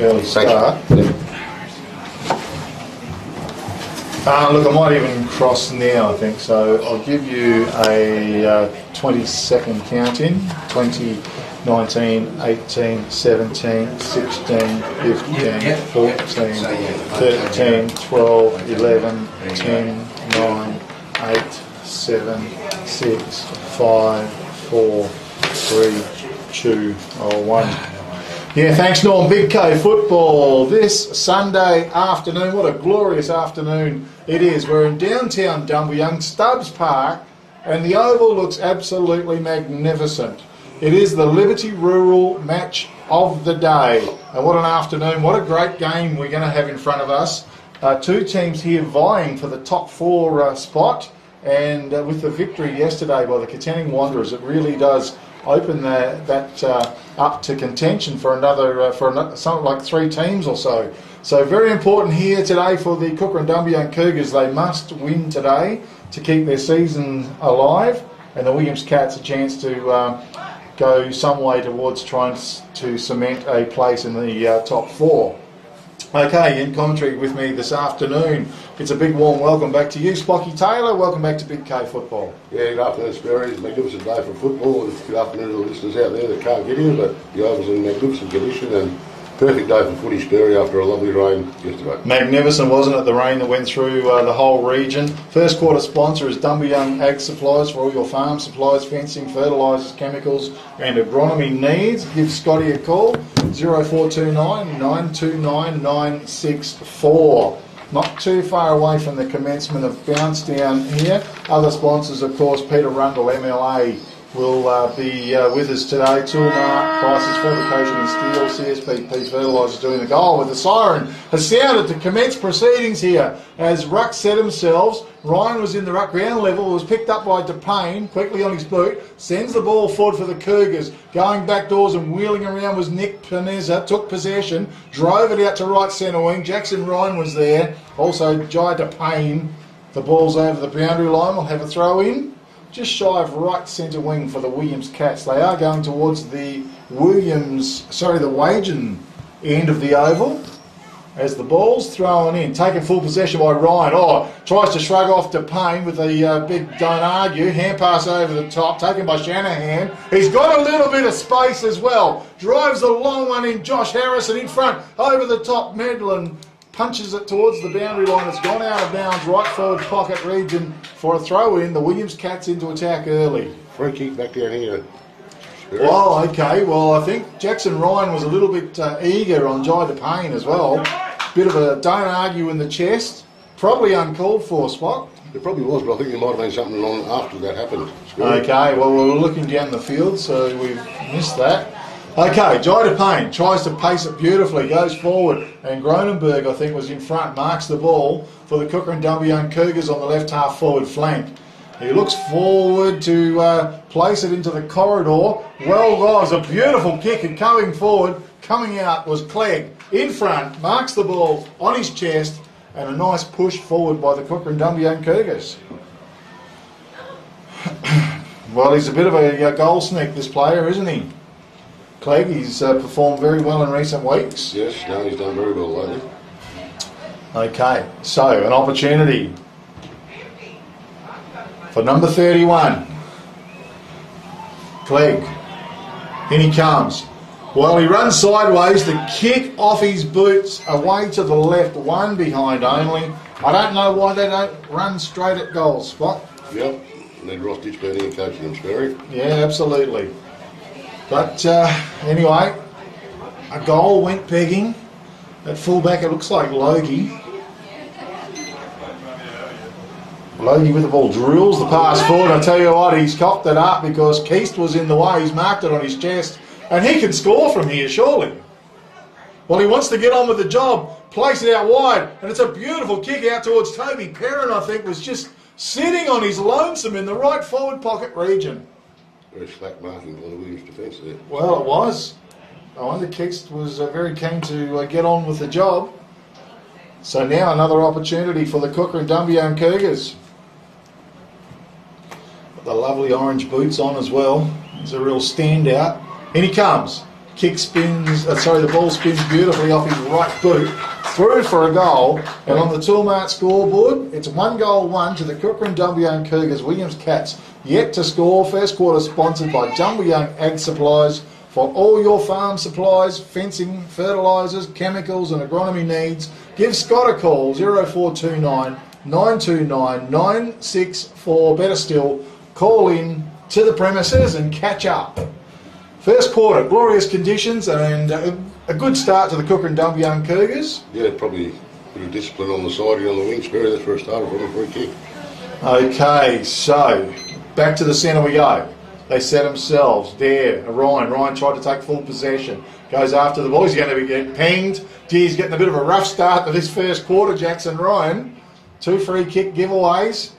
early start. Look, I might even cross now, I think, so I'll give you a 20-second count in. 20, 19, 18, 17, 16, 15, 14, 13, 12, 11, 10, 9, 8, 7, 6, 5, 4, 3, 2, 1. Yeah, thanks Norm. Big K football this Sunday afternoon. What a glorious afternoon it is. We're in downtown Dumbleyung, Stubbs Park, and the oval looks absolutely magnificent. It is the Liberty Rural match of the day. And what an afternoon, what a great game we're going to have in front of us. Two teams here vying for the top four spot, and with the victory yesterday by the Kukerin Wanderers, it really does open that up to contention for another something like 3 teams or so. So very important here today for the Kukerin Dumbleyung Cougars. They must win today to keep their season alive, and the Williams Cats a chance to go some way towards trying to cement a place in the top 4. Okay, in commentary with me this afternoon, it's a big warm welcome back to you, Spocky Taylor. Welcome back to Big K Football. Yeah, good afternoon, Sperry. It's a magnificent day for football. Good afternoon to the listeners out there that can't get here, but the oval's in magnificent condition and perfect day for footy, Sperry, after a lovely rain yesterday. Magnificent, wasn't it? The rain that went through the whole region. First quarter sponsor is Dumbleyung Ag Supplies for all your farm supplies, fencing, fertilisers, chemicals and agronomy needs. Give Scotty a call, 0429 929 964. Not too far away from the commencement of bounce down here. Other sponsors, of course, Peter Rundle, MLA, will be with us today. Toolmart, Prices, Fabrication and Steel, CSPP Fertilisers doing the goal. With the siren has sounded to commence proceedings here as ruck set themselves. Ryan was in the ruck ground level, was picked up by DePayne, quickly on his boot, sends the ball forward for the Cougars. Going back doors and wheeling around was Nick Panezza, took possession, drove it out to right centre wing. Jackson Ryan was there, also Jai DePayne. The ball's over the boundary line, we'll have a throw in. Just shy of right centre wing for the Williams Cats. They are going towards the Wagen end of the oval as the ball's thrown in. Taken full possession by Ryan. Oh, tries to shrug off DePayne with a big don't argue. Hand pass over the top, taken by Shanahan. He's got a little bit of space as well. Drives a long one in. Josh Harrison in front, over the top. Medlin punches it towards the boundary line. It's gone out of bounds, right forward pocket region for a throw in. The Williams Cats into attack early. Free kick back down here. Well, okay. Well, I think Jackson Ryan was a little bit eager on Jai DePayne as well. Bit of a don't argue in the chest. Probably uncalled for, Spot. It probably was, but I think there might have been something on after that happened. Okay, well, we were looking down the field, so we've missed that. Okay, Jai DePayne tries to pace it beautifully, goes forward, and Gronenberg, I think, was in front, marks the ball for the Kukerin Dumbleyung Cougars on the left half forward flank. He looks forward to place it into the corridor. Well, was a beautiful kick, and coming forward, coming out was Clegg. In front, marks the ball on his chest, and a nice push forward by the Kukerin Dumbleyung Cougars. Well, he's a bit of a goal sneak, this player, isn't he? Clegg, he's performed very well in recent weeks. Yes, no, he's done very well lately. Okay, so an opportunity for number 31. Clegg. In he comes. Well, he runs sideways. The kick off his boots away to the left, one behind only. I don't know why they don't run straight at goal, Spot. Yep, need Ross Ditchburn and coaching them, Sperry. Yeah, absolutely. But anyway, a goal went pegging. At fullback, it looks like Logie. Logie with the ball drills the pass forward. I tell you what, he's cocked it up because Keast was in the way. He's marked it on his chest. And he can score from here, surely. Well, he wants to get on with the job. Place it out wide. And it's a beautiful kick out towards Toby Perrin, I think, was just sitting on his lonesome in the right forward pocket region. Very slack marking by the Williams defence there. Well, it was. I wonder Keast was very keen to get on with the job. So now another opportunity for the Kukerin Dumbleyung Cougars. Got the lovely orange boots on as well. He's a real standout. In he comes. kick spins, the ball spins beautifully off his right boot, through for a goal, and on the Toolmart scoreboard, it's 1-1 to the Kukerin Dumbleyung Cougars. Williams Cats yet to score. First quarter sponsored by Dumbleyung Ag Supplies. For all your farm supplies, fencing, fertilisers, chemicals and agronomy needs, give Scott a call, 0429 929 964. Better still, call in to the premises and catch up. First quarter, glorious conditions and a good start to the Kukerin Dumbleyung Cougars. Yeah, probably a bit of discipline on the side and on the wing, Sperry. That's where it started from, a free kick. Okay, so back to the centre we go. They set themselves there. Ryan tried to take full possession. Goes after the ball. He's going to get pinged. He's getting a bit of a rough start to this first quarter, Jackson Ryan. 2 free kick giveaways.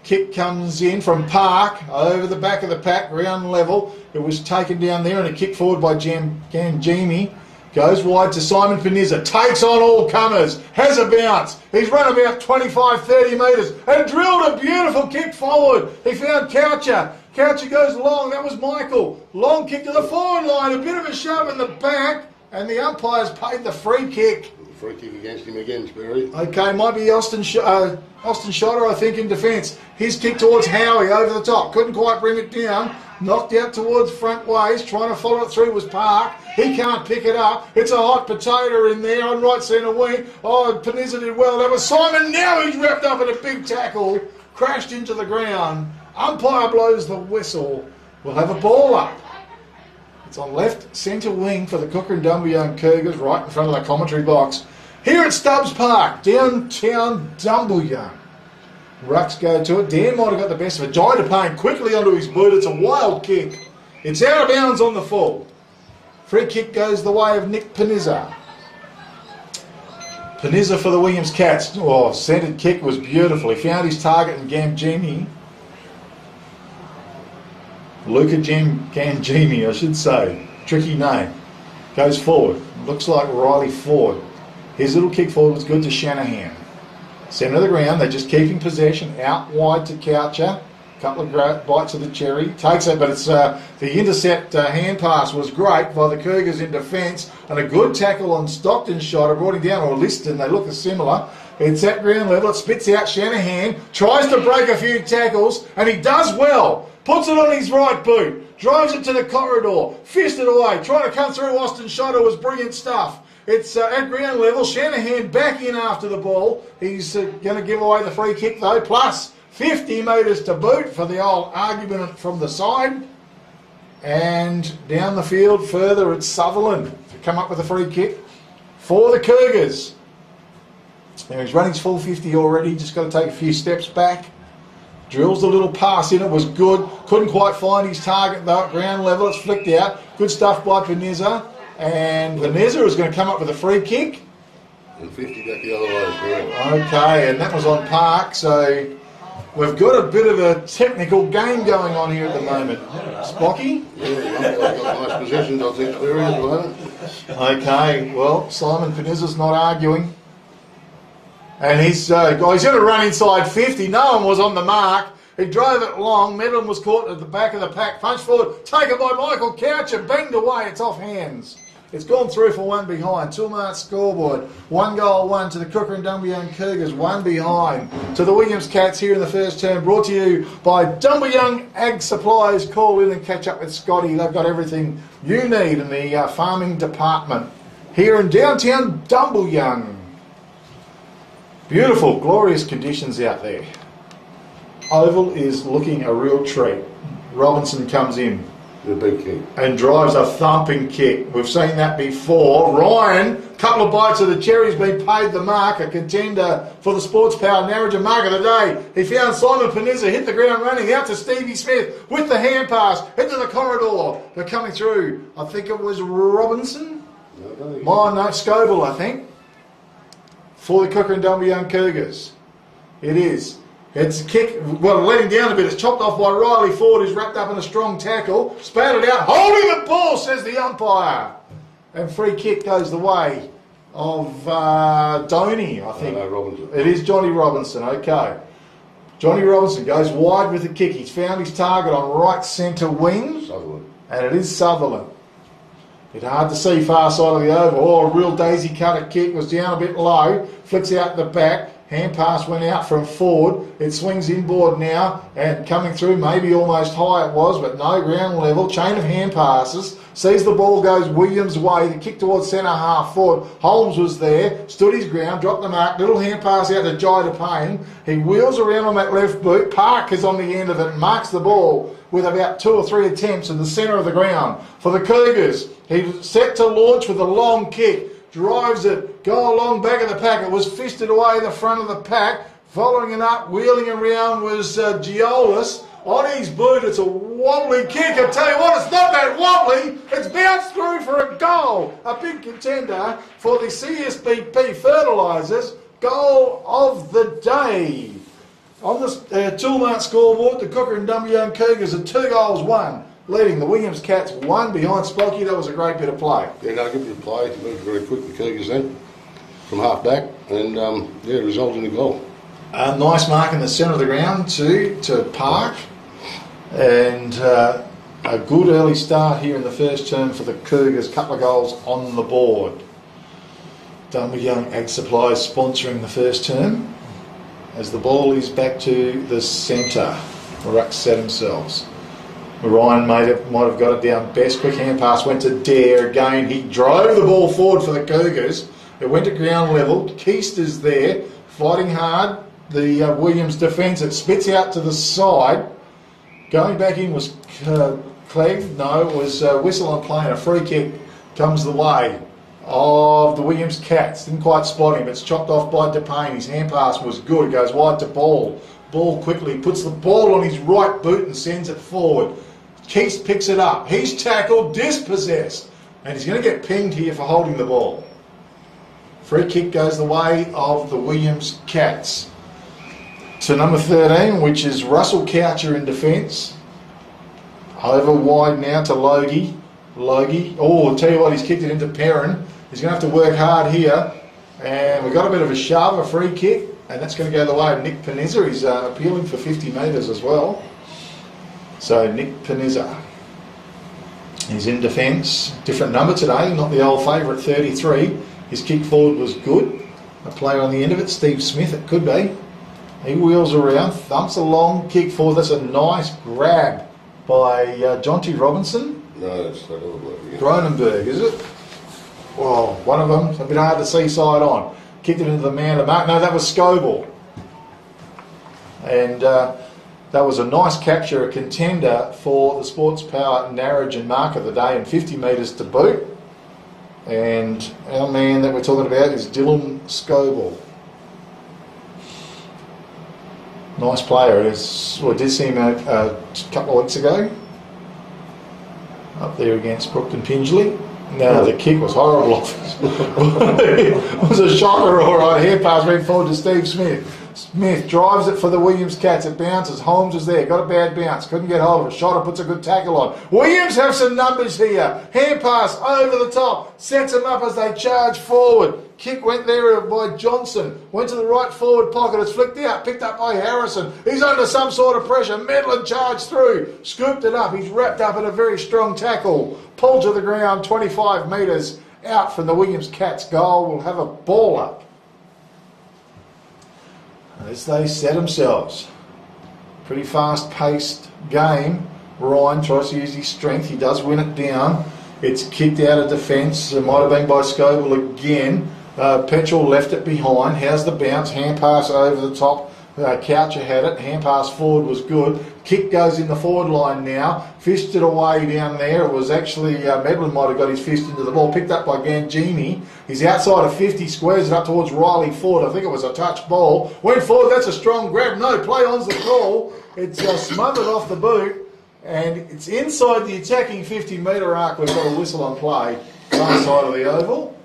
Kick comes in from Park over the back of the pack, ground level. It was taken down there and a kick forward by Ganjimi. Goes wide to Simon Peniza. Takes on all comers. Has a bounce. He's run about 25-30 metres and drilled a beautiful kick forward. He found Coucher. Coucher goes long. That was Michael. Long kick to the forward line. A bit of a shove in the back. And the umpires paid the free kick. Free kick against him again, Sperry. Okay, might be Austin Schotter, I think, in defence. His kick towards Howie over the top. Couldn't quite bring it down. Knocked out towards front ways. Trying to follow it through was Park. He can't pick it up. It's a hot potato in there on right centre wing. Oh, Peniza did well. That was Simon. Now he's wrapped up in a big tackle. Crashed into the ground. Umpire blows the whistle. We'll have a ball up. It's on left centre wing for the Kukerin Dumbleyung Cougars, right in front of the commentary box. Here at Stubbs Park, downtown Dumbleyung. Rucks go to it. Dan might have got the best of it. Died to Payne quickly onto his boot. It's a wild kick. It's out of bounds on the full. Free kick goes the way of Nick Peniza. Peniza for the Williams Cats. Oh, centred kick was beautiful. He found his target in Gamgini. Luca Gangini, I should say. Tricky name. Goes forward. Looks like Riley Ford. His little kick forward was good to Shanahan. Centre of the ground. They're just keeping possession. Out wide to Coucher. Couple of bites of the cherry. Takes it, but it's the intercept hand pass was great by the Cougars in defence. And a good tackle on Stockton's shot. I brought him down, or Liston. They look similar. It's at ground level. It spits out Shanahan. Tries to break a few tackles. And he does well. Puts it on his right boot, drives it to the corridor, fisted away, trying to come through Austin Schotter was brilliant stuff. It's at ground level, Shanahan back in after the ball. He's going to give away the free kick though, plus 50 metres to boot for the old argument from the side. And down the field further, it's Sutherland to come up with a free kick for the Cougars. Now he's running his full 50 already, just got to take a few steps back. Drills the little pass in, it was good. Couldn't quite find his target though at ground level. It's flicked out. Good stuff by Peniza. And Peniza is going to come up with a free kick. And 50 back the other way, correct. Okay, and that was on Park. So we've got a bit of a technical game going on here at the moment. Spocky? Yeah, I've got nice possessions, I think, Sperry, at the moment. Okay, well, Simon Peniza's not arguing. And he's going to run inside 50. No one was on the mark. He drove it long. Medlin was caught at the back of the pack. Punch forward. Taken by Michael Coucher. Banged away. It's off hands. It's gone through for one behind. Toolmart scoreboard. 1-1 to the Kukerin Dumbleyung Cougars. One behind to the Williams Cats here in the first term. Brought to you by Dumbleyung Ag Supplies. Call in and catch up with Scotty. They've got everything you need in the farming department here in downtown Dumbleyung. Beautiful, glorious conditions out there. Oval is looking a real treat. Robinson comes in. The big kick. And drives a thumping kick. We've seen that before. Ryan, couple of bites of the cherry's been paid the mark, a contender for the Sports Power Narragansett Mark of the Day. He found Simon Peniza, hit the ground running, out to Stevie Smith with the hand pass, into the corridor. They're coming through. I think it was Robinson? No, Scoville, I think. For the Kukerin Dumbleyung Cougars. It is. It's a kick, well, let him down a bit. It's chopped off by Riley Ford, who's wrapped up in a strong tackle. Spatted out, holding the ball, says the umpire. And free kick goes the way of Donny, I think. No, Robinson. It is Johnny Robinson, okay. Johnny Robinson goes wide with the kick. He's found his target on right centre wing. Sutherland. And it is Sutherland. It's hard to see far side of the oval. Oh, a real daisy cutter kick, was down a bit low, flicks out the back. Hand pass went out from forward. It swings inboard now and coming through, maybe almost high it was, but no, ground level. Chain of hand passes. Sees the ball goes Williams' way. The kick towards centre half forward. Holmes was there, stood his ground, dropped the mark. Little hand pass out to Jai Payne. He wheels around on that left boot. Park is on the end of it and marks the ball with about 2 or 3 attempts in the centre of the ground. For the Cougars, he's set to launch with a long kick. Drives it, go along back of the pack. It was fisted away the front of the pack. Following it up, wheeling around was Giolis. On his boot, it's a wobbly kick. I tell you what, it's not that wobbly. It's bounced through for a goal. A big contender for the CSBP Fertilisers. Goal of the day. On the Toolmart scoreboard, the Kukerin Dumbleyung Cougars are 2 goals, 1. Leading the Williams Cats 1 behind Spocky. That was a great bit of play. Yeah, no, good bit of play. Moved very quick, the Cougars then, from half back, and yeah, resulted in a goal. A nice mark in the centre of the ground to Park, and a good early start here in the first term for the Cougars. Couple of goals on the board. Dumbleyung Ag Supplies sponsoring the first term. As the ball is back to the centre, the Rucks set themselves. Ryan might have got it down best. Quick hand pass went to Dare again. He drove the ball forward for the Cougars. It went to ground level. Keast is there, fighting hard. The Williams defence, it spits out to the side. Going back in was Clegg. No, it was Whistle on play, and a free kick comes the way of the Williams Cats. Didn't quite spot him. It's chopped off by DePayne. His hand pass was good. Goes wide to Ball. Ball quickly puts the ball on his right boot and sends it forward. Keast picks it up. He's tackled, dispossessed, and he's going to get pinged here for holding the ball. Free kick goes the way of the Williams Cats. To number 13, which is Russell Coucher in defence. Over wide now to Logie. Oh, I'll tell you what, he's kicked it into Perrin. He's going to have to work hard here. And we've got a bit of a shove, a free kick, and that's going to go the way of Nick Panizza. He's appealing for 50 metres as well. So Nick Panizza, he's in defence. Different number today, not the old favourite, 33. His kick forward was good. A player on the end of it, Steve Smith, it could be. He wheels around, thumps a long kick forward. That's a nice grab by Jonty Robinson. No, that's not all about it. Cronenberg, is it? Well, one of them, a bit hard to see side on. Kicked it into the man of mark. No, that was Scoble. And that was a nice capture, a contender for the Sports Power Narrogin mark of the day, and 50 metres to boot. And our man that we're talking about is Dylan Scoble. Nice player. I did see him a couple of weeks ago up there against Brookton Pingelly. No, the kick was horrible. It was a shocker, all right. Hand pass went forward to Steve Smith. Smith drives it for the Williams Cats. It bounces. Holmes is there. Got a bad bounce. Couldn't get hold of it. Shotter puts a good tackle on. Williams have some numbers here. Hand pass over the top. Sets them up as they charge forward. Kick went there by Johnson. Went to the right forward pocket. It's flicked out. Picked up by Harrison. He's under some sort of pressure. Medlin charged through. Scooped it up. He's wrapped up in a very strong tackle. Pulled to the ground 25 metres out from the Williams Cats goal. We'll have a ball up as they set themselves. Pretty fast-paced game. Ryan tries to use his strength. He does win it down. It's kicked out of defence. It might have been by Scoble again. Petrol left it behind. How's the bounce? Hand pass over the top. Coucher had it. Hand pass forward was good. Kick goes in the forward line now. Fished it away down there. It was actually Medlin might have got his fist into the ball. Picked up by Gangini. He's outside of 50. Squares it up towards Riley Ford. I think it was a touch ball. Went forward. That's a strong grab. No, play on's the call. It's smothered off the boot. And it's inside the attacking 50-metre arc. We've got a whistle on play. One side of the oval.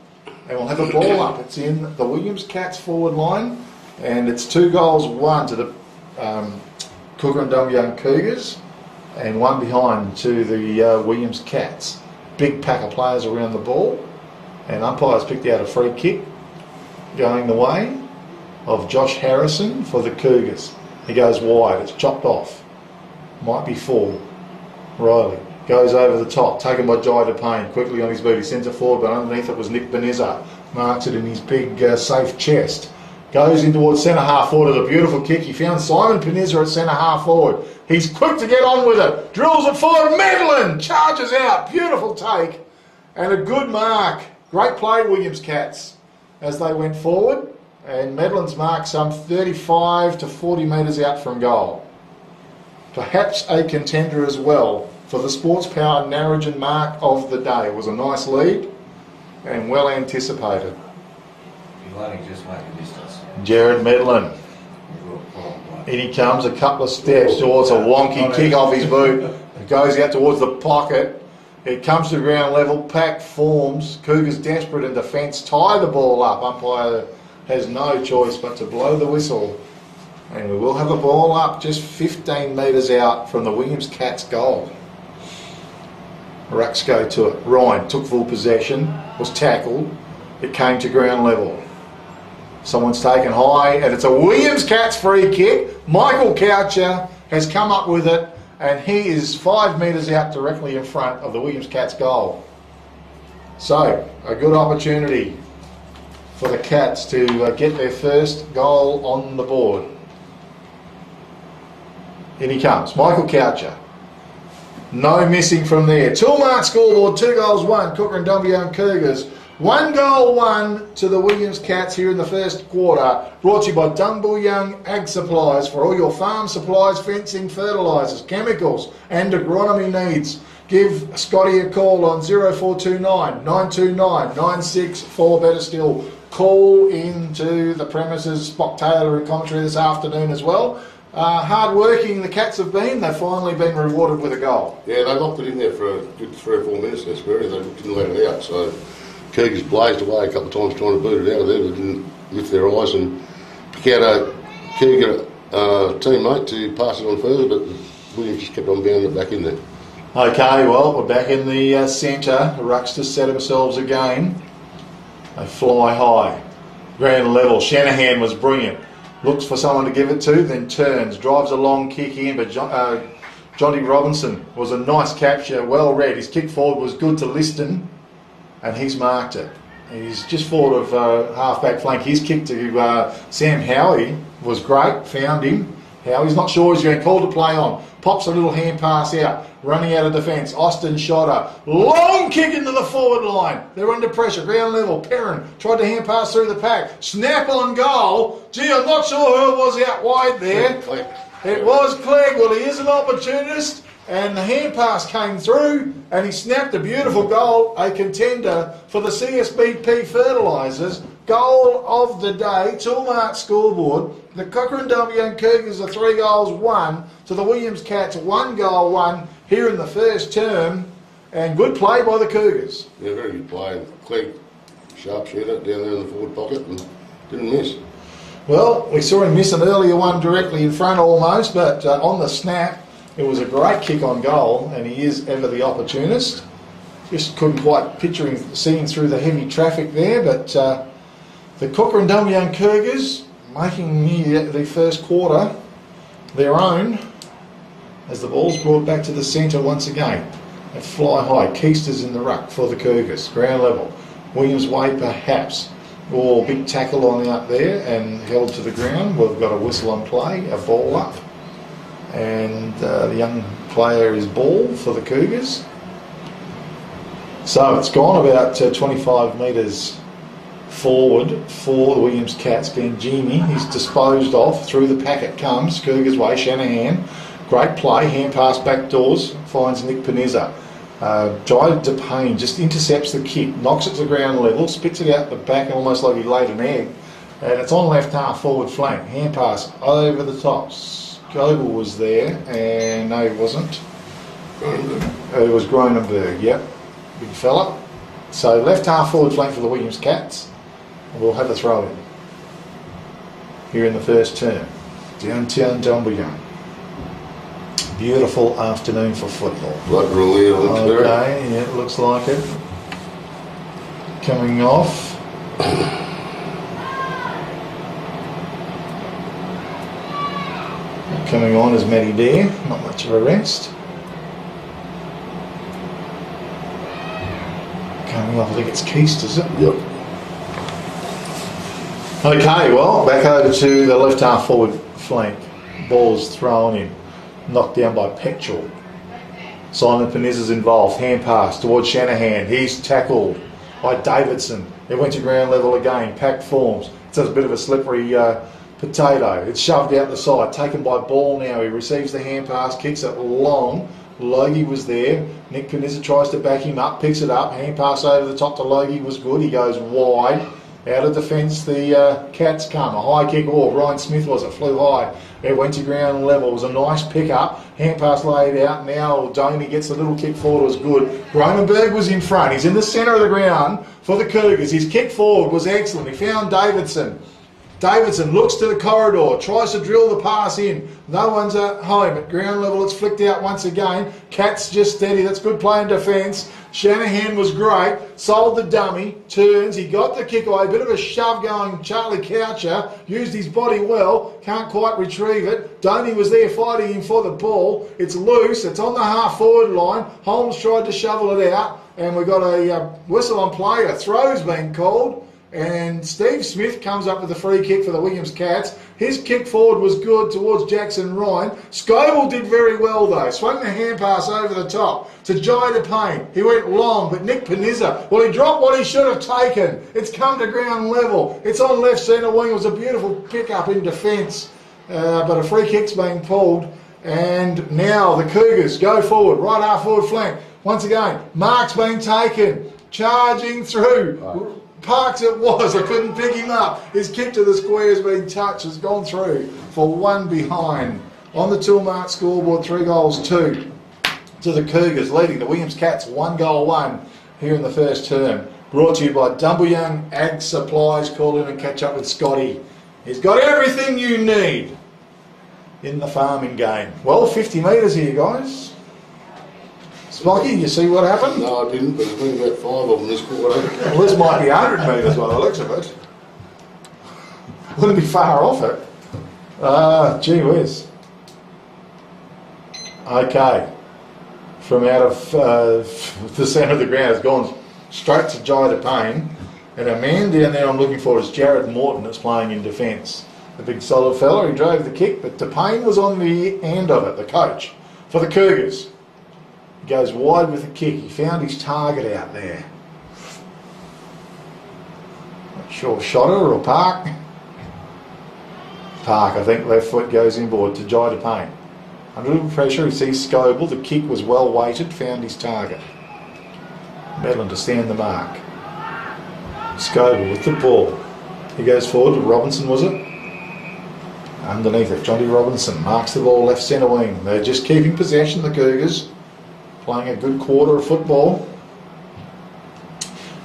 And we'll have a ball up. It's in the Williams Cats forward line. And it's 2 goals, 1 to the Kukerin Dumbleyung Cougars and 1 behind to the Williams Cats. Big pack of players around the ball, and umpires picked out a free kick going the way of Josh Harrison for the Cougars. He goes wide, it's chopped off. Might be 4. Riley Goes over the top, taken by Jai DePayne, quickly on his boot. He sends it forward, but underneath it was Nick Benizza. Marks it in his big safe chest. Goes in towards centre half forward with a beautiful kick. He found Simon Benizza at centre half forward. He's quick to get on with it. Drills it forward. Medlin charges out. Beautiful take and a good mark. Great play, Williams Cats, as they went forward. And Medlin's marked some 35 to 40 metres out from goal. Perhaps a contender as well for the Sports Power Narrogin mark of the day. It was a nice lead and well anticipated. He'll only just make a distance. Jared Medlin. In he comes, a couple of steps towards a wonky kick off his boot. It goes out towards the pocket. It comes to ground level, packed forms. Cougars desperate in defence, tie the ball up. Umpire has no choice but to blow the whistle. And we will have a ball up just 15 metres out from the Williams Cats goal. Rucks go to it. Ryan took full possession, was tackled. It came to ground level. Someone's taken high, and it's a Williams Cats free kick. Michael Coucher has come up with it, and he is 5 metres out directly in front of the Williams Cats goal. So, a good opportunity for the Cats to get their first goal on the board. In he comes, Michael Coucher. No missing from there. Toolmart scoreboard, 2 goals, 1. Kukerin Dumbleyung Cougars. 1 goal, 1 to the Williams Cats here in the first quarter. Brought to you by Dumbleyung Ag Supplies for all your farm supplies, fencing, fertilisers, chemicals and agronomy needs. Give Scotty a call on 0429 929 964. Better still, call into the premises. Spock Taylor in commentary this afternoon as well. Hard working the Cats have been. They've finally been rewarded with a goal. Yeah, they locked it in there for a good 3 or 4 minutes there, Sperry. They didn't let it out. So Cougars blazed away a couple of times trying to boot it out of there. They didn't lift their eyes and pick out a Cougar teammate to pass it on further, but Williams just kept on bounding it back in there. Okay, well, we're back in the centre. The Rucks just set themselves again. They fly high. Ground level. Shanahan was brilliant. Looks for someone to give it to, then turns, drives a long kick in, but Johnny Robinson was a nice capture, well read. His kick forward was good to Liston, and he's marked it. He's just forward of half-back flank. His kick to Sam Howie was great, found him. Howie's not sure he's going to call to play on. Pops a little hand pass out, running out of defence. Austin Shotter, long kick into the forward line. They're under pressure, ground level. Perrin tried to hand pass through the pack. Snap on goal. Gee, I'm not sure who it was out wide there. It was Clegg. Well, he is an opportunist. And the hand pass came through and he snapped a beautiful goal, a contender for the CSBP Fertilisers. Goal of the day, Toolmart scoreboard. The Kukerin Dumbleyung Cougars are 3 goals, 1 to the Williams Cats, 1 goal, 1 here in the first term. And good play by the Cougars. Yeah, very good play. Clegg, sharpshooter, down there in the forward pocket and didn't miss. Well, we saw him miss an earlier one directly in front almost, but on the snap, it was a great kick on goal, and he is ever the opportunist. Just couldn't quite picture him seeing through the heavy traffic there, but the Kukerin Dumbleyung Cougars making the first quarter their own as the ball's brought back to the centre once again. They fly high. Keister's in the ruck for the Cougars. Ground level. Williams way perhaps. Oh, big tackle on out there and held to the ground. We've got a whistle on play, a ball up. And the young player is ball for the Cougars. So it's gone about 25 metres forward for the Williams Cats. Gangini, he's disposed of. Through the packet comes, Cougars way, Shanahan. Great play, hand pass back doors, finds Nick Penizza. Jai DePayne just intercepts the kick, knocks it to ground level, spits it out the back almost like he laid an egg. And it's on left half forward flank. Hand pass over the top. Goebel was there, and no, he wasn't. It was Gronenberg, yep, big fella. So left half forward flank for the Williams Cats. And we'll have a throw in here in the first term. Downtown Dumbleyung. Beautiful afternoon for football. Like Rolea, okay, yeah, it looks like it. Coming off. Coming on is Matty Dare, not much of a rest. Well, I think it's Keast, is it? Yep. Okay, well, back over to the left half forward flank. Ball's thrown in, knocked down by Petrel. Simon Peniza's involved, hand pass towards Shanahan. He's tackled by Davidson. It went to ground level again, packed forms. It's a bit of a slippery potato. It's shoved out the side, taken by Ball now. He receives the hand pass, kicks it long. Logie was there. Nick Peniza tries to back him up, picks it up. Hand pass over the top to Logie was good. He goes wide. Out of defence, the Cats come. A high kick. Oh, Ryan Smith was it. Flew high. It went to ground level. It was a nice pick-up. Hand pass laid out. Now Doney gets a little kick forward. It was good. Romanberg was in front. He's in the centre of the ground for the Cougars. His kick forward was excellent. He found Davidson. Davidson looks to the corridor, tries to drill the pass in. No one's at home. At ground level, it's flicked out once again. Cat's just steady. That's good play in defence. Shanahan was great. Sold the dummy. Turns. He got the kick away. Bit of a shove going. Charlie Coucher used his body well. Can't quite retrieve it. Doney was there fighting him for the ball. It's loose. It's on the half-forward line. Holmes tried to shovel it out. And we've got a whistle on play. A throw's been called. And Steve Smith comes up with a free kick for the Williams Cats. His kick forward was good towards Jackson Ryan. Scoble did very well though. Swung the hand pass over the top to Jai DePayne. He went long, but Nick Peniza, well, he dropped what he should have taken. It's come to ground level. It's on left centre wing. It was a beautiful pick up in defence. But a free kick's being pulled. And now the Cougars go forward, right half forward flank. Once again, mark's being taken. Charging through. Right. Parks it was, I couldn't pick him up. His kick to the square has been touched, has gone through for one behind. On the Toolmart scoreboard, 3-2 to the Cougars, leading the Williams Cats 1-1 here in the first term. Brought to you by Dumbleyung Ag Supplies. Call in and catch up with Scotty. He's got everything you need in the farming game. Well, 50 metres here, guys. Smoky, you see what happened? No, I didn't, but there's been about 5 of them this quarter. Well, this might be 100 metres by the looks of it. Wouldn't be far off it. Gee whiz. Okay. From out of the centre of the ground, it's gone straight to Jai DePayne. And a man down there I'm looking for is Jared Morton, that's playing in defence. The big solid fella, he drove the kick, but DePayne was on the end of it, the coach, for the Cougars. Goes wide with a kick. He found his target out there. Not sure, Shotter or Park? Park, I think. Left foot goes inboard to Jai DePayne. Under a little pressure, he sees Scoble. The kick was well weighted, found his target. Medlin to stand the mark. Scoble with the ball. He goes forward to Robinson, was it? Underneath it, Johnny Robinson marks the ball left centre wing. They're just keeping possession, the Cougars. Playing a good quarter of football.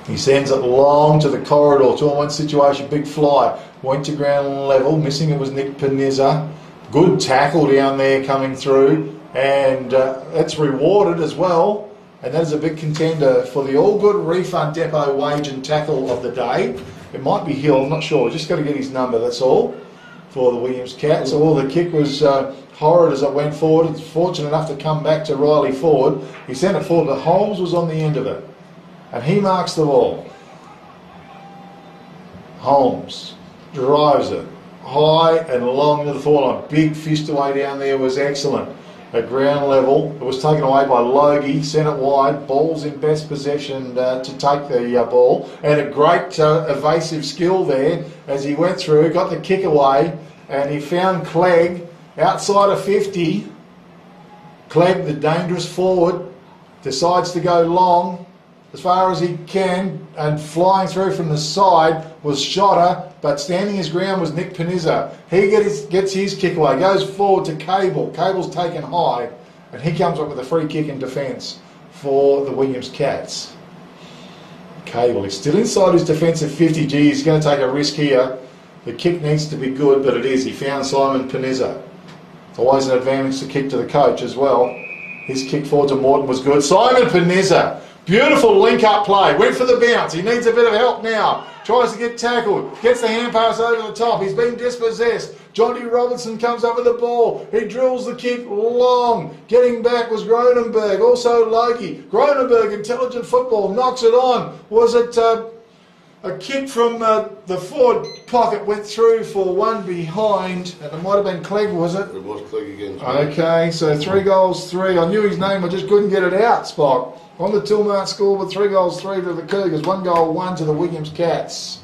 He sends it long to the corridor, 2-on-1 situation, big fly. Went to ground level, missing it was Nick Peniza. Good tackle down there coming through, and it's rewarded as well. And that is a big contender for the All Good Refund Depot wage and tackle of the day. It might be Hill, I'm not sure. Just got to get his number, that's all, for the Williams Cats. So the kick was horrid as it went forward. It's fortunate enough to come back to Riley Ford. He sent it forward, but Holmes was on the end of it. And he marks the ball. Holmes drives it high and long to the forward line. Big fist away down there was excellent. At ground level, it was taken away by Logie, sent it wide. Ball's in best possession to take the ball. And a great evasive skill there as he went through, got the kick away, and he found Clegg outside of 50. Clegg, the dangerous forward, decides to go long as far as he can, and flying through from the side was Shotter, but standing his ground was Nick Peniza. He gets his kick away, goes forward to Cable. Cable's taken high, and he comes up with a free kick in defence for the Williams Cats. Cable is still inside his defensive 50. Gee, he's going to take a risk here. The kick needs to be good, but it is. He found Simon Peniza. It's always an advantage to kick to the coach as well. His kick forward to Morton was good. Simon Peniza Beautiful link-up play. Went for the bounce. He needs a bit of help now. Tries to get tackled. Gets the hand pass over the top. He's been dispossessed. Johnny Robinson comes up with the ball. He drills the kick long. Getting back was Gronenberg. Also Logie. Gronenberg, intelligent football, knocks it on. Was it a kick from the forward pocket? Went through for one behind. And it might have been Clegg, was it? It was Clegg again. Okay, so 3 goals, 3. I knew his name, I just couldn't get it out, Spock. On the Tilmart score with 3 goals, 3 to the Cougars, 1 goal, 1 to the Williams Cats.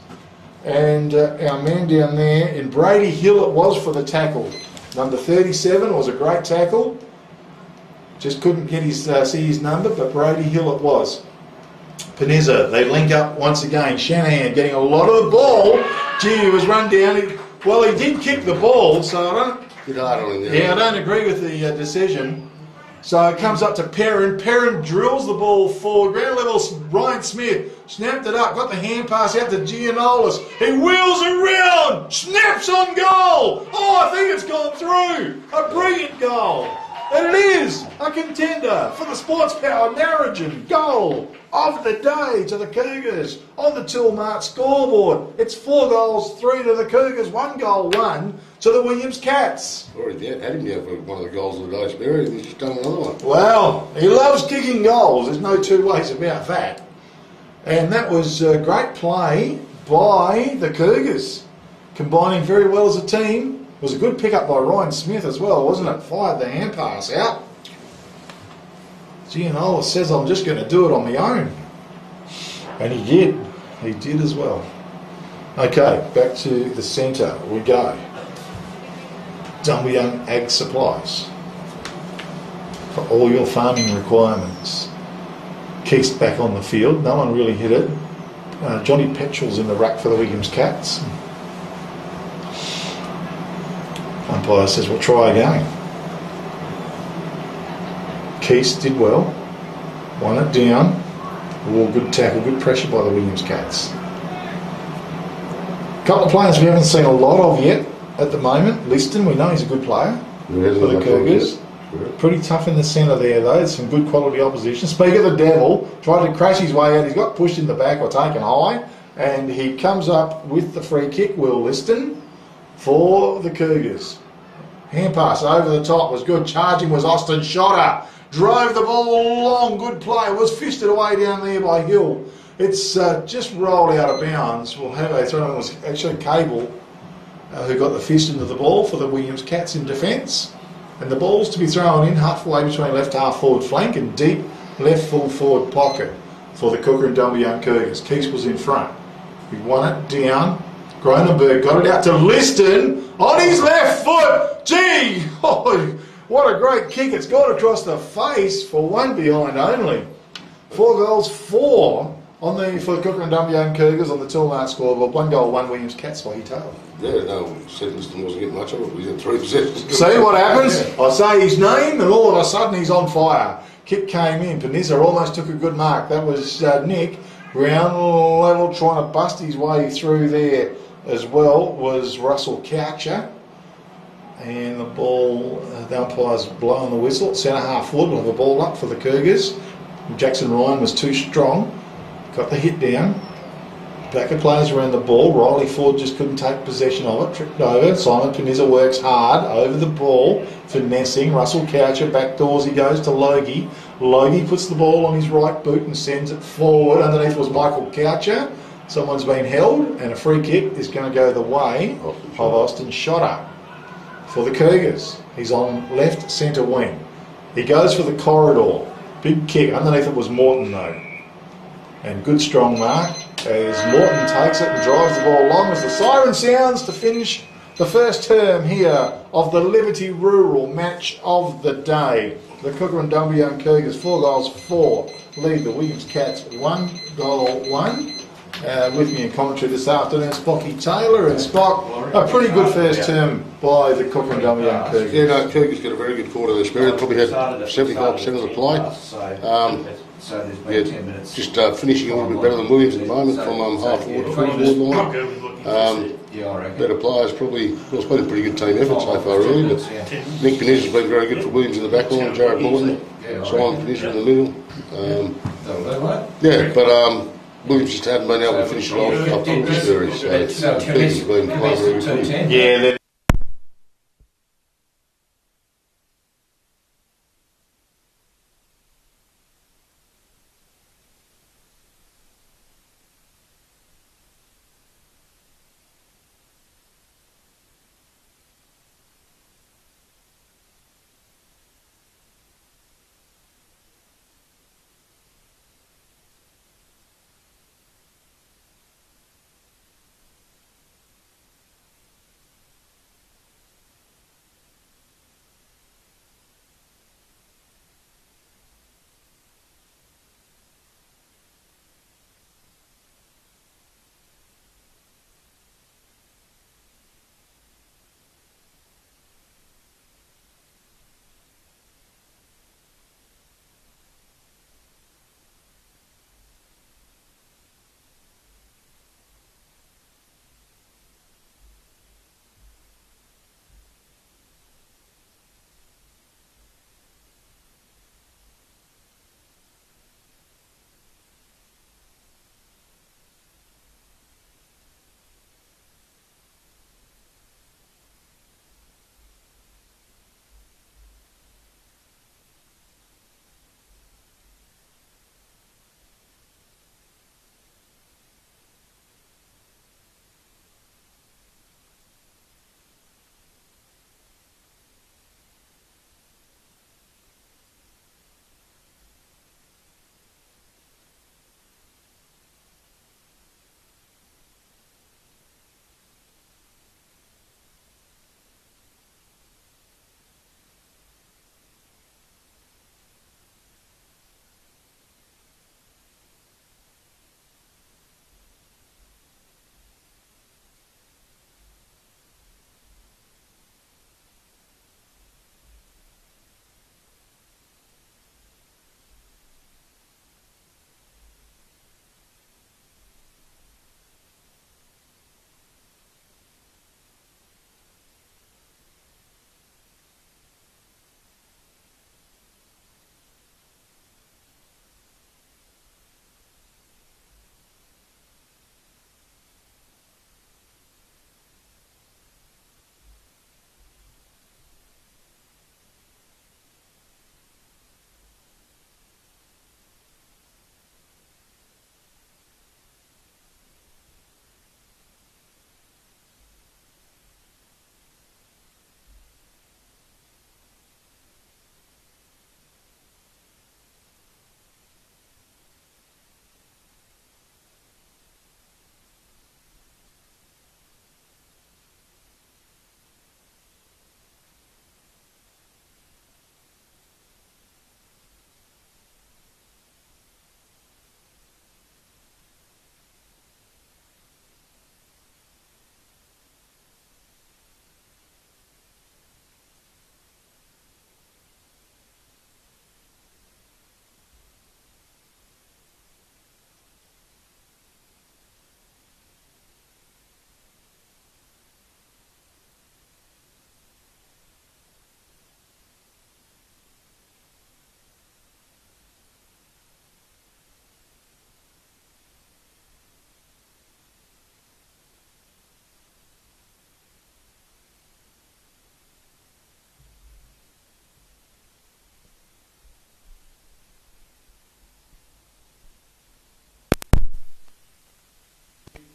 And our man down there, in Brady Hill it was for the tackle. Number 37 was a great tackle. Just couldn't get his see his number, but Brady Hill it was. Panizza, they link up once again. Shanahan getting a lot of the ball. Gee, he was run down. He did kick the ball, so I don't agree with the decision. So it comes up to Perrin. Perrin drills the ball forward. Ground level, Ryan Smith snapped it up, got the hand pass out to Giannoulis. He wheels around, snaps on goal. Oh, I think it's gone through. A brilliant goal. And it is a contender for the Sports Power Narrogin goal of the day to the Cougars on the Tilmart scoreboard. It's 4 goals, 3 to the Cougars, 1 goal, 1 to the Williams Cats. Already had him down for one of the goals of the day, Sperry, and he's just done another one. Well, he loves kicking goals. There's no two ways about that. And that was a great play by the Cougars, combining very well as a team. It was a good pick-up by Ryan Smith as well, wasn't it? Fired the hand pass out. Giannoulis says, I'm just going to do it on my own. And he did. He did as well. Okay, back to the centre we go. Dumbleyung Ag Supplies. For all your farming requirements. Keith's back on the field. No one really hit it. Johnny Petrel's in the ruck for the Williams Cats. Umpire says, we'll try again. Keith's did well. Won it down. Oh, good tackle, good pressure by the Williams Cats. A couple of players we haven't seen a lot of yet at the moment. Liston, we know he's a good player for the Cougars. Pretty tough in the centre there though. There's some good quality opposition. Speak of the devil, tried to crash his way out. He's got pushed in the back or taken high. And he comes up with the free kick, Will Liston, for the Cougars. Hand pass over the top was good. Charging was Austin Shotter. Drove the ball long. Good play. Was fisted away down there by Hill. It's just rolled out of bounds. We'll have a throw. It was actually Cable who got the fist into the ball for the Williams Cats in defence. And the ball's to be thrown in halfway between left half forward flank and deep left full forward pocket for the Kukerin Dumbleyung Cougars. Keats was in front. He won it down. Gronenberg got it out to Liston on his left foot. Gee, oh, what a great kick. It's gone across the face for 1 behind only. 4 goals, 4 for the Kukerin Dumbleyung Cougars on the Tilmart scoreboard. 1 goal, 1 Williams Cats by Taylor. Yeah, no, said Liston wasn't getting much of it. He's in 3 possessions. See what happens? I say his name and all of a sudden he's on fire. Kick came in. Panizza almost took a good mark. That was Nick. Ground level trying to bust his way through there as well was Russell Coucher. And the ball, the umpire's blowing the whistle. Centre half forward with the ball up for the Cougars. Jackson Ryan was too strong. Got the hit down. Back of players around the ball. Riley Ford just couldn't take possession of it. Tripped over. Simon Panizza works hard over the ball. Finessing. Russell Coucher backdoors. He goes to Logie. Logie puts the ball on his right boot and sends it forward. Underneath was Michael Coucher. Someone's been held and a free kick is going to go the way of Austin Shotter for the Cougars. He's on left centre wing. He goes for the corridor. Big kick. Underneath it was Morton though. And good strong mark as Morton takes it and drives the ball long as the siren sounds to finish the first term here of the Liberty Rural match of the day. The Kukerin Dumbleyung Cougars 4 goals 4 lead the Williams Cats 1 goal 1. With me in commentary this afternoon, Spocky Taylor. And Spock, a pretty good first term by the Kukerin Dumbleyung Cougars. Yeah, no, Cougars got a very good quarter of the spirit. Probably had 75% of the play. Just finishing a little bit better than Williams at the moment from half forward to forward line. Better players probably. Well, it's been a pretty good team effort so far, really. But Nick Panizza's been very good for Williams in the back line. Jared Morton, Simon Panizza in the middle. Dumbleyung, right? Yeah, but Williams just hadn't been able to finish it off up to this series, so Keegan's been playing really good. 210. Yeah,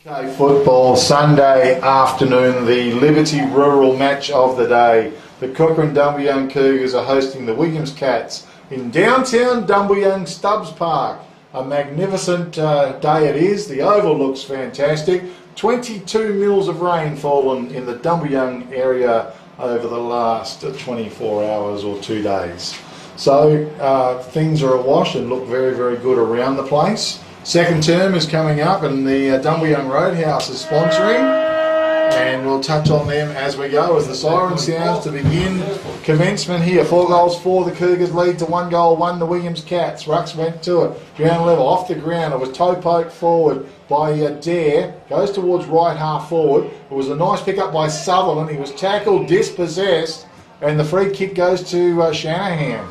Okay, football Sunday afternoon, the Liberty Rural match of the day. The Kukerin Dumbleyung Cougars are hosting the Williams Cats in downtown Dumbleyung Stubbs Park. A magnificent day it is. The oval looks fantastic. 22 mils of rain fallen in the Dumbleyung area over the last 24 hours or 2 days. So things are awash and look very, very good around the place. Second term is coming up and the Dumbleyung Roadhouse is sponsoring, and we'll touch on them as we go as the siren sounds to begin commencement here. 4 goals for the Cougars, lead to 1 goal, 1 the Williams Cats. Rucks went to it, ground level, off the ground. It was toe poked forward by Dare, goes towards right half forward. It was a nice pick up by Sutherland. He was tackled, dispossessed, and the free kick goes to Shanahan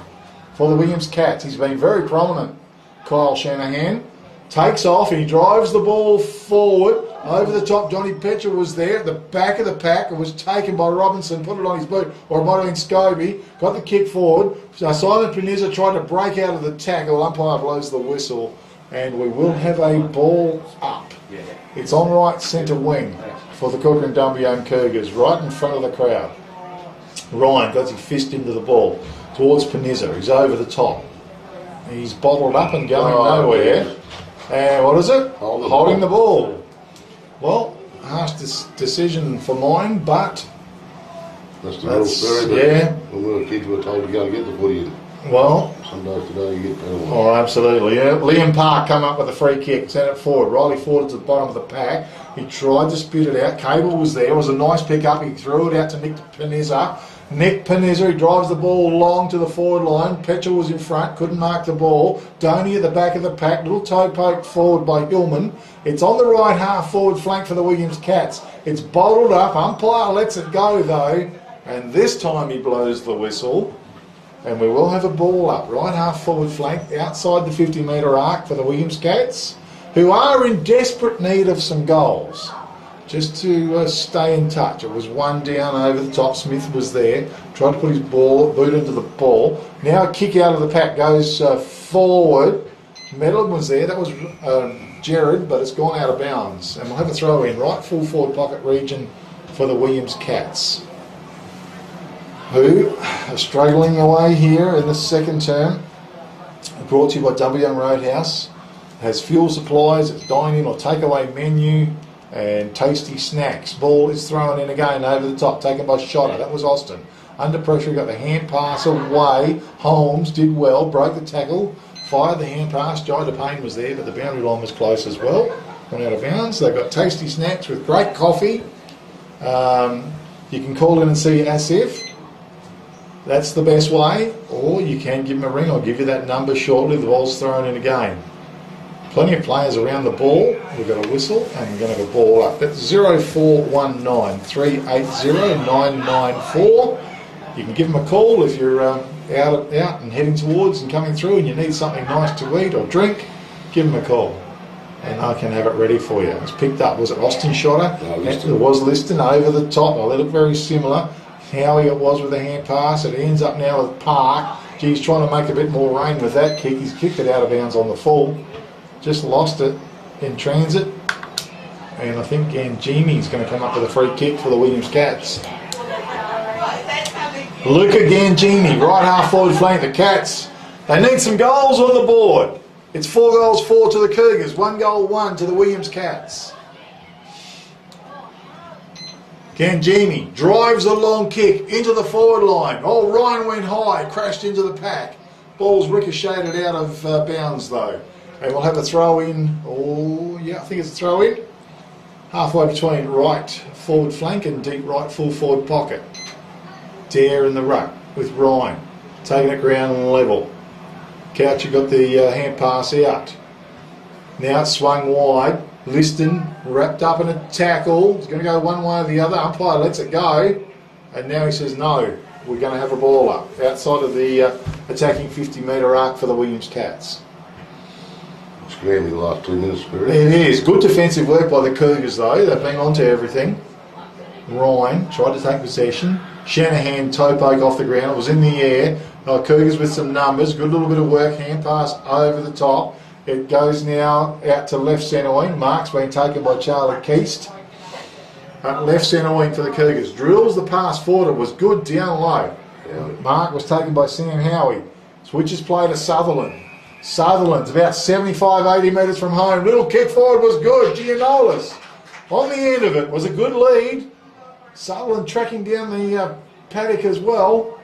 for the Williams Cats. He's been very prominent Kyle Shanahan. Takes off, he drives the ball forward, over the top. Johnny Petcher was there at the back of the pack. It was taken by Robinson, put it on his boot, or it might have been Scobie, got the kick forward. So Simon Peniza tried to break out of the tackle. Umpire blows the whistle, and we will have a ball up. It's on right centre wing for the Kukerin Dumbleyung Cougars, right in front of the crowd. Ryan got his fist into the ball towards Peniza. He's over the top. He's bottled up and going nowhere. And what is it? Holding the ball. Well, harsh decision for mine, but that's the rules. Yeah. When we were kids, we were told to go and get the footy. Well, some days today you get penalty. Oh, absolutely. Yeah. Liam Park come up with a free kick, sent it forward. Riley Ford to the bottom of the pack. He tried to spit it out. Cable was there. It was a nice pick up. He threw it out to Nick Peniza. Nick Peniza, he drives the ball long to the forward line. Petcher was in front, couldn't mark the ball. Doney at the back of the pack. Little toe poke forward by Hillman. It's on the right half forward flank for the Williams Cats. It's bottled up. Umpire lets it go though. And this time he blows the whistle. And we will have a ball up. Right half forward flank outside the 50-metre arc for the Williams Cats, who are in desperate need of some goals. Just to stay in touch. It was one down over the top. Smith was there. Tried to put his boot into the ball. Now a kick out of the pack goes forward. Medlin was there. That was Jared, but it's gone out of bounds. And we'll have a throw in right full forward pocket region for the Williams Cats, who are struggling away here in the second term. Brought to you by Dumbleyung Roadhouse. Has fuel supplies, it's dine-in or takeaway menu, and tasty snacks. Ball is thrown in again over the top, taken by Shotter. That was Austin. Under pressure, he got the hand pass away. Holmes did well, broke the tackle, fired the hand pass. Jai DePayne was there, but the boundary line was close as well. Went out of bounds. They've got tasty snacks with great coffee. You can call in and see Asif. That's the best way, or you can give him a ring. I'll give you that number shortly. The ball's thrown in again. Plenty of players around the ball. We've got a whistle and we're going to have a ball up. That's 0419 380 994. You can give them a call if you're out and heading towards and coming through and you need something nice to eat or drink. Give them a call and I can have it ready for you. It was picked up. Was it Austin Shotter? No, it was Liston over the top. Well, they look very similar. Howie it was with the hand pass. It ends up now with Park. He's trying to make a bit more rain with that kick. He's kicked it out of bounds on the full. Just lost it in transit. And I think Gangini's going to come up with a free kick for the Williams Cats. Luca Gangini, right half forward flank, the Cats. They need some goals on the board. It's 4 goals, 4 to the Cougars. 1 goal, 1 to the Williams Cats. Gangini drives a long kick into the forward line. Oh, Ryan went high, crashed into the pack. Ball's ricocheted out of bounds though. And we'll have a throw in. Oh, yeah, I think it's a throw in. Halfway between right forward flank and deep right full forward pocket. Dare in the ruck with Ryan. Taking it ground level. Coucher got the hand pass out. Now it's swung wide. Liston wrapped up in a tackle. He's going to go one way or the other. Umpire lets it go. And now he says, no, we're going to have a ball up. Outside of the attacking 50-metre arc for the Williams Cats. Scrammy the last 2 minutes, Spirit. It is. Good defensive work by the Cougars, though. They've been on to everything. Ryan tried to take possession. Shanahan toe poke off the ground. It was in the air. Cougars with some numbers. Good little bit of work. Hand pass over the top. It goes now out to left centre wing. Mark's been taken by Charlie Keast. Left centre wing for the Cougars. Drills the pass forward. It was good down low. Mark was taken by Sam Howie. Switches play to Sutherland. Sutherland's about 75, 80 metres from home. Little kick forward was good. Gianolis on the end of it was a good lead. Sutherland tracking down the paddock as well.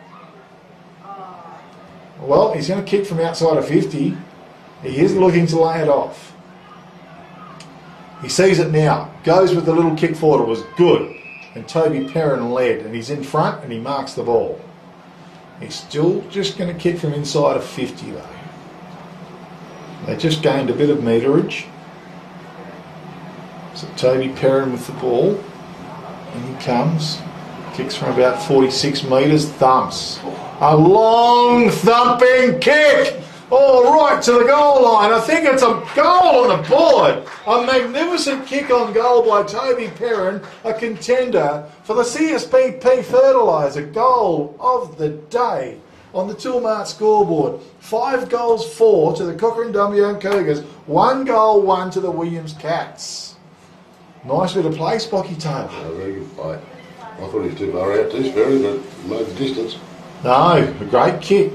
Well, he's going to kick from outside of 50. He is looking to lay it off. He sees it now. Goes with the little kick forward. It was good. And Toby Perrin led. And he's in front and he marks the ball. He's still just going to kick from inside of 50 though. They just gained a bit of meterage. So Toby Perrin with the ball. And he comes. Kicks from about 46 metres. Thumps. A long thumping kick. All right, to the goal line. I think it's a goal on the board. A magnificent kick on goal by Toby Perrin, a contender for the CSBP Fertiliser goal of the day on the Toolmart scoreboard. 5 goals, 4 to the Kukerin Dumbleyung Cougars. 1 goal, 1 to the Williams Cats. Nice bit of play, Spocky Taylor. Oh, very good fight. I thought he was too far out this very, but made the distance. No, a great kick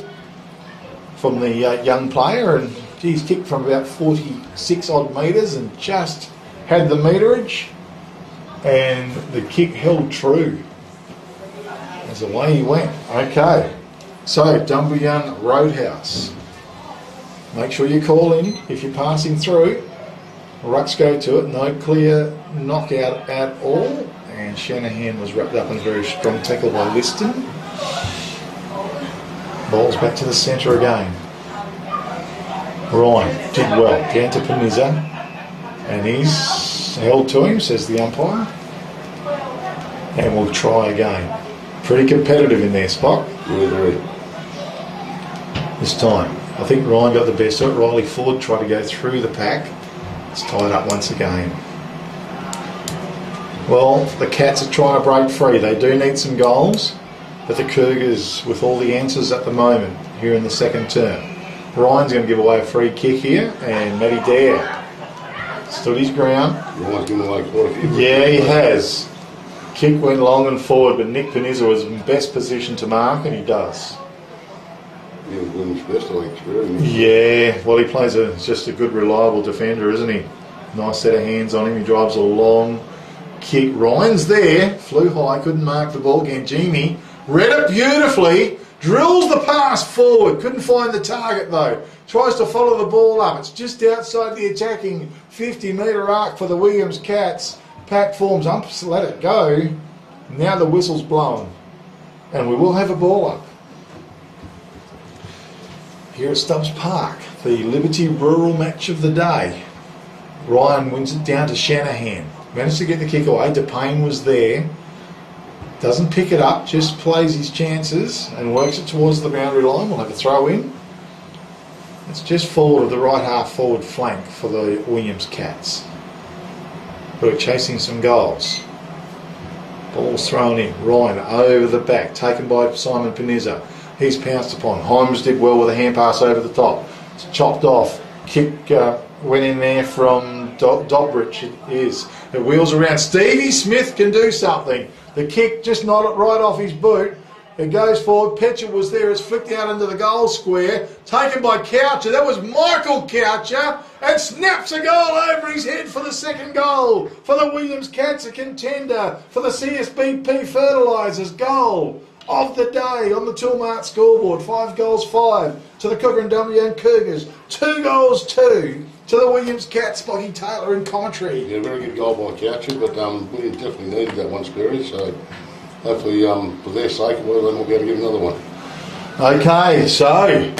from the young player, and he's kicked from about 46 odd metres and just had the meterage, and the kick held true as away he went. Okay, so Dumbleyung Roadhouse. Make sure you call in if you're passing through. Rucks go to it, no clear knockout at all, and Shanahan was wrapped up in a very strong tackle by Liston. Ball's back to the centre again. Ryan did well, down to Peniza, and he's held to him, says the umpire. And we'll try again. Pretty competitive in there, Spock. Very. This time, I think Ryan got the best of it. Riley Ford tried to go through the pack. It's tied up once again. Well, the Cats are trying to break free. They do need some goals, but the Cougars, with all the answers at the moment here in the second term. Ryan's going to give away a free kick here, and Matty Dare stood his ground. Ryan's given away quite a few. Yeah, he has. Kick went long and forward, but Nick Peniza was in best position to mark, and he does. He was doing his best, I think. Very. Yeah, well, he plays just a good, reliable defender, isn't he? Nice set of hands on him. He drives a long kick. Ryan's there, flew high, couldn't mark the ball. Gangini read it beautifully, drills the pass forward, couldn't find the target though. Tries to follow the ball up. It's just outside the attacking 50-metre arc for the Williams Cats. Pack forms up, let it go. Now the whistle's blown, and we will have a ball up. Here at Stubbs Park, the Liberty Rural match of the day. Ryan wins it down to Shanahan. Managed to get the kick away. DePayne was there. Doesn't pick it up, just plays his chances and works it towards the boundary line. We'll have a throw in. It's just forward of the right half forward flank for the Williams Cats, who are chasing some goals. Ball's thrown in. Ryan over the back, taken by Simon Peniza. He's pounced upon. Holmes did well with a hand pass over the top. It's chopped off. Kick went in there from Dobrich. It is. It wheels around. Stevie Smith can do something. The kick just not right off his boot. It goes forward. Petcher was there. It's flicked out into the goal square. Taken by Coucher. That was Michael Coucher. And snaps a goal over his head for the second goal. For the Williams Cats, a contender for the CSBP Fertilisers goal of the day on the Toolmart scoreboard. 5 goals, 5 to the Kukerin Dumbleyung Cougars. 2 goals, 2 to the Williams Cats. Spocky Taylor in commentary. Yeah, very good goal by Coucher, but Williams definitely needed that one, Sperry, so hopefully for their sake, well, then we'll be able to get another one. Okay, so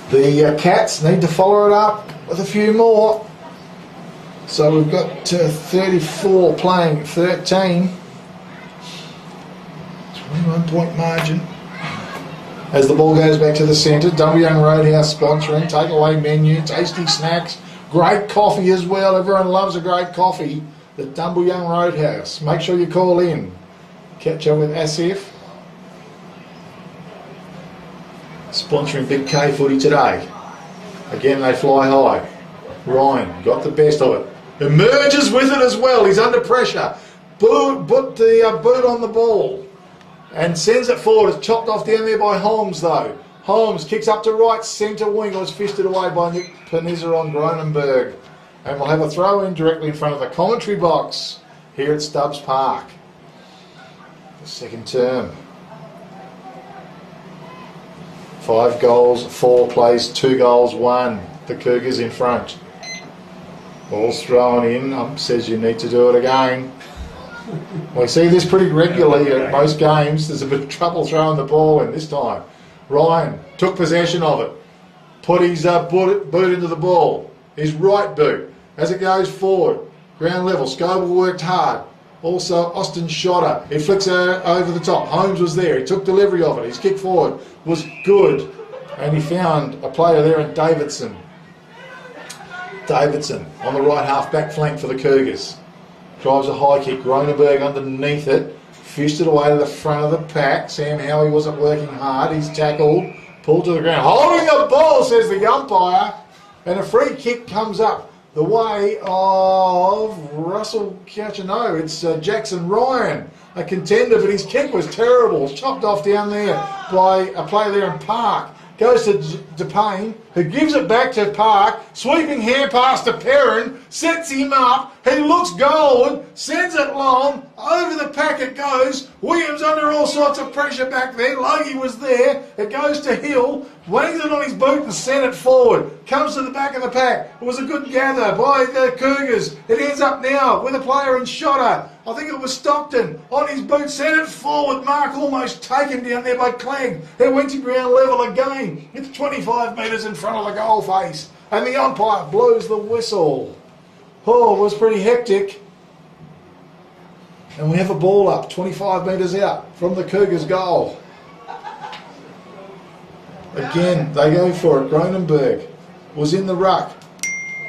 the Cats need to follow it up with a few more. So we've got 34 playing 13. 21-point margin. As the ball goes back to the centre, Dumbleyung Roadhouse sponsoring, takeaway menu, tasty snacks, great coffee as well. Everyone loves a great coffee. The Dumbleyung Roadhouse. Make sure you call in. Catch up with Asif. Sponsoring Big K footy today. Again, they fly high. Ryan got the best of it. Emerges with it as well. He's under pressure. Put the boot on the ball. And sends it forward. It's chopped off down there by Holmes though. Holmes kicks up to right centre wing. It was fisted away by Nick Peniza on Gronenberg. And we'll have a throw in directly in front of the commentary box here at Stubbs Park. The second term. 5 goals, 4 plays, 2 goals, 1. The Cougars in front. Ball's thrown in. Says you need to do it again. We see this pretty regularly at most games. There's a bit of trouble throwing the ball in this time. Ryan took possession of it. Put his boot into the ball. His right boot. As it goes forward. Ground level. Scoble worked hard. Also Austin Shotter. It flicks over the top. Holmes was there. He took delivery of it. His kick forward was good. and he found a player there in Davidson. Davidson on the right half back flank for the Cougars. Drives a high kick, Ronenberg underneath it, fished it away to the front of the pack. Sam Howie wasn't working hard, he's tackled, pulled to the ground. Holding the ball, says the umpire, and a free kick comes up the way of Russell Coucher. No, it's Jackson Ryan, a contender, but his kick was terrible. Chopped off down there by a player there in Park. Goes to DePayne, who gives it back to Park, sweeping hand pass to Perrin, sets him up, he looks gold, sends it long, over the pack it goes. Williams under all sorts of pressure back there, Logie was there, it goes to Hill, wangs it on his boot and sent it forward. Comes to the back of the pack, it was a good gather by the Cougars. It ends up now with a player in Shotter. I think it was Stockton, on his boot, sent it forward. Mark almost taken down there by Clegg. It went to ground level again. It's 25 metres in front of the goal face. And the umpire blows the whistle. Oh, it was pretty hectic. And we have a ball up, 25 metres out from the Cougars' goal. Again, they go for it. Cronenberg was in the ruck.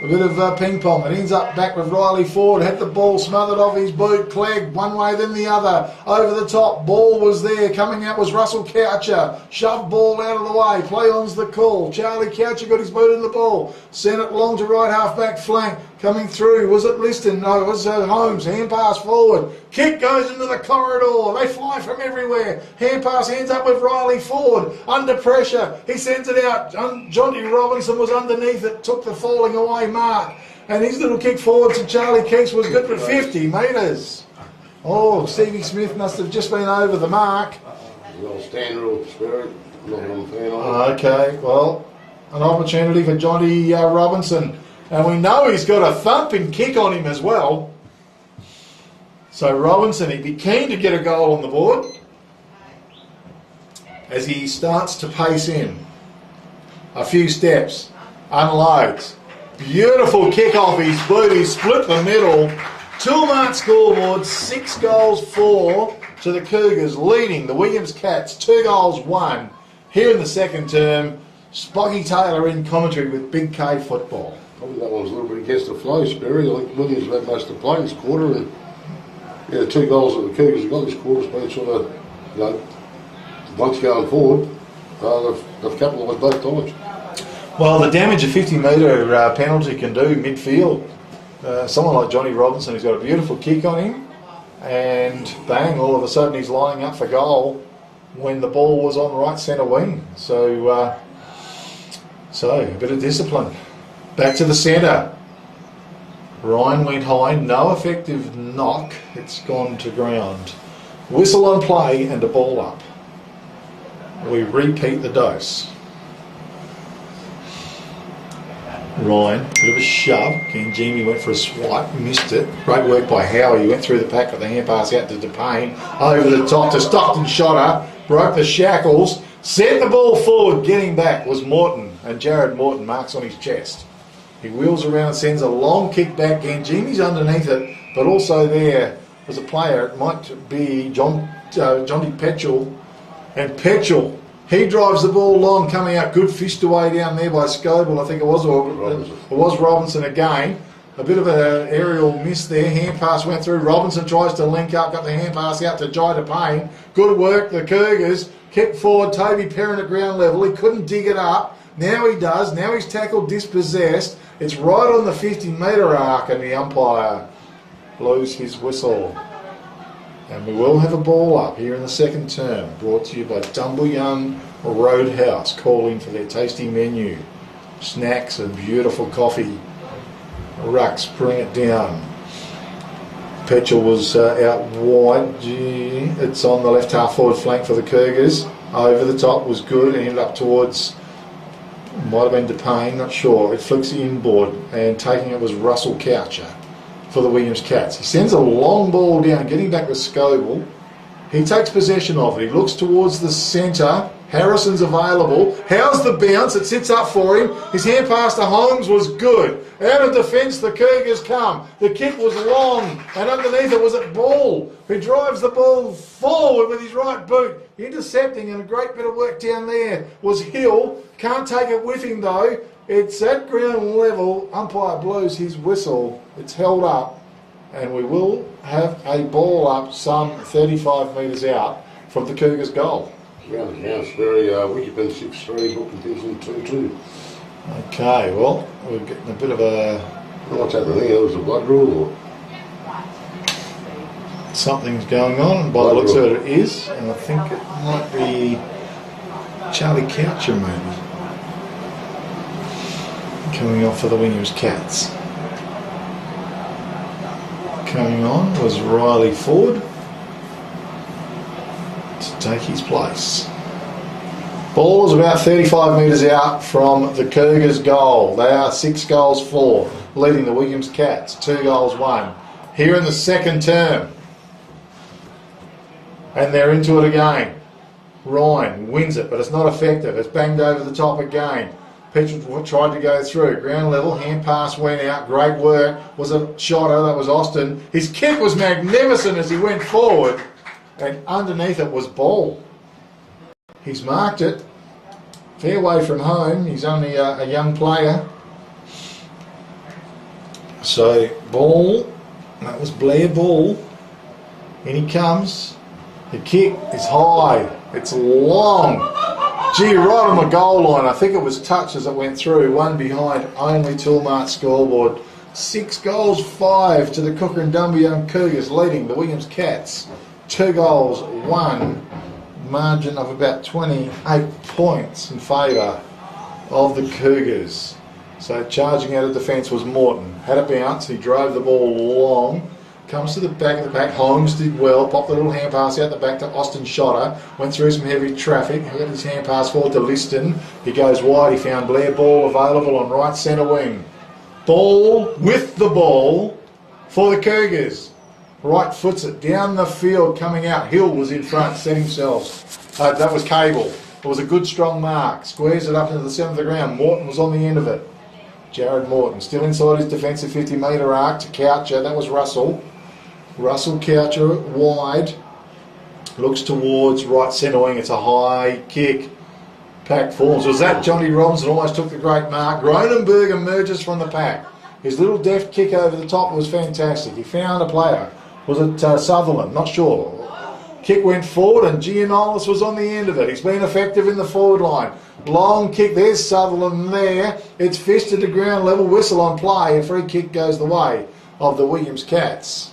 A bit of ping pong. It ends up back with Riley Ford. Had the ball smothered off his boot. Clegg one way then the other. Over the top. Ball was there. Coming out was Russell Coucher. Shoved ball out of the way. Play on's the call. Charlie Coucher got his boot in the ball. Sent it long to right half back flank. Coming through. Was it Liston? No, it was Holmes. Hand pass forward. Kick goes into the corridor. They fly from everywhere. Hand pass ends up with Riley Ford. Under pressure. He sends it out. John D. Robinson was underneath it. Took the falling away mark. And his little kick forward to Charlie Keeks was good for 50 metres. Oh, Stevie Smith must have just been over the mark. Well, stand rule spirit. Not what I'm fan on. Okay, well, an opportunity for Johnny Robinson. And we know he's got a thumping kick on him as well. So Robinson, he'd be keen to get a goal on the board as he starts to pace in. A few steps, unloads. Beautiful kick off his boot, he split the middle. 2-mark scoreboard, 6 goals, 4 to the Cougars, leading the Williams Cats 2 goals, 1. Here in the second term, Spoggy Taylor in commentary with Big K Football. Probably that one's a little bit against the flow, Sperry. I think Williams have had most of the play this quarter, and yeah, the 2 goals that the Cougars have got this quarter has been sort of, you know, once going forward, they've capitalised both times. Well, the damage a 50-metre penalty can do midfield. Someone like Johnny Robinson, who's got a beautiful kick on him, and bang, all of a sudden he's lining up for goal when the ball was on right centre wing. So a bit of discipline. Back to the centre. Ryan went high, no effective knock. It's gone to ground. Whistle on play and a ball up. We repeat the dose. Ryan, bit of a shove. Again, Jamie went for a swipe, missed it. Great work by Howie. He went through the pack with the hand pass out to DePayne. Over the top to Stockton Shotter. Broke the shackles. Sent the ball forward. Getting back was Morton. And Jared Morton marks on his chest. He wheels around and sends a long kick back. Again, Jimmy's underneath it. But also there was a player. It might be Johnny Petchel. And Petchel, he drives the ball long, coming out good, fished away down there by Scoble, I think it was, or it was Robinson again. A bit of an aerial miss there. Hand pass went through. Robinson tries to link up, got the hand pass out to Jai DePayne. Good work, the Cougars. Kick forward, Toby Perrin at ground level. He couldn't dig it up. Now he does. Now he's tackled, dispossessed. It's right on the 50-metre arc, and the umpire blows his whistle. And we will have a ball up here in the second term, brought to you by Dumbleyung Roadhouse, calling for their tasty menu. Snacks and beautiful coffee. Rucks, bring it down. Petchel was out wide. Gee, it's on the left half forward flank for the Cougars. Over the top was good and ended up towards, might have been DePayne, not sure. It flicks the inboard, and taking it was Russell Coucher for the Williams Cats. He sends a long ball down, getting back with Scoble. He takes possession of it. He looks towards the centre. Harrison's available. How's the bounce? It sits up for him. His hand pass to Holmes was good. Out of defence, the Cougars come. The kick was long, and underneath it was at Ball, who drives the ball forward with his right boot, intercepting, and a great bit of work down there was Hill. Can't take it with him though. It's at ground level. Umpire blows his whistle. It's held up, and we will have a ball up some 35 metres out from the Cougars' goal. Round the house, very Wickepin 6-3, Wilkinson 2-2. Okay, well, we're getting a bit of a... What's happening here? Was a blood rule or? Something's going on, and by the looks of it, it is, and I think it might be Charlie Coucher maybe. Coming off for the Williams Cats. Coming on was Riley Ford to take his place. Ball is about 35 metres out from the Cougars' goal. They are 6-4, leading the Williams Cats, 2-1. Here in the second term. And they're into it again. Ryan wins it, but it's not effective. It's banged over the top again. Petrel tried to go through. Ground level, hand pass went out. Great work. Was a shotter. That was Austin. His kick was magnificent as he went forward. And underneath it was Ball. He's marked it. Fair way from home. He's only a young player. So Ball, that was Blair Ball. In he comes. The kick is high. It's long. Gee, right on the goal line. I think it was touched as it went through. One behind only Toolmart's scoreboard. 6-5 to the Kukerin Dumbleyung Cougars, leading the Williams Cats. 2-1. Margin of about 28 points in favour of the Cougars. So charging out of defence was Morton. Had a bounce. He drove the ball long. Comes to the back of the pack. Holmes did well. Popped the little hand pass out the back to Austin Shotter. Went through some heavy traffic. He got his hand pass forward to Liston. He goes wide. He found Blair Ball available on right centre wing. Ball with the ball for the Cougars. Right foots it down the field coming out. Hill was in front, set himself. That was Cable. It was a good strong mark. Squares it up into the centre of the ground. Morton was on the end of it. Jared Morton still inside his defensive 50-metre arc to Coucher. That was Russell. Russell Coucher wide, looks towards right centre wing. It's a high kick. Pack forms. Was that Johnny Robinson almost took the great mark? Gronenberg emerges from the pack. His little deft kick over the top was fantastic. He found a player. Was it Sutherland? Not sure. Kick went forward and Giannolis was on the end of it. He's been effective in the forward line. Long kick. There's Sutherland there. It's fisted to ground level. Whistle on play. A free kick goes the way of the Williams Cats.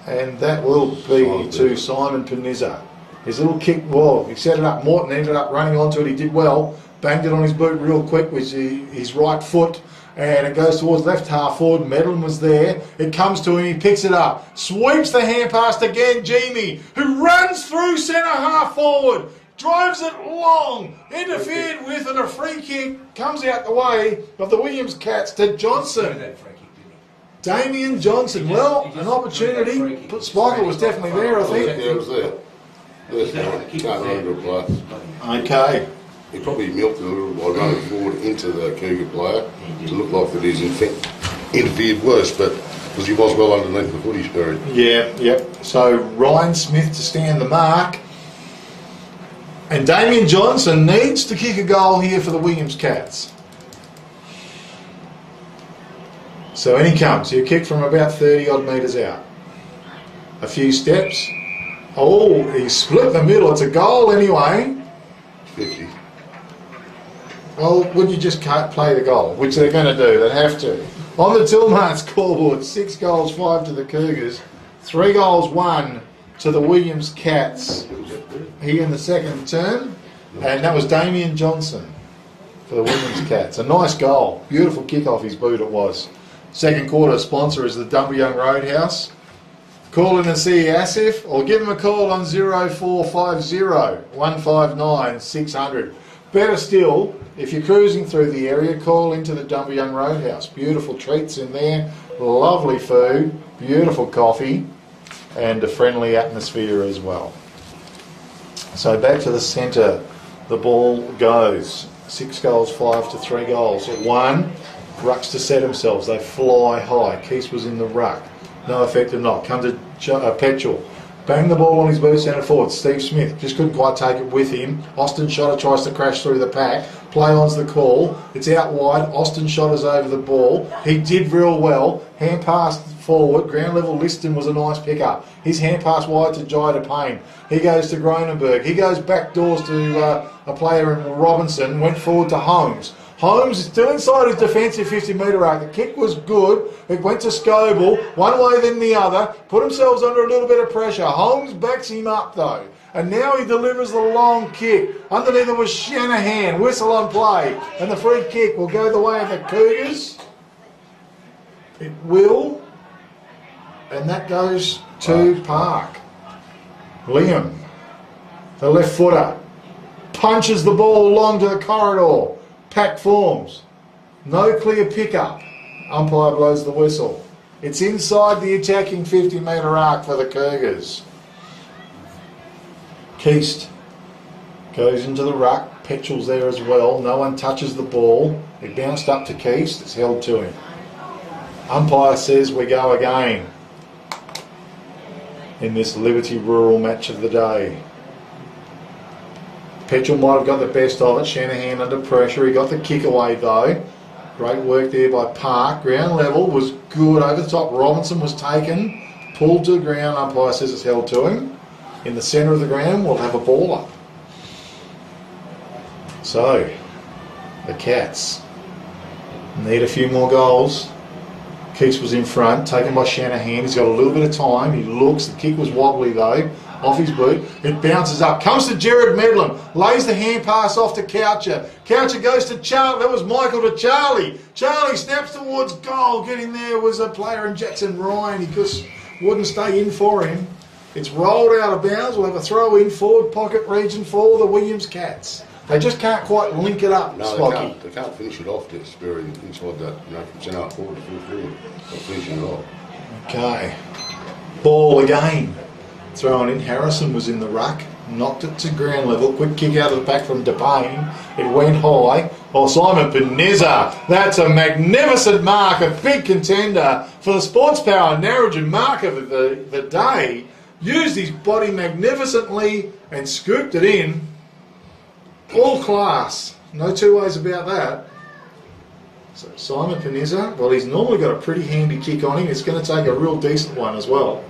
And that will be to Simon Panizza. His little kick, well, he set it up. Morton ended up running onto it. He did well. Banged it on his boot real quick with his right foot. And it goes towards left half forward. Medlin was there. It comes to him. He picks it up. Sweeps the hand past again. Jamie, who runs through centre half forward. Drives it long. Interfered with, and a free kick comes out the way of the Williams Cats to Johnson. Damien Johnson, well, an opportunity. Spiker was definitely there, I think. Yeah, it was there. Can't run into a player. Okay. He probably milked it a little by running forward into the Cougar player to look like that he's interfered worse, but because he was well underneath the footy spirit. Yeah, yep. So Ryan Smith to stand the mark. And Damien Johnson needs to kick a goal here for the Williams Cats. So in he comes. He'll kick from about 30 odd metres out. A few steps. Oh, he split the middle. It's a goal anyway. 50. Well, would you just play the goal? Which they're going to do. They have to. On the Tillmart scoreboard, 6-5 to the Cougars. 3-1 to the Williams Cats. He in the second term. And that was Damien Johnson for the Williams Cats. A nice goal. Beautiful kick off his boot it was. Second quarter sponsor is the Dumbleyung Roadhouse. Call in and see Asif or give him a call on 0450 159 600. Better still, if you're cruising through the area, call into the Dumbleyung Roadhouse. Beautiful treats in there, lovely food, beautiful coffee, and a friendly atmosphere as well. So back to the centre The ball goes. 6 goals, 5 to 3 goals. 1, rucks to set themselves. They fly high. Keith was in the ruck. No effective knock. Come to Petchel. Bang the ball on his boot, centre forward. Steve Smith just couldn't quite take it with him. Austin Shotter tries to crash through the pack. Play on's the call. It's out wide. Austin Shotter's over the ball. He did real well. Hand pass forward. Ground level Liston was a nice pickup. His hand pass wide to Jai Payne. He goes to Gronenberg. He goes back doors to a player in Robinson. Went forward to Holmes. Holmes is still inside his defensive 50-metre arc. The kick was good. It went to Scoble, one way then the other. Put themselves under a little bit of pressure. Holmes backs him up though. And now he delivers the long kick. Underneath it was Shanahan. Whistle on play. And the free kick will go the way of the Cougars. It will. And that goes to Park. Liam, the left footer, punches the ball along to the corridor. Pack forms. No clear pickup. Umpire blows the whistle. It's inside the attacking 50-metre arc for the Cougars. Keast goes into the ruck. Petchel's there as well. No one touches the ball. It bounced up to Keast. It's held to him. Umpire says we go again in this Liberty Rural match of the day. Petchel might have got the best of it. Shanahan under pressure. He got the kick away though. Great work there by Park. Ground level was good over the top. Robinson was taken. Pulled to the ground. Umpire says it's held to him. In the centre of the ground, we'll have a ball up. So, the Cats need a few more goals. Keats was in front, taken by Shanahan. He's got a little bit of time. He looks. The kick was wobbly though. Off his boot. It bounces up. Comes to Jared Medlin. Lays the hand pass off to Coucher. Coucher goes to Charlie. That was Michael to Charlie. Charlie snaps towards goal. Getting there was a player in Jackson Ryan. He just wouldn't stay in for him. It's rolled out of bounds. We'll have a throw in forward pocket region for the Williams Cats. They just can't quite link it up, No, Spocky. they can't finish it off. It's very inside that, from centre up forward to full forward. Not finishing it off. Okay. Ball again. Thrown in. Harrison was in the ruck. Knocked it to ground level. Quick kick out of the back from DePayne. It went high. Oh, Simon Panizza. That's a magnificent mark. A big contender for the Sports Power Narrogin mark of the day. Used his body magnificently and scooped it in. All class. No two ways about that. So Simon Panizza, well, he's normally got a pretty handy kick on him. It's going to take a real decent one as well.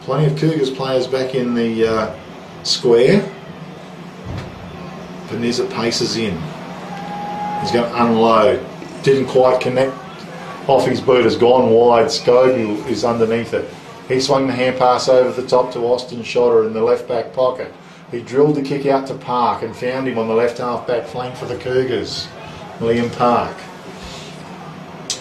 Plenty of Cougars players back in the square. Panizza paces in. He's going to unload. Didn't quite connect off his boot. Has gone wide. Scobie is underneath it. He swung the hand pass over the top to Austin Shotter in the left back pocket. He drilled the kick out to Park and found him on the left half back flank for the Cougars. Liam Park.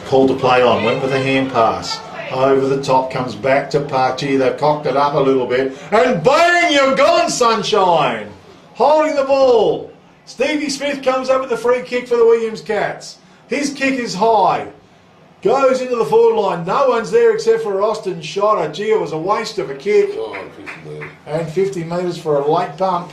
Called to play on. Went with a hand pass. Over the top, comes back to Park. Gee, they've cocked it up a little bit. And bang, you're gone, sunshine. Holding the ball. Stevie Smith comes up with the free kick for the Williams Cats. His kick is high. Goes into the forward line. No one's there except for Austin Shotter. Gee, it was a waste of a kick. Oh, 50 metres. And 50 metres for a late bump.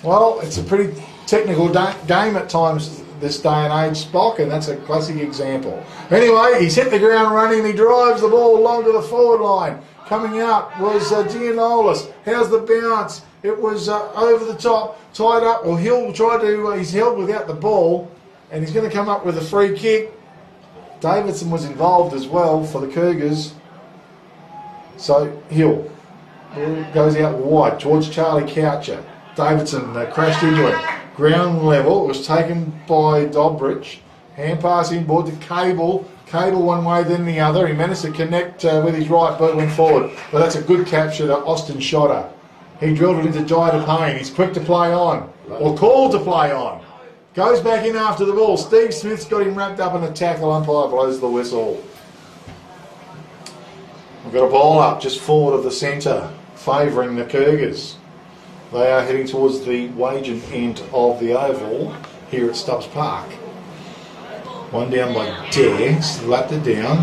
Well, it's a pretty technical game at times this day and age, Spock, and that's a classic example. Anyway, he's hit the ground running. He drives the ball along to the forward line. Coming out was Gianolis. How's the bounce? It was over the top, tied up. Well, he'll try to, he's held without the ball, and he's going to come up with a free kick. Davidson was involved as well for the Cougars. So Hill goes out wide towards Charlie Coucher. Davidson crashed into it. Ground level. It was taken by Dobrich. Hand pass inboard to Cable. Cable one way, then the other. He managed to connect with his right boot, went forward. But that's a good capture to Austin Shotter. He drilled it into Jai Payne. He's quick to play on, or called to play on. Goes back in after the ball. Steve Smith's got him wrapped up in a tackle. Umpire blows the whistle. We've got a ball up just forward of the centre, favouring the Cougars. They are heading towards the Wagen end of the oval here at Stubbs Park. One down by Dare, slapped it down.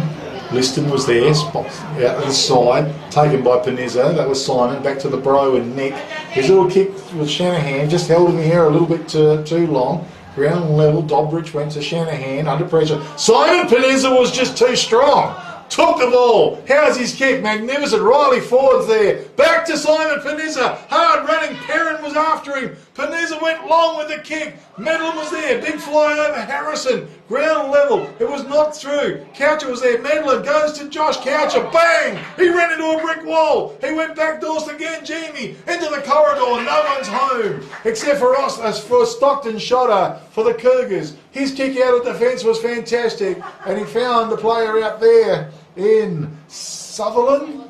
Liston was there, spot out to the side, taken by Panizza. That was Simon. Back to the bro and Nick. His little kick with Shanahan just held in the air a little bit too long. Ground level, Dobrich went to Shanahan under pressure. Simon Panizza was just too strong. Took the ball. How's his kick? Magnificent. Riley Ford's there. Back to Simon Panizza. Hard running. Perrin was after him. Panizza went long with the kick. Medlin was there. Big fly over Harrison. Ground level. It was knocked through. Coucher was there. Medlin goes to Josh Coucher. Bang! He ran into a brick wall. He went back doors again. Jamie into the corridor. No one's home except for us, for Stockton Shotter for the Cougars. His kick out of defence was fantastic, and he found the player out there in Sutherland.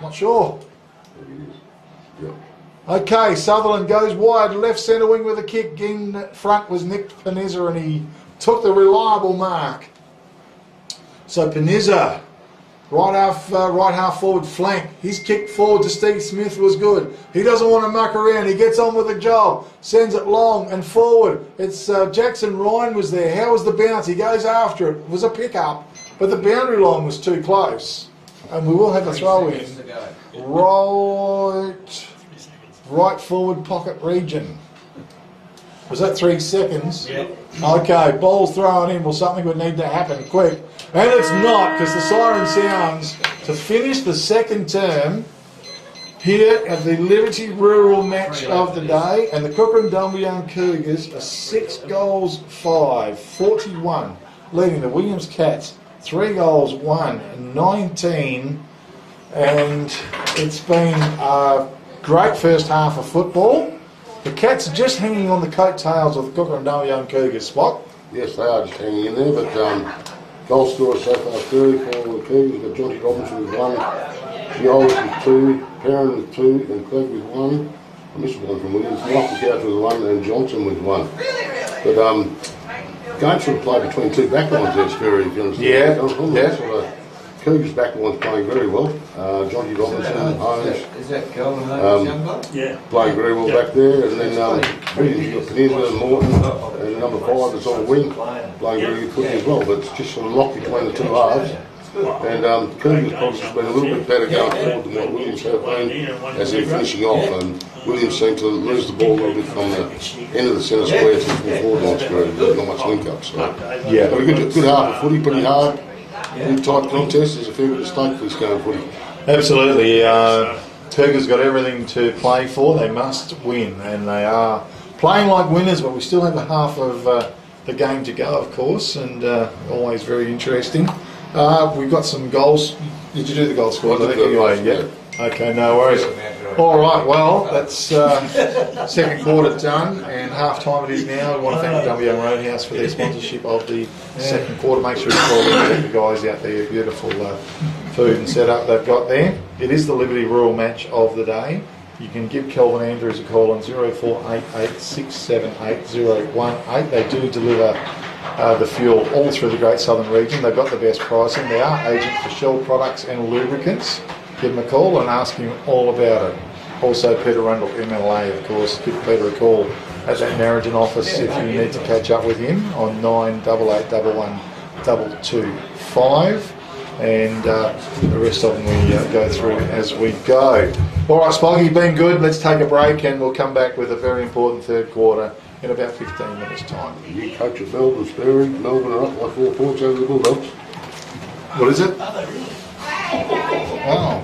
Not sure. Yep. Okay, Sutherland goes wide, left centre wing with a kick. In front was Nick Panizza, and he took the reliable mark. So Panizza, right half forward flank. His kick forward to Steve Smith was good. He doesn't want to muck around. He gets on with the job. Sends it long and forward. It's Jackson Ryan was there. How was the bounce? He goes after it. It was a pick-up, but the boundary line was too close. And we will have a throw in. Right forward pocket region. Was that 3 seconds? Yeah. Okay, ball's thrown in. Well, something would need to happen quick. And it's not, because the siren sounds to finish the second term here at the Liberty Rural match of the day. And the Kukerin Dumbleyung Cougars are 6 goals 5, 41, leading the Williams Cats 3 goals 1, 19. And it's been a great first half of football. The Cats are just hanging on the coattails of the Kukerin Dumbleyung Cougars, Spot. Yes, they are just hanging in there, but goal scorers so far 30 for the Cougars. We've got Johnny Robinson with 1, Yolis with 2, Perrin with 2, and Clegg with 1. I missed one from Williams. Michael Couch with 1, and Johnson with 1. But going sort of play between 2 backlines there, Sperry, if you understand. Yeah. Sort of Cougars backline's playing very well. Johnny Robinson, Holmes. Is that Calvin Holmes' young bloke? Yeah. Playing very well back there, and then Williams, you've got Panizza and Morton, and number 5 is on the wing, playing very good footy as well, but it's just sort of locked between the 2 halves. And Cougars probably just been a little bit better going forward than what Williams have been as they're finishing off, and Williams seemed to lose the ball a little bit from the end of the centre square to the forward line square. There's not much link up, so Yeah. but a good half of footy, pretty hard. Good tight contest. There's a fair bit of stake for this game of footy. Absolutely. Cougars got everything to play for. They must win, and they are playing like winners, but we still have a half of the game to go, of course, and always very interesting. We've got some goals. Did you do the goal score? I did the goal score. Okay, no worries. All right, well, that's second quarter done, and half time it is now. We want to thank the Dumbleyung Roadhouse for their sponsorship of the second quarter. Make sure you call them, check the guys out there. Beautiful food and setup they've got there. It is the Liberty Rural match of the day. You can give Kelvin Andrews a call on 0488 678 018. They do deliver the fuel all through the Great Southern region. They've got the best pricing. They are agent for Shell products and lubricants. Give him a call and ask him all about it. Also, Peter Rundle, MLA, of course. Give Peter a call at that Narrogin office if you need to catch up with him on 9881 225. And the rest of them we go through as we go. All right, Spoggy, been good. Let's take a break and we'll come back with a very important third quarter in about 15 minutes' time. You coach at Melbourne, Sperry. Melbourne are up by 4 points over the Bulldogs. What is it? Wow.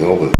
Melbourne.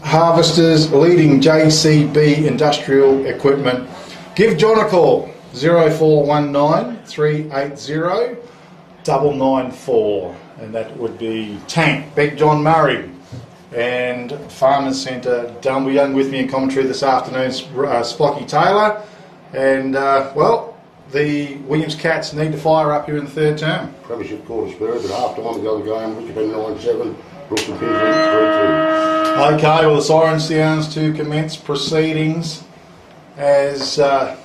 Harvesters, leading JCB Industrial Equipment. Give John a call, 0419 380 994, and that would be Tank, Big John Murray, and Farmers Centre, Dumbleyung. With me in commentary this afternoon, Spocky Taylor, and well, the Williams Cats need to fire up here in the third term. Premiership quarter spirit at half time of the other game, Kukerin 9-7, Brooks and Paisley 3-2. Okay, well, the siren sounds to commence proceedings as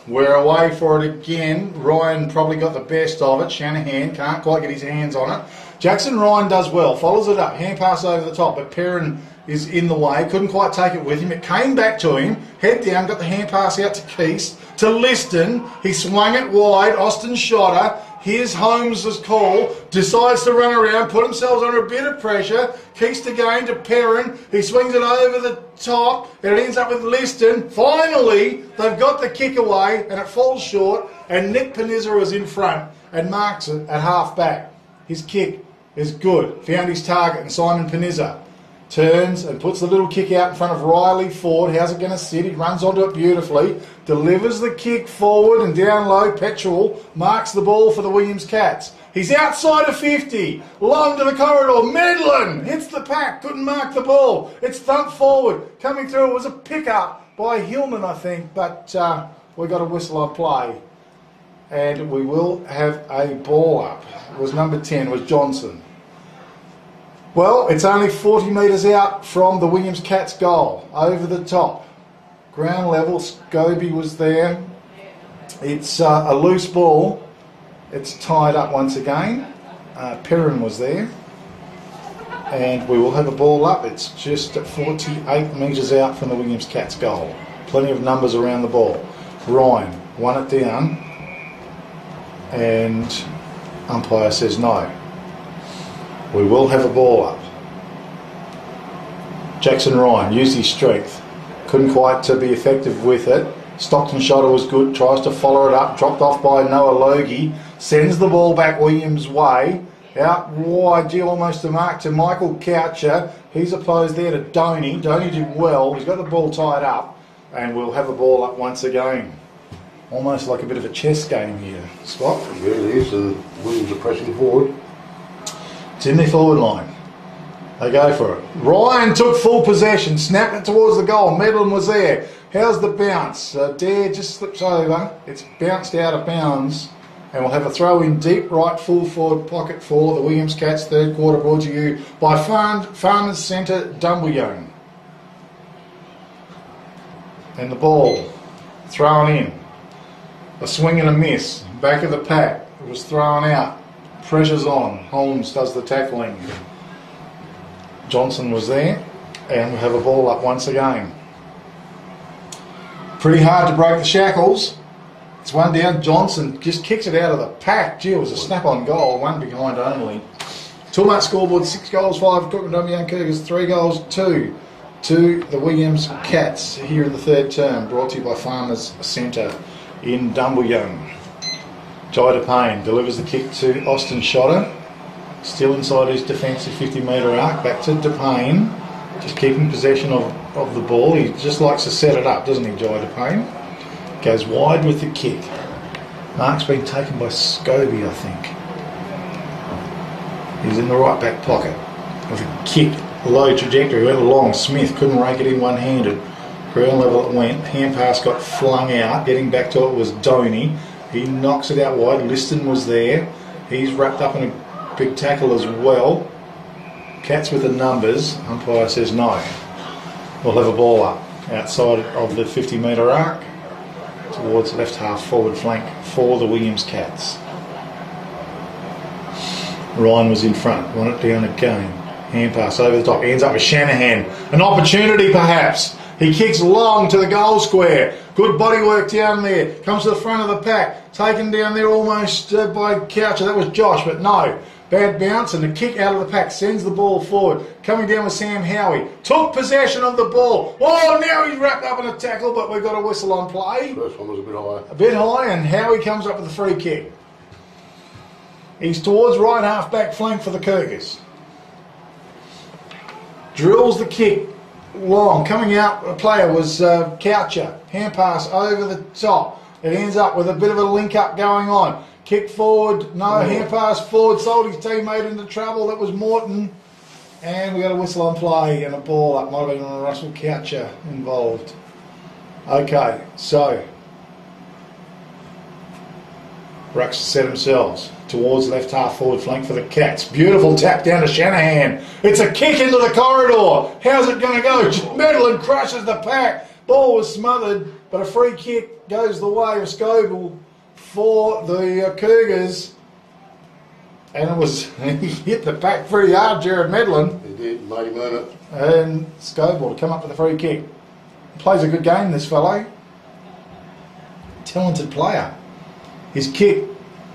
we're away for it again. Ryan probably got the best of it. Shanahan can't quite get his hands on it. Jackson Ryan does well, follows it up, hand pass over the top, but Perrin is in the way, couldn't quite take it with him. It came back to him, head down, got the hand pass out to Keast, to Liston. He swung it wide, Austin shot her. Here's Holmes' call, decides to run around, put themselves under a bit of pressure. Keast again to Perrin, he swings it over the top, and it ends up with Liston. Finally, they've got the kick away, and it falls short, and Nick Panizza is in front and marks it at half back. His kick is good, found his target, and Simon Panizza turns and puts the little kick out in front of Riley Ford. How's it going to sit? He runs onto it beautifully, delivers the kick forward and down low. Petrol marks the ball for the Williams Cats. He's outside of 50, long to the corridor. Medlin hits the pack, couldn't mark the ball. It's thumped forward, coming through. It was a pickup by Hillman, I think, but we got a whistle on play, and we will have a ball up. It was number 10, was Johnson. Well, it's only 40 metres out from the Williams Cats goal, over the top. Ground level, Scobie was there. It's a loose ball. It's tied up once again. Perrin was there. And we will have a ball up. It's just 48 metres out from the Williams Cats goal. Plenty of numbers around the ball. Ryan won it down. And umpire says no. We will have a ball up. Jackson Ryan used his strength, couldn't quite be effective with it. Stockton shotter was good, tries to follow it up, dropped off by Noah Logie, sends the ball back Williams' way, out wide, almost a mark to Michael Coucher. He's opposed there to Donny. Donny did well, he's got the ball tied up, and we'll have a ball up once again. Almost like a bit of a chess game here, Scott. Yeah, it is, and Williams are pressing forward. It's in their forward line. They go for it. Ryan took full possession, snapped it towards the goal. Medlin was there. How's the bounce? Dare just slips over. It's bounced out of bounds. And we'll have a throw in deep right full forward pocket for the Williams Cats. Third quarter brought to you by Farmers Centre, Dumbleyung. And the ball thrown in. A swing and a miss. Back of the pack. It was thrown out. Pressure's on. Holmes does the tackling. Johnson was there, and we have a ball up once again. Pretty hard to break the shackles. It's one down. Johnson just kicks it out of the pack. Gee, it was a snap-on goal, one behind only. Toolmart scoreboard: 6 goals, 5 Kukerin Dumbleyung Cougars, 3 goals, 2 to the Williams Cats here in the third term. Brought to you by Farmers Centre in Dumbleyung. Jai DePayne delivers the kick to Austin Shotter. Still inside his defensive 50-metre arc. Back to DePayne. Just keeping possession of the ball. He just likes to set it up, doesn't he, Jai DePayne? Goes wide with the kick. Mark's been taken by Scobie, I think. He's in the right back pocket. With a kick, low trajectory, went along. Smith couldn't rake it in one-handed. Ground level it went. Hand pass got flung out. Getting back to it was Donny. He knocks it out wide. Liston was there. He's wrapped up in a big tackle as well. Cats with the numbers. Umpire says no. We'll have a ball up outside of the 50-metre arc towards left half forward flank for the Williams Cats. Ryan was in front. Won it down again. Hand pass over the top. Ends up with Shanahan. An opportunity perhaps. He kicks long to the goal square. Good body work down there. Comes to the front of the pack. Taken down there almost by Coucher. That was Josh, but no. Bad bounce and the kick out of the pack sends the ball forward. Coming down with Sam Howie. Took possession of the ball. Oh, now he's wrapped up in a tackle, but we've got a whistle on play. First one was a bit high. A bit high, and Howie comes up with a free kick. He's towards right half back flank for the Cougars. Drills the kick long. Coming out, the player was Coucher. Hand pass over the top. It ends up with a bit of a link up going on. Kick forward, no, hand pass forward, sold his teammate into trouble. That was Morton. And we got a whistle on play and a ball up. Might have been Russell Coucher involved. Okay, so Rucks set themselves towards left half forward flank for the Cats. Beautiful tap down to Shanahan. It's a kick into the corridor. How's it going to go? Medlin crushes the pack. Ball was smothered, but a free kick goes the way of Scoville for the Cougars. And it was, he hit the pack pretty hard, Jared Medlin. He did, made him earn it. And Scoville to come up with a free kick. Plays a good game, this fellow. Talented player. His kick,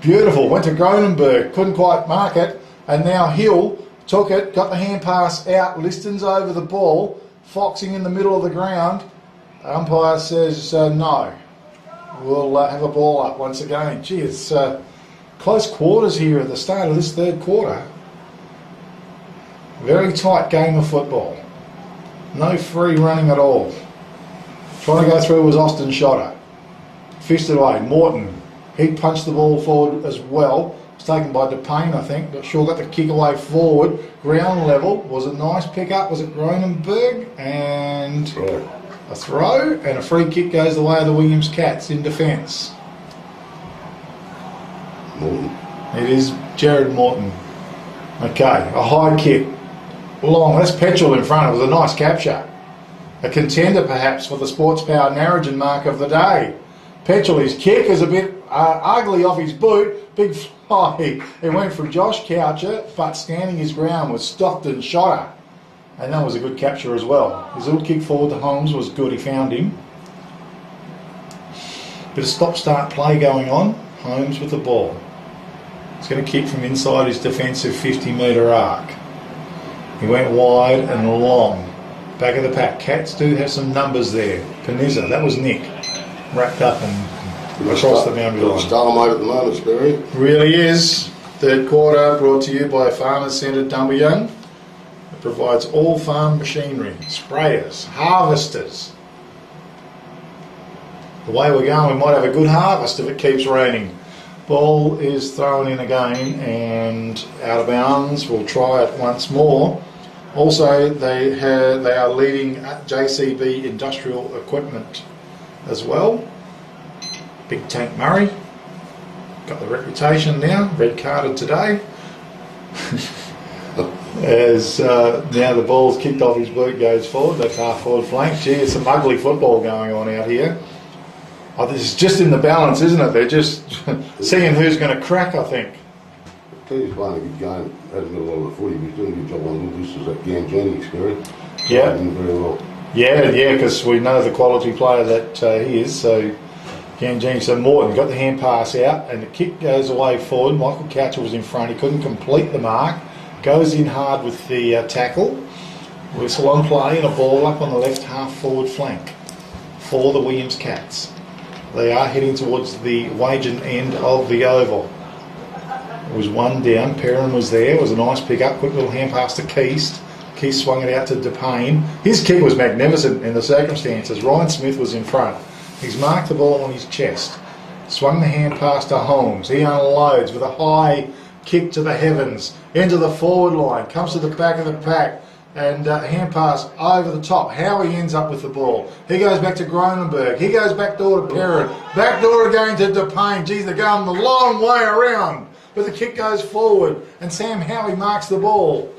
beautiful, went to Gronenberg, couldn't quite mark it, and now Hill took it, got the hand pass out, Liston's over the ball, foxing in the middle of the ground. Umpire says no. We'll have a ball up once again. Gee, it's close quarters here at the start of this third quarter. Very tight game of football. No free running at all. Trying to go through was Austin Shotter. Fisted away. Morton. He punched the ball forward as well. It was taken by DePayne, I think. Not sure, got the kick away forward. Ground level. Was a nice pick up. Was it Gronenberg? And a throw. And a free kick goes the way of the Williams Cats in defence. Morton. It is Jared Morton. Okay, a high kick. Long. That's Petrel in front. It was a nice capture. A contender perhaps for the Sports Power Narrogin mark of the day. Petrel, his kick is a bit ugly off his boot. Big fly. It went from Josh Coucher, but standing his ground was Stockton Shotter. And that was a good capture as well. His little kick forward to Holmes was good. He found him. Bit of stop-start play going on. Holmes with the ball. He's going to kick from inside his defensive 50-metre arc. He went wide and long. Back of the pack. Cats do have some numbers there. Panizza, that was Nick. Wrapped up and across the boundary line. Stalemate at the moment, Sperry. Really is. Third quarter brought to you by Farmers Centre Dumbleyung. It provides all farm machinery, sprayers, harvesters. The way we're going, we might have a good harvest if it keeps raining. Ball is thrown in again and out of bounds. We'll try it once more. Also, they are leading JCB Industrial Equipment as well. Big Tank Murray. Got the reputation now. Red carded today. As now the ball's kicked off his boot, goes forward. Left half forward flank. Gee, it's some ugly football going on out here. Oh, this is just in the balance, isn't it? They're just seeing who's going to crack, I think. He's playing a good game. Hasn't got a lot of footy, but he's doing a good job on this is that Gangini experience. Yeah. Doing very well. Yeah, because we know the quality player that he is. So, Gangini. So Morton got the hand pass out, and the kick goes away forward. Michael Coucher was in front. He couldn't complete the mark. Goes in hard with the tackle. Whistle on play and a ball up on the left half forward flank for the Williams Cats. They are heading towards the Wagen end of the oval. It was one down. Perrin was there. It was a nice pick up. Quick little hand pass to Keast. Keast swung it out to DePayne. His kick was magnificent in the circumstances. Ryan Smith was in front. He's marked the ball on his chest. Swung the hand pass to Holmes. He unloads with a high kick to the heavens. Into the forward line. Comes to the back of the pack. And hand pass over the top. Howie ends up with the ball. He goes back to Gronenberg. He goes back door to Perrin. Back door again to DePayne. Geez, they're going the long way around. But the kick goes forward. And Sam Howie marks the ball.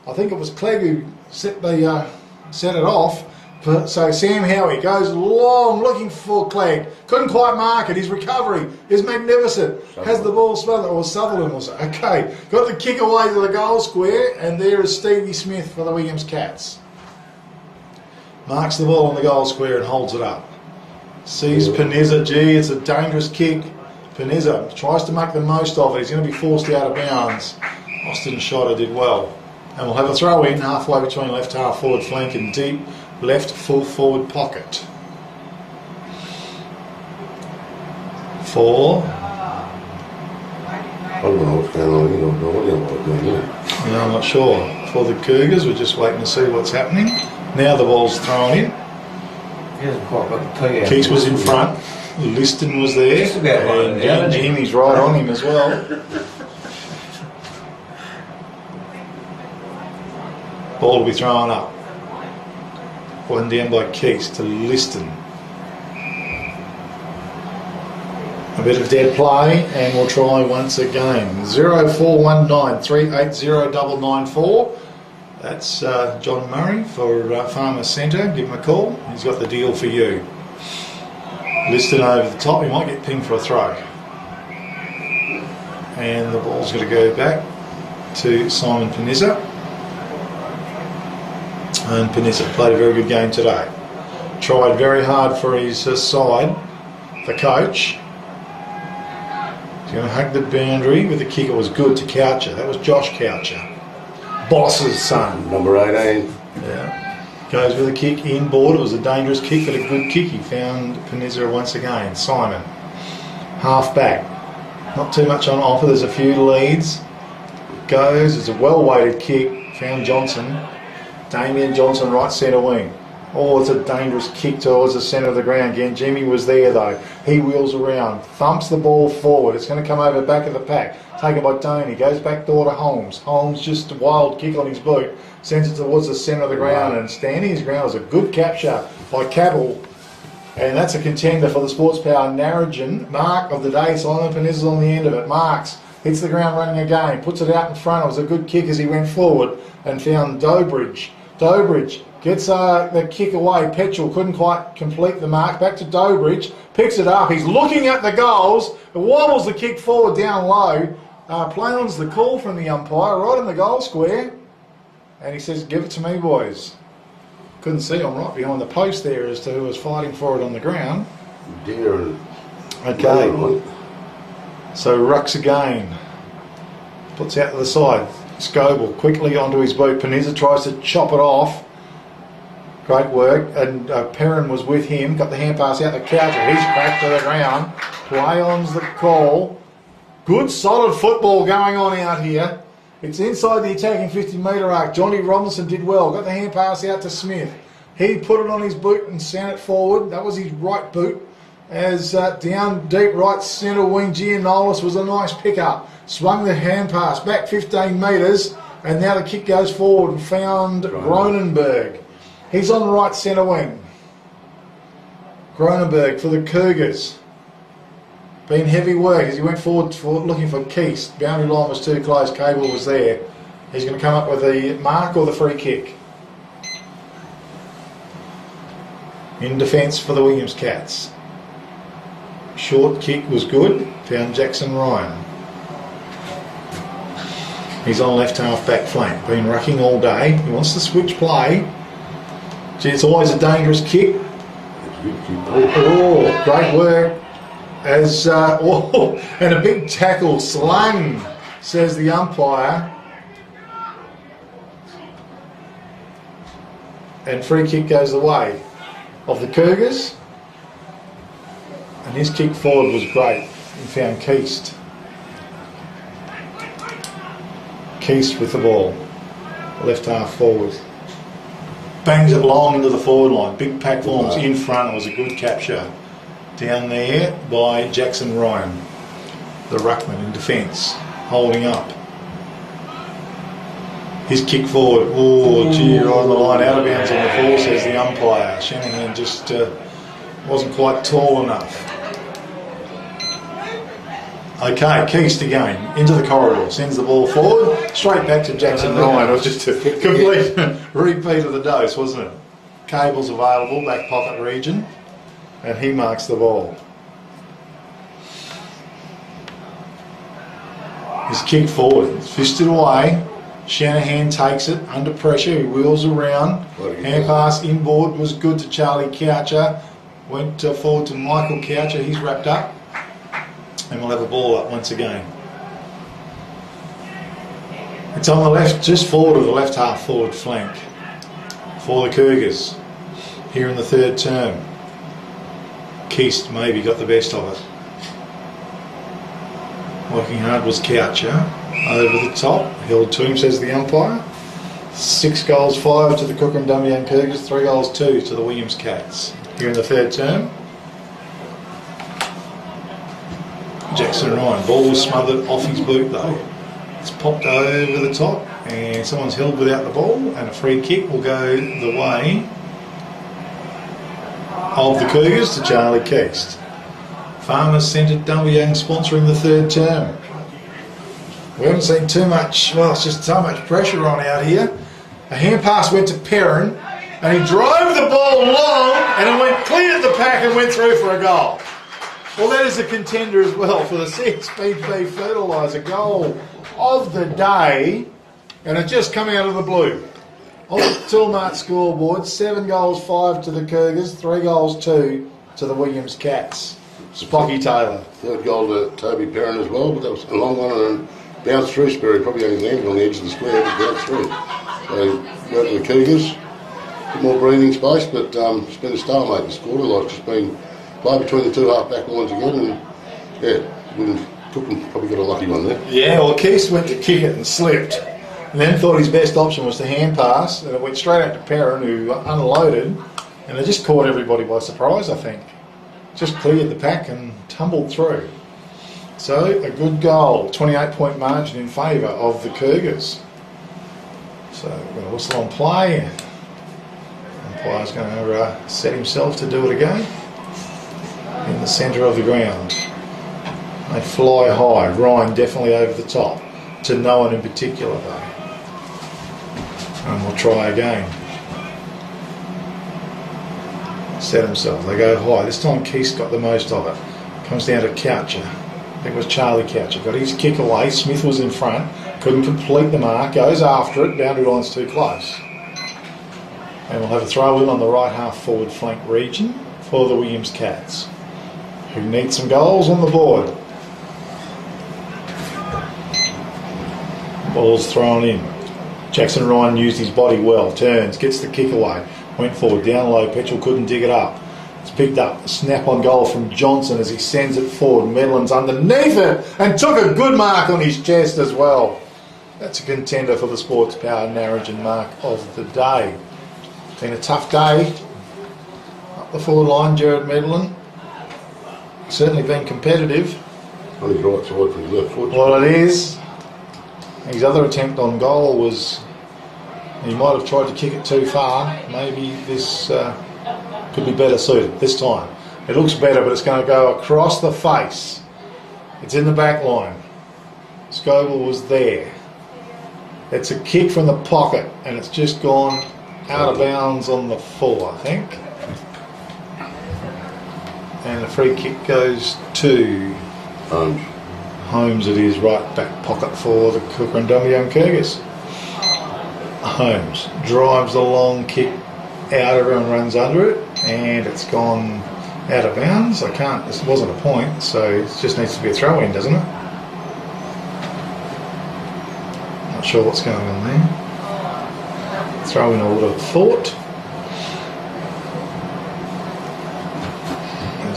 I think it was Clegg who set it off. So Sam Howie goes long looking for Clegg. Couldn't quite mark it. His recovery is magnificent. Has the ball smothered. Or Sutherland was it? Okay. Got the kick away to the goal square. And there is Stevie Smith for the Williams Cats. Marks the ball on the goal square and holds it up. Sees Panizza. Gee, it's a dangerous kick. Panizza tries to make the most of it. He's going to be forced out of bounds. Austin Shotter did well. And we'll have a throw in halfway between left half forward flank and deep left full forward pocket. For I don't know what's going on. You don't know what they're doing. I'm not sure. For the Cougars, we're just waiting to see what's happening. Now the ball's thrown in. He hasn't quite got the tee out. Keats was in front. Liston was there. Just about right And there, isn't he? Jimmy's right on him as well. Ball will be thrown up. One down by Keats to Liston. A bit of dead play, and we'll try once again. 0419 380 994. That's John Murray for Farmers Centre. Give him a call. He's got the deal for you. Liston over the top. He might get pinged for a throw. And the ball's going to go back to Simon Panizza. And Panizza played a very good game today. Tried very hard for his side, the coach. He's going to hug the boundary with the kick. It was good to Coucher. That was Josh Coucher, Boss's son. Number 18. Yeah. Goes with a kick inboard. It was a dangerous kick, but a good kick. He found Panizza once again. Simon, half back. Not too much on offer. There's a few leads. Goes. It's a well-weighted kick. Found Johnson. Damien Johnson, right centre wing. Oh, it's a dangerous kick towards the centre of the ground again. Jimmy was there though. He wheels around, thumps the ball forward. It's going to come over back of the pack. Taken by Tony. Goes back door to Holmes. Holmes just a wild kick on his boot. Sends it towards the centre of the ground, and standing his ground was a good capture by Cabell. And that's a contender for the Sports Power Narrogin. Mark of the day. Simon Panizza's on the end of it. Marks. Hits the ground running again. Puts it out in front. It was a good kick as he went forward and found Dobridge. Dobridge gets the kick away. Petrel couldn't quite complete the mark. Back to Dobridge. Picks it up. He's looking at the goals. It wobbles the kick forward down low. Play on's the call from the umpire right in the goal square. And he says, give it to me, boys. Couldn't see him right behind the post there as to who was fighting for it on the ground. Dear. Okay. So Rucks again. Puts out to the side. Scoble quickly onto his boot. Panizza tries to chop it off. Great work. And Perrin was with him. Got the hand pass out the Coucher. He's cracked to the ground. Play on's the call. Good solid football going on out here. It's inside the attacking 50-metre arc. Johnny Robinson did well. Got the hand pass out to Smith. He put it on his boot and sent it forward. That was his right boot. As down deep right centre wing, Gianolis was a nice pickup. Swung the hand pass back 15 metres, and now the kick goes forward and found Gronenberg. He's on the right centre wing. Gronenberg for the Cougars. Been heavy work as he went forward for looking for Keats. Boundary line was too close. Cable was there. He's going to come up with the mark or the free kick. In defence for the Williams Cats. Short kick was good. Found Jackson Ryan. He's on left half back flank. Been rucking all day. He wants to switch play. Gee, it's always a dangerous kick. Oh, great work. As and a big tackle slung, says the umpire. And free kick goes the way of the Cougars. And his kick forward was great. He found Keast. Keast with the ball. Left half forward. Bangs it long into the forward line. Big pack forms in front. It was a good capture. Down there by Jackson Ryan. The ruckman in defence. Holding up. His kick forward. Oh, gee, right on the line. Out of bounds on the floor, says the umpire. Shanahan just wasn't quite tall enough. Okay, Keast again, into the corridor, sends the ball forward, straight back to Jackson Ryan. It was just a complete repeat of the dose, wasn't it? Cable's available, back pocket region, and he marks the ball. His kick forward, it's fisted away. Shanahan takes it under pressure, he wheels around. Hand pass inboard was good to Charlie Coucher. Went forward to Michael Coucher, he's wrapped up. And we'll have a ball up once again. It's on the left, just forward of the left half forward flank for the Cougars here in the third term. Keast maybe got the best of it. Working hard was Coucher. Over the top, held to him, says the umpire. 6 goals, 5 to the Kukerin Dumbleyung Cougars, 3 goals, 2 to the Williams Cats. Here in the third term. Jackson Ryan, ball was smothered off his boot though. It's popped over the top and someone's held without the ball, and a free kick will go the way of the Cougars to Charlie Keast. Farmers Centre Dumbleyung sponsoring the third term. We haven't seen too much, well, it's just so much pressure on out here. A hand pass went to Perrin and he drove the ball long and it went clear at the pack and went through for a goal. Well, that is a contender as well for the 6BP Fertiliser goal of the day, and it just come out of the blue. On the Toolmart scoreboard, 7 goals, 5 to the Cougars, 3 goals, 2 to the Williams Cats. Spocky Taylor. Third goal to Toby Perrin as well, but that was a long one and bounced through. Sperry probably only landed on the edge of the square, but bounced through. So, go to the Cougars. A bit more breathing space, but it's been a stalemate in the score. Like, it's been play between the two half-back lines again, and yeah, Cookman probably got a lucky one there. Yeah, well, Keast went to kick it and slipped, and then thought his best option was to hand pass, and it went straight out to Perrin, who unloaded, and it just caught everybody by surprise, I think. Just cleared the pack and tumbled through. So, a good goal, 28-point margin in favour of the Cougars. So, we're going to whistle on play. Umpire's going to set himself to do it again. In the centre of the ground. They fly high. Ryan definitely over the top. To no one in particular though. And we'll try again. Set himself. They go high. This time Keast got the most of it. Comes down to Coucher. I think it was Charlie Coucher. Got his kick away. Smith was in front. Couldn't complete the mark. Goes after it. Boundary line's too close. And we'll have a throw in on the right half forward flank region for the Williams Cats, who need some goals on the board. Ball's thrown in. Jackson Ryan used his body well. Turns, gets the kick away. Went forward, down low. Petchel couldn't dig it up. It's picked up. A snap on goal from Johnson as he sends it forward. Medlin's underneath it and took a good mark on his chest as well. That's a contender for the Sports Power Narrogin mark of the day. Been a tough day. Up the forward line, Jared Medlin. Certainly been competitive. On his right side from his left foot. Well, it is. His other attempt on goal was, he might have tried to kick it too far. Maybe this could be better suited this time. It looks better, but it's going to go across the face. It's in the back line. Scoble was there. It's a kick from the pocket, and it's just gone out of bounds on the full, I think. And the free kick goes to Holmes. Holmes. It is right back pocket for the Kukerin Dumbleyung Cougars. Holmes drives the long kick out, everyone runs under it, and it's gone out of bounds. This wasn't a point, so it just needs to be a throw in, doesn't it? Not sure what's going on there. Throw in, I would have thought.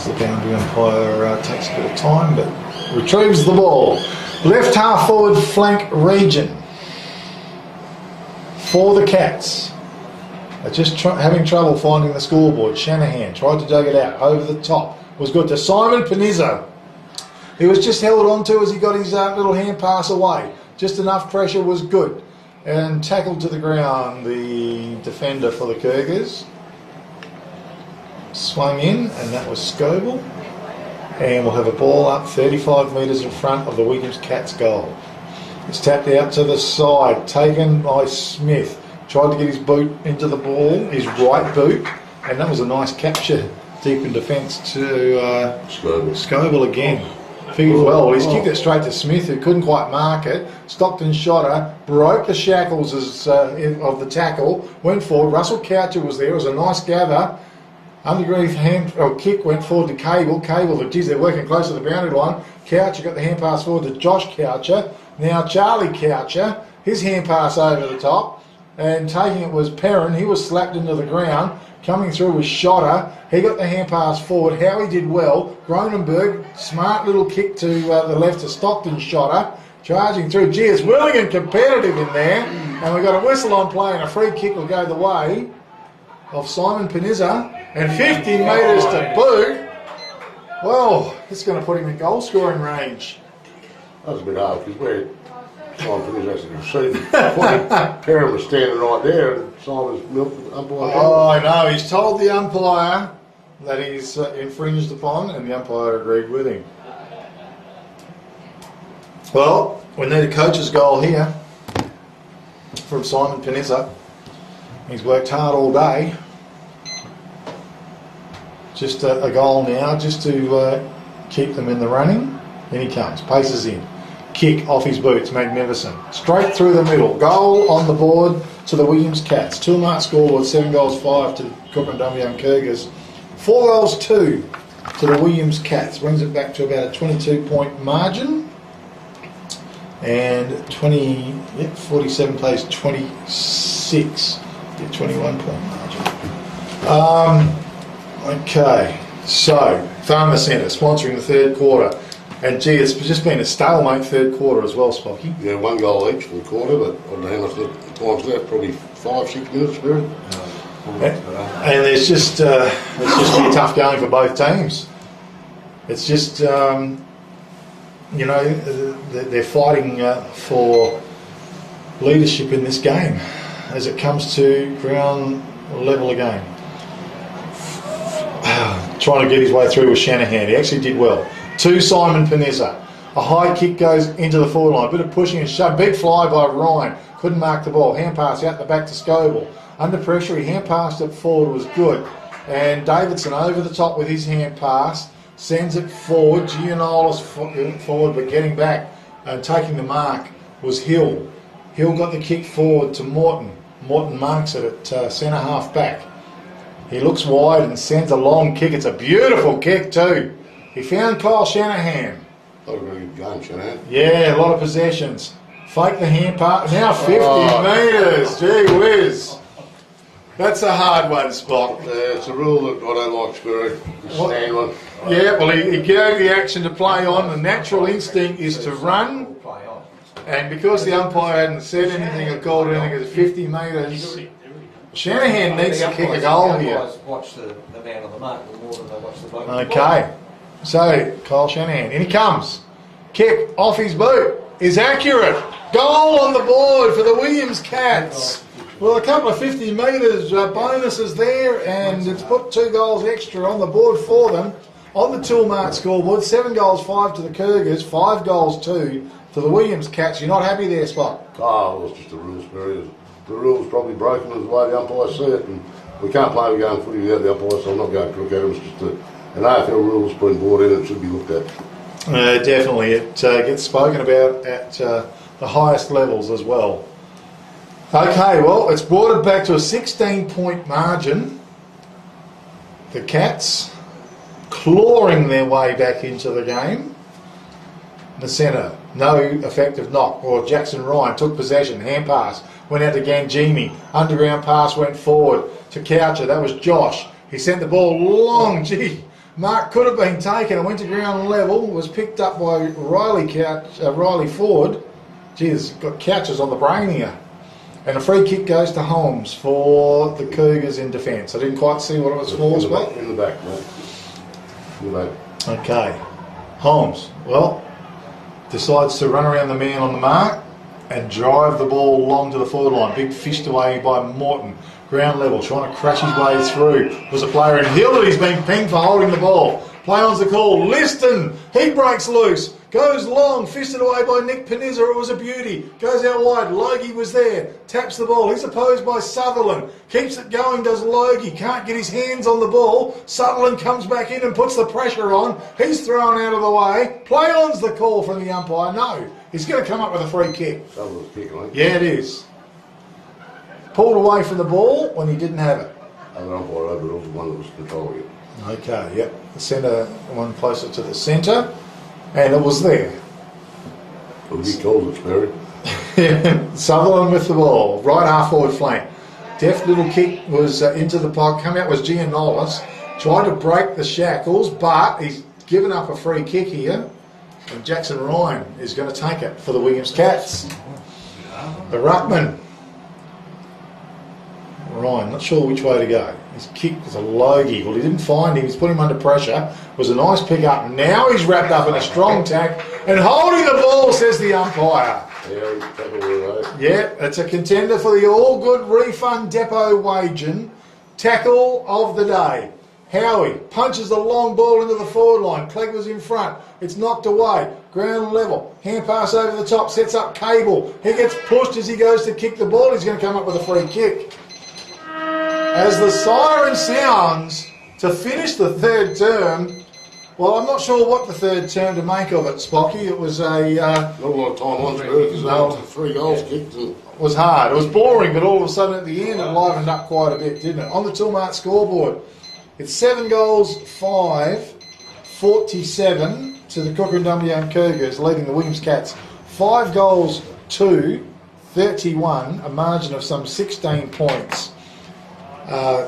The boundary umpire takes a bit of time, but retrieves the ball. Left half forward flank region for the Cats. They're just having trouble finding the scoreboard. Shanahan tried to dug it out over the top. Was good to Simon Panizzo. He was just held on to as he got his little hand pass away. Just enough pressure was good. And tackled to the ground the defender for the Cougars. Swung in, and that was Scoble. And we'll have a ball up 35 metres in front of the Williams Cats goal. It's tapped out to the side, taken by Smith. Tried to get his boot into the ball, his right boot, and that was a nice capture deep in defence to Scoble again. Figured well, he's kicked it straight to Smith, who couldn't quite mark it. Stockton shot her, broke the shackles of the tackle, went forward. Russell Coucher was there, it was a nice gather. Underneath hand or kick went forward to Cable. But geez, they're working close to the boundary line. Coucher got the hand pass forward to Josh Coucher. Now Charlie Coucher, his hand pass over the top, and taking it was Perrin. He was slapped into the ground. Coming through was Shotter. He got the hand pass forward. Howie did well. Cronenberg, smart little kick to the left to Stockton Shotter. charging through. Gee, it's willing and competitive in there. And we've got a whistle on play and a free kick will go the way of Simon Panizza. And 50 metres to boot. Well, it's going to put him in goal scoring range. That was a bit hard because where Simon Panizza actually received the Perrin was standing right there and Simon's milked the umpire. Oh, I know. He's told the umpire that he's infringed upon, and the umpire agreed with him. Well, we need a coach's goal here from Simon Panizza. He's worked hard all day. Just a goal now, just to keep them in the running. In he comes, paces in. Kick off his boots, magnificent. Straight through the middle. Goal on the board to the Williams Cats. 2-mark scoreboard, 7 goals 5 to the Kukerin Dumbleyung Cougars. 4 goals 2 to the Williams Cats. Brings it back to about a 22-point margin. And 47 plays 26. 21-point margin. Okay, so Farmer Centre sponsoring the third quarter. And gee, it's just been a stalemate third quarter as well, Spocky. Yeah, 1 goal each for the quarter, but I don't know how much time's left, probably 5-6 minutes, really. And it's just been tough going for both teams. It's just, you know, they're fighting for leadership in this game as it comes to ground level again. Trying to get his way through with Shanahan. He actually did well. To Simon Panizza. A high kick goes into the forward line. A bit of pushing and shove. Big fly by Ryan. Couldn't mark the ball. Hand pass out the back to Scoble. Under pressure, he hand passed it forward. Was good. And Davidson over the top with his hand pass. Sends it forward. Giannolis forward, but getting back and taking the mark was Hill. Hill got the kick forward to Morton. Morton marks it at centre half back. He looks wide and sends a long kick. It's a beautiful kick too. He found Kyle Shanahan. That was a really good game, Shanahan. Yeah, a lot of possessions. Fake the hand pass. Now 50 metres. Gee whiz. That's a hard one, Spock. Yeah, it's a rule that I don't like, Spirit. Stand one. Yeah, well, he gave the action to play on. The natural instinct is to run. And because the umpire hadn't said anything or called anything, it's 50 metres. Shanahan needs to kick a goal here. Watch the man on the mark more than they watch the bloke. Okay. So, Kyle Shanahan. In he comes. Kick off his boot. Is accurate. Goal on the board for the Williams Cats. Well, a couple of 50 metres bonuses there, and it's put 2 goals extra on the board for them. On the 2-mark scoreboard, 7 goals 5 to the Cougars, 5 goals 2 to the Williams Cats. You're not happy there, Spot? Oh, well, it's just the rules, Spirit. The rule's probably broken as the way the umpires see it, and we can't play a game of footy without the umpires, so I'm not going to look at them. It's just an AFL rule's been brought in and it should be looked at. Definitely. It gets spoken about at the highest levels as well. Okay, well, it's brought it back to a 16-point margin. The Cats clawing their way back into the game. The centre, no effective knock. Or Jackson Ryan took possession, hand pass, went out to Gangimi. Underground pass went forward to Coucher. That was Josh. He sent the ball long. Gee, mark could have been taken. It went to ground level. Was picked up by Riley Ford. Gee, it's got Couchers on the brain here. And a free kick goes to Holmes for the Cougars in defence. I didn't quite see what it was for. In the back, mate. In the back. Okay. Holmes, well, decides to run around the man on the mark and drive the ball long to the forward line. Big fished away by Morton. Ground level, trying to crash his way through. Was a player in Hill that he's been pinged for holding the ball. Play on's the call. Liston, he breaks loose. Goes long, fisted away by Nick Panizza. It was a beauty. Goes out wide. Logie was there. Taps the ball. He's opposed by Sutherland. Keeps it going, does Logie. Can't get his hands on the ball. Sutherland comes back in and puts the pressure on. He's thrown out of the way. Play on's the call from the umpire. No, he's going to come up with a free kick. Sutherland's kicking, right? Yeah, it is. Pulled away from the ball when he didn't have it. Other umpire overruled the one that was controlling it. Okay, yep. The centre, one closer to the centre. And it was there. Well, he calls it, Sperry. Sutherland with the ball, right half forward flank. Deft little kick was into the pocket. Come out was Giannolis. Tried to break the shackles, but he's given up a free kick here. And Jackson Ryan is going to take it for the Williams Cats. The ruckman. Ryan, not sure which way to go. His kick was a logie. Well, he didn't find him. He's put him under pressure. It was a nice pick up. Now he's wrapped up in a strong tack and holding the ball, says the umpire. Yeah, it's a contender for the All Good Refund Depot Wagin tackle of the day. Howie punches the long ball into the forward line. Clegg was in front. It's knocked away. Ground level. Hand pass over the top. Sets up Cable. He gets pushed as he goes to kick the ball. He's going to come up with a free kick. As the siren sounds to finish the third term, well, I'm not sure what the third term to make of it, Spocky. It was a... not a lot of time on Spirit because 3 goals kicked. And it was hard. It was boring, but all of a sudden at the end it livened up quite a bit, didn't it? On the Toolmart scoreboard, it's 7 goals, 5, 47 to the Kukerin Dumbleyung Cougars, leading the Williams Cats. 5 goals, 2, 31, a margin of some 16 points.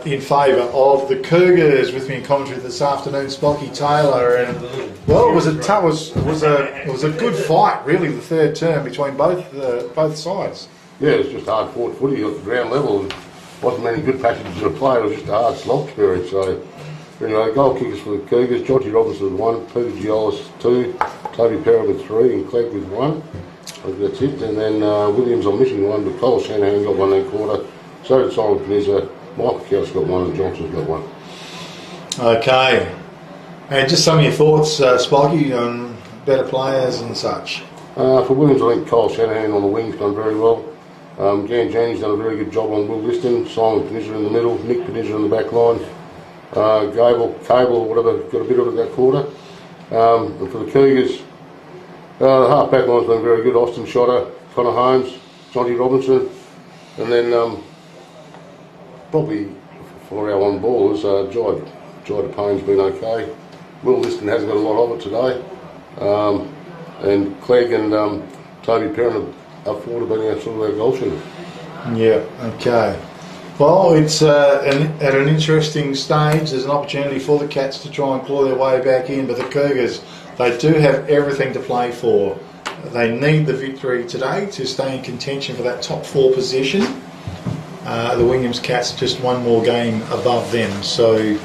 In favour of the Cougars. With me in commentary this afternoon, Spocky Taylor, and well, it was a good fight, really. The third term between both sides. yeah, it's just hard fought footy at the ground level. Wasn't many good passages to play. It was just a hard slog Spirit. So, goal kickers for the Cougars: Jonty Robinson with 1, Peter Giolis 2, Toby Perrin with 3, and Clegg with 1. I think that's it. And then Williams on missing 1, but Cole Shanahan got 1 that quarter. So did Simon Panizza. Michael Kels's got 1 and Johnson's got 1. Okay. And just some of your thoughts, Spocky, on better players and such. For Williams, I think Cole Shanahan on the wing's done very well. Jan Janney's done a very good job on Will Liston. Simon Panizza in the middle. Nick Panizza in the back line. Cable or whatever, got a bit of it that quarter. And for the Cougars, the half back line's been very good. Austin Shotter, Connor Holmes, Jonty Robinson, and then probably for our on ballers, Jai Payne's been okay. Will Liston hasn't got a lot of it today. And Clegg and Toby Perrin up forward have been our sort of our goal shooters. Yeah, okay. Well, it's at an interesting stage. There's an opportunity for the Cats to try and claw their way back in, but the Cougars, they do have everything to play for. They need the victory today to stay in contention for that top 4 position. The Williams Cats just 1 more game above them, so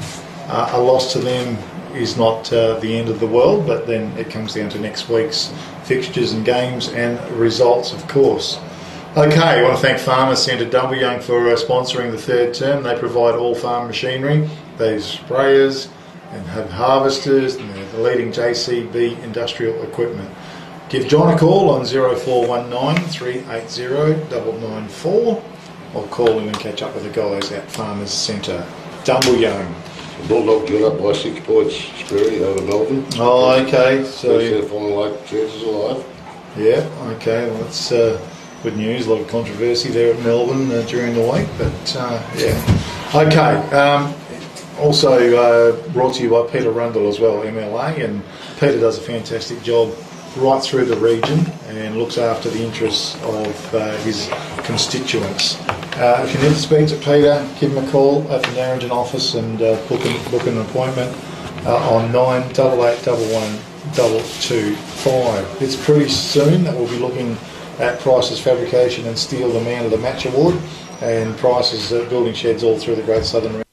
a loss to them is not the end of the world, but then it comes down to next week's fixtures and games and results, of course. Okay, I want to thank Farmers Centre Dumbleyung for sponsoring the third term. They provide all farm machinery, those sprayers and have harvesters, and they're the leading JCB industrial equipment. Give John a call on 0419 380 994 or call in and catch up with the guys at Farmers Centre Dumbleyung. The Bulldogs got up by 6 points, Spirit, over Melbourne. Oh, okay. So they're finding like chances alive. Yeah, okay. Well, that's good news. A lot of controversy there at Melbourne during the week, but yeah. Okay. Also brought to you by Peter Rundle as well, MLA, and Peter does a fantastic job right through the region and looks after the interests of his constituents. If you need to speak to Peter, give him a call at the Narrogin office and book an appointment on 9881 225. It's pretty soon that we'll be looking at Price's Fabrication and Steel, the Man of the Match Award, and Price's building sheds all through the Great Southern region.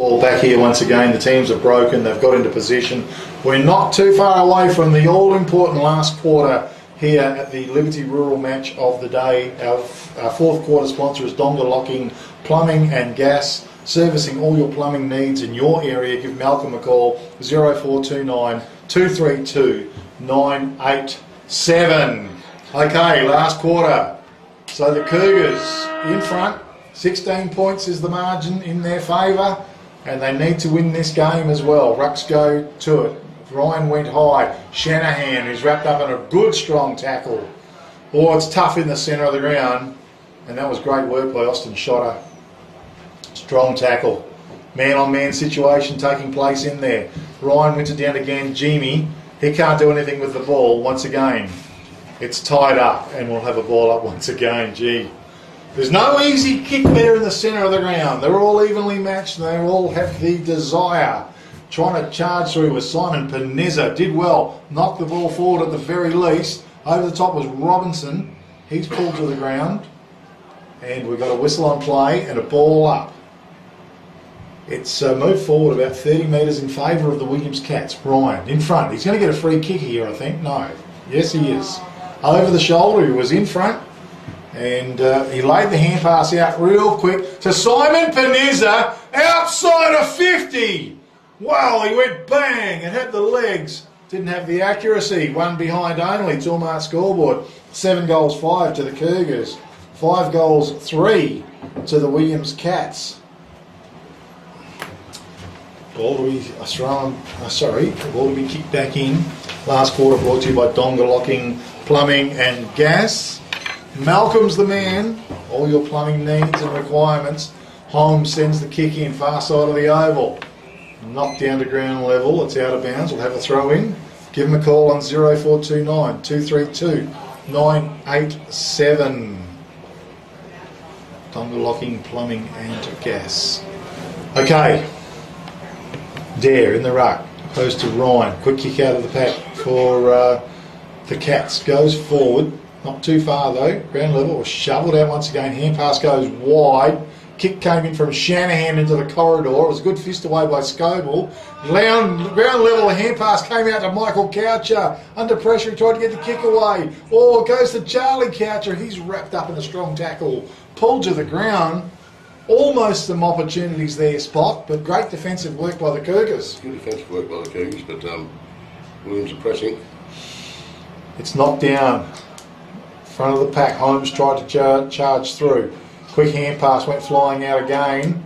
Ball back here once again. The teams have broken. They've got into position. We're not too far away from the all-important last quarter here at the Liberty Rural match of the day. Our fourth quarter sponsor is Dumbleyung Plumbing and Gas, servicing all your plumbing needs in your area. Give Malcolm a call, 0429 232 987. Okay, last quarter. So the Cougars in front. 16 points is the margin in their favour, and they need to win this game as well. Rucks go to it. Ryan went high. Shanahan, who's wrapped up in a good strong tackle. Oh, it's tough in the centre of the ground, and that was great work by Austin Shotter. Strong tackle. Man-on-man situation taking place in there. Ryan wins it down again. Jimmy, he can't do anything with the ball once again. It's tied up, and we'll have a ball up once again. Gee. There's no easy kick there in the centre of the ground. They're all evenly matched, and they all have the desire. Trying to charge through with Simon Panizza. Did well. Knocked the ball forward at the very least. Over the top was Robinson. He's pulled to the ground. And we've got a whistle on play and a ball up. It's moved forward about 30 metres in favour of the Williams Cats. Ryan in front. He's going to get a free kick here, I think. No. Yes, he is. Over the shoulder. He was in front. And he laid the hand pass out real quick to Simon Panizza outside of 50. Wow, he went bang and had the legs. Didn't have the accuracy. One behind only. Toolmart scoreboard. 7 goals 5 to the Cougars. 5 goals 3 to the Williams Cats. Ball to be thrown. Ball to be kicked back in. Last quarter brought to you by Dumbleyung Plumbing and Gas. Malcolm's the man. All your plumbing needs and requirements. Holmes sends the kick in, far side of the oval. Knocked down to ground level. It's out of bounds. We'll have a throw in. Give him a call on 0429 232 987. Dumbleyung Plumbing and Gas. Okay. Dare in the ruck. Opposed to Ryan. Quick kick out of the pack for the Cats. Goes forward. Not too far though. Ground level. Was shoveled out once again. Hand pass goes wide. Kick came in from Shanahan into the corridor. It was a good fist away by Scoble. Ground level, a hand pass came out to Michael Coucher. Under pressure, he tried to get the kick away. Oh, it goes to Charlie Coucher. He's wrapped up in a strong tackle. Pulled to the ground. Almost some opportunities there, Spot, but great defensive work by the Cougars. Good defensive work by the Cougars, but Williams are pressing. It's knocked down. Front of the pack. Holmes tried to charge through. Quick hand pass went flying out again.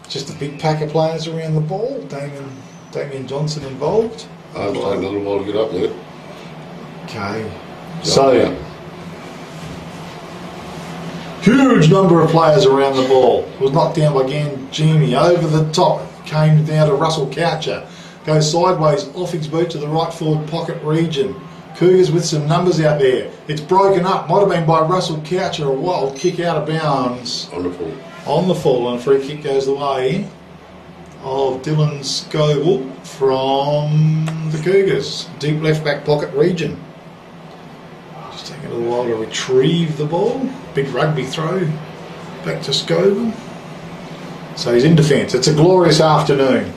Just a big pack of players around the ball. Damien Johnson involved. It's taking a little while to get up there. Okay. So, huge number of players around the ball. Was knocked down by Gangini. Over the top. Came down to Russell Coucher. Goes sideways off his boot to the right forward pocket region. Cougars with some numbers out there. It's broken up. Might have been by Russell Coucher. A wild kick out of bounds. On the full. On the full, and a free kick goes the way of Dylan Scoble from the Cougars. Deep left back pocket region. Just taking a little while to retrieve the ball. Big rugby throw back to Scoble. So he's in defence. It's a glorious afternoon.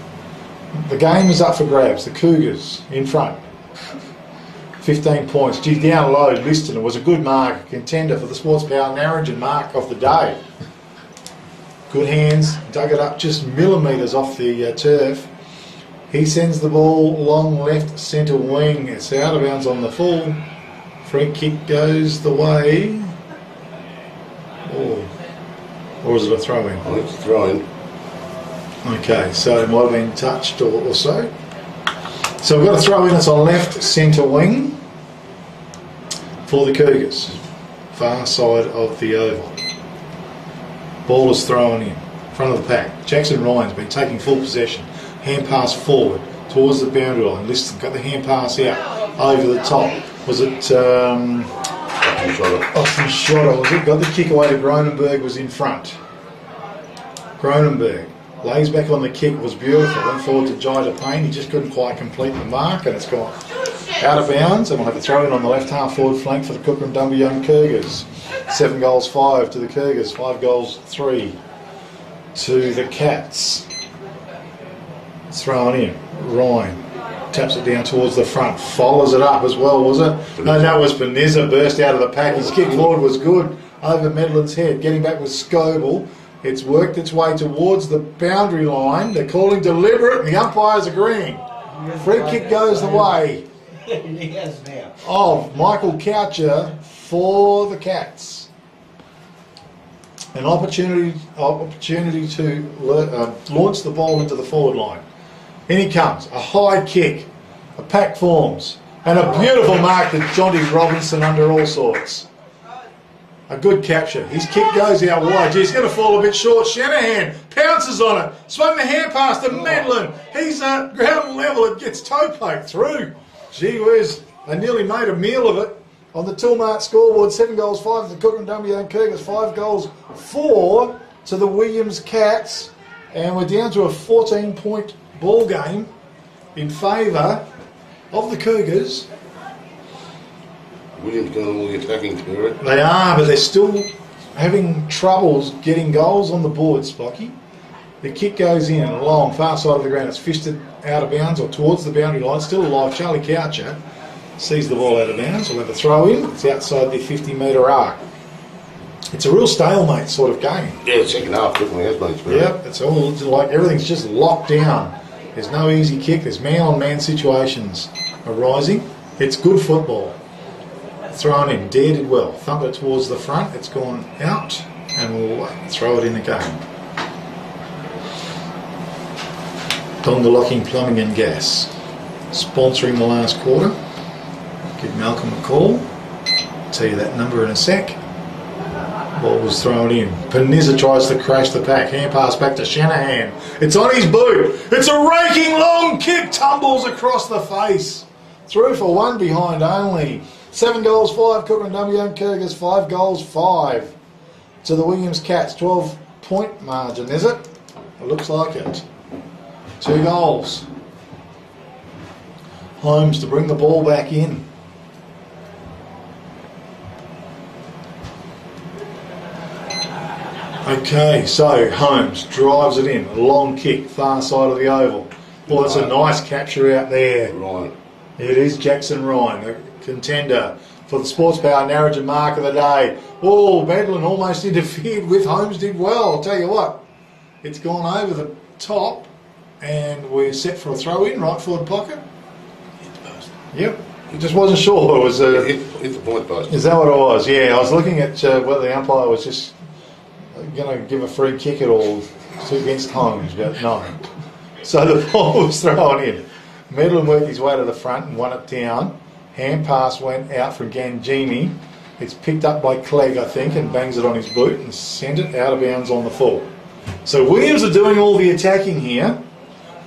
The game is up for grabs. The Cougars in front. 15 points. Gee, down low, Liston. It was a good mark. A contender for the Sports Power Narrogin mark of the day. Good hands. Dug it up just millimetres off the turf. He sends the ball long left centre wing. It's out of bounds on the full. Free kick goes the way. Or is it a throw in? I think it's a throw in. Okay, so it might have been touched or so. So we've got a throw in that's on left centre wing for the Cougars. Far side of the oval. Ball is thrown in. Front of the pack. Jackson Ryan's been taking full possession. Hand pass forward towards the boundary line. Liston got the hand pass out over the top. Was it Austin Shotter? Was it? Got the kick away to Gronenberg, was in front. Gronenberg lays back on the kick, was beautiful. Went forward to Jai Payne. He just couldn't quite complete the mark, and it's gone out of bounds. And we'll have a throw in on the left half forward flank for the Kukerin Dumbleyung Cougars. 7 goals 5 to the Cougars. 5 goals 3 to the Cats. thrown in. Ryan taps it down towards the front, follows it up as well, was it? No, that was Panizza, burst out of the pack. His kick forward was good over Medlin's head. Getting back with Scoble. It's worked its way towards the boundary line. They're calling deliberate, and the umpire's agreeing. Free kick goes the way of Michael Coucher for the Cats. An opportunity to launch the ball into the forward line. In he comes, a high kick, a pack forms, and a beautiful mark to Jonty Robinson under all sorts. A good capture. His kick goes out wide. He's going to fall a bit short. Shanahan pounces on it. Swung the hand pass to Medlin. He's at ground level. It gets toe poked through. Gee whiz. They nearly made a meal of it. On the Toolmart scoreboard, 7 goals, 5 to the Kukerin Dumbleyung Cougars, 5 goals, 4 to the Williams Cats. And we're down to a 14-point ball game in favour of the Cougars. Williams doing all the attacking to it. They are, but they're still having troubles getting goals on the board, Spocky. The kick goes in along, far side of the ground. It's fisted out of bounds or towards the boundary line. Still alive. Charlie Coucher sees the ball out of bounds. We'll have a throw in. It's outside the 50-metre arc. It's a real stalemate sort of game. Yeah, the second half definitely has been. Yep, it's all like everything's just locked down. There's no easy kick. There's man-on-man situations arising. It's good football. Thrown in. Dare did well. Thump it towards the front. It's gone out, and we'll throw it in again. Dumbleyung Plumbing and Gas sponsoring the last quarter. Give Malcolm a call. Tell you that number in a sec. Ball was thrown in. Panizza tries to crash the pack. Hand pass back to Shanahan. It's on his boot. It's a raking long kick. Tumbles across the face. Through for 1 behind only. 7 goals, 5 Kukerin Dumbleyung Cougars. 5 goals, 5 to the Williams Cats. 12-point margin, is it? It looks like it. 2 goals. Holmes to bring the ball back in. Okay, so Holmes drives it in. A long kick, far side of the oval. Well, it's a nice capture out there. Ryan. It is Jackson Ryan, a contender for the Sports Power Narrogin mark of the day. Oh, Medlin almost interfered with. Holmes did well. I'll tell you what. It's gone over the top, and we're set for a throw in, right forward pocket. Hit the post. Yep. He just wasn't sure. It was Hit the point post. Is that what it was? Yeah, I was looking at whether the umpire was just going to give a free kick at all against Holmes, but no. So the ball was thrown in. Medlin worked his way to the front and won it down. Hand pass went out for Gangini. It's picked up by Clegg, I think, and bangs it on his boot and sent it out of bounds on the full. So Williams are doing all the attacking here.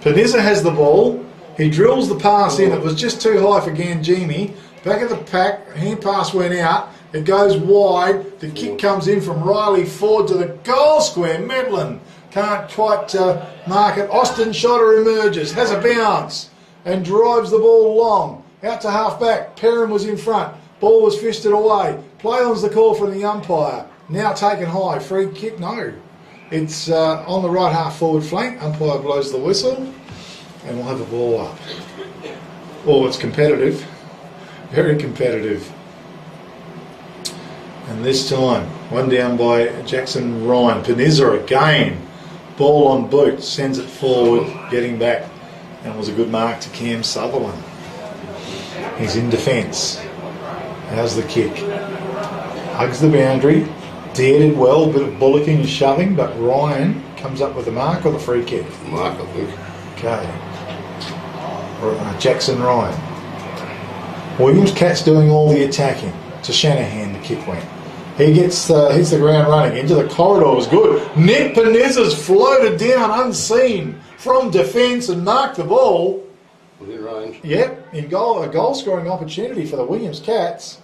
Panizza has the ball. He drills the pass in. It was just too high for Gangini. Back of the pack, hand pass went out. It goes wide. The kick comes in from Riley Ford to the goal square. Medlin can't quite mark it. Austin Shotter emerges, has a bounce, and drives the ball long. Out to half back. Perrin was in front. Ball was fisted away. Play on's the call from the umpire. Now taken high. Free kick? No. It's on the right half forward flank. Umpire blows the whistle, and we'll have a ball up. Oh, it's competitive. Very competitive. And this time, one down by Jackson Ryan. Panizza again. Ball on boot. Sends it forward. Getting back. And it was a good mark to Cam Sutherland. He's in defence. How's the kick? Hugs the boundary. Dare did well. Bit of bullocking and shoving. But Ryan comes up with the mark or the free kick? Mark, I think. Okay. Jackson Ryan. Williams Cats doing all the attacking. To Shanahan, the kick went. He hits the ground running. Into the corridor was good. Nick Panizza's floated down unseen from defence and marked the ball. Within range. Yep, in goal, a goal-scoring opportunity for the Williams Cats.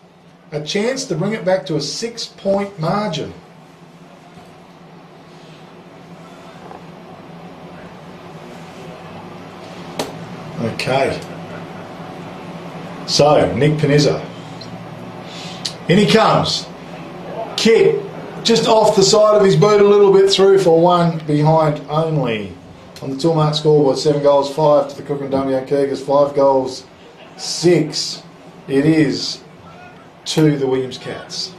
A chance to bring it back to a 6-point margin. Okay. So, Nick Panizza. In he comes. Kick just off the side of his boot a little bit through for 1 behind only. On the tool mark scoreboard, 7 goals, 5 to the Kukerin Dumbleyung Cougars, 5 goals, 6. It is to the Williams Cats.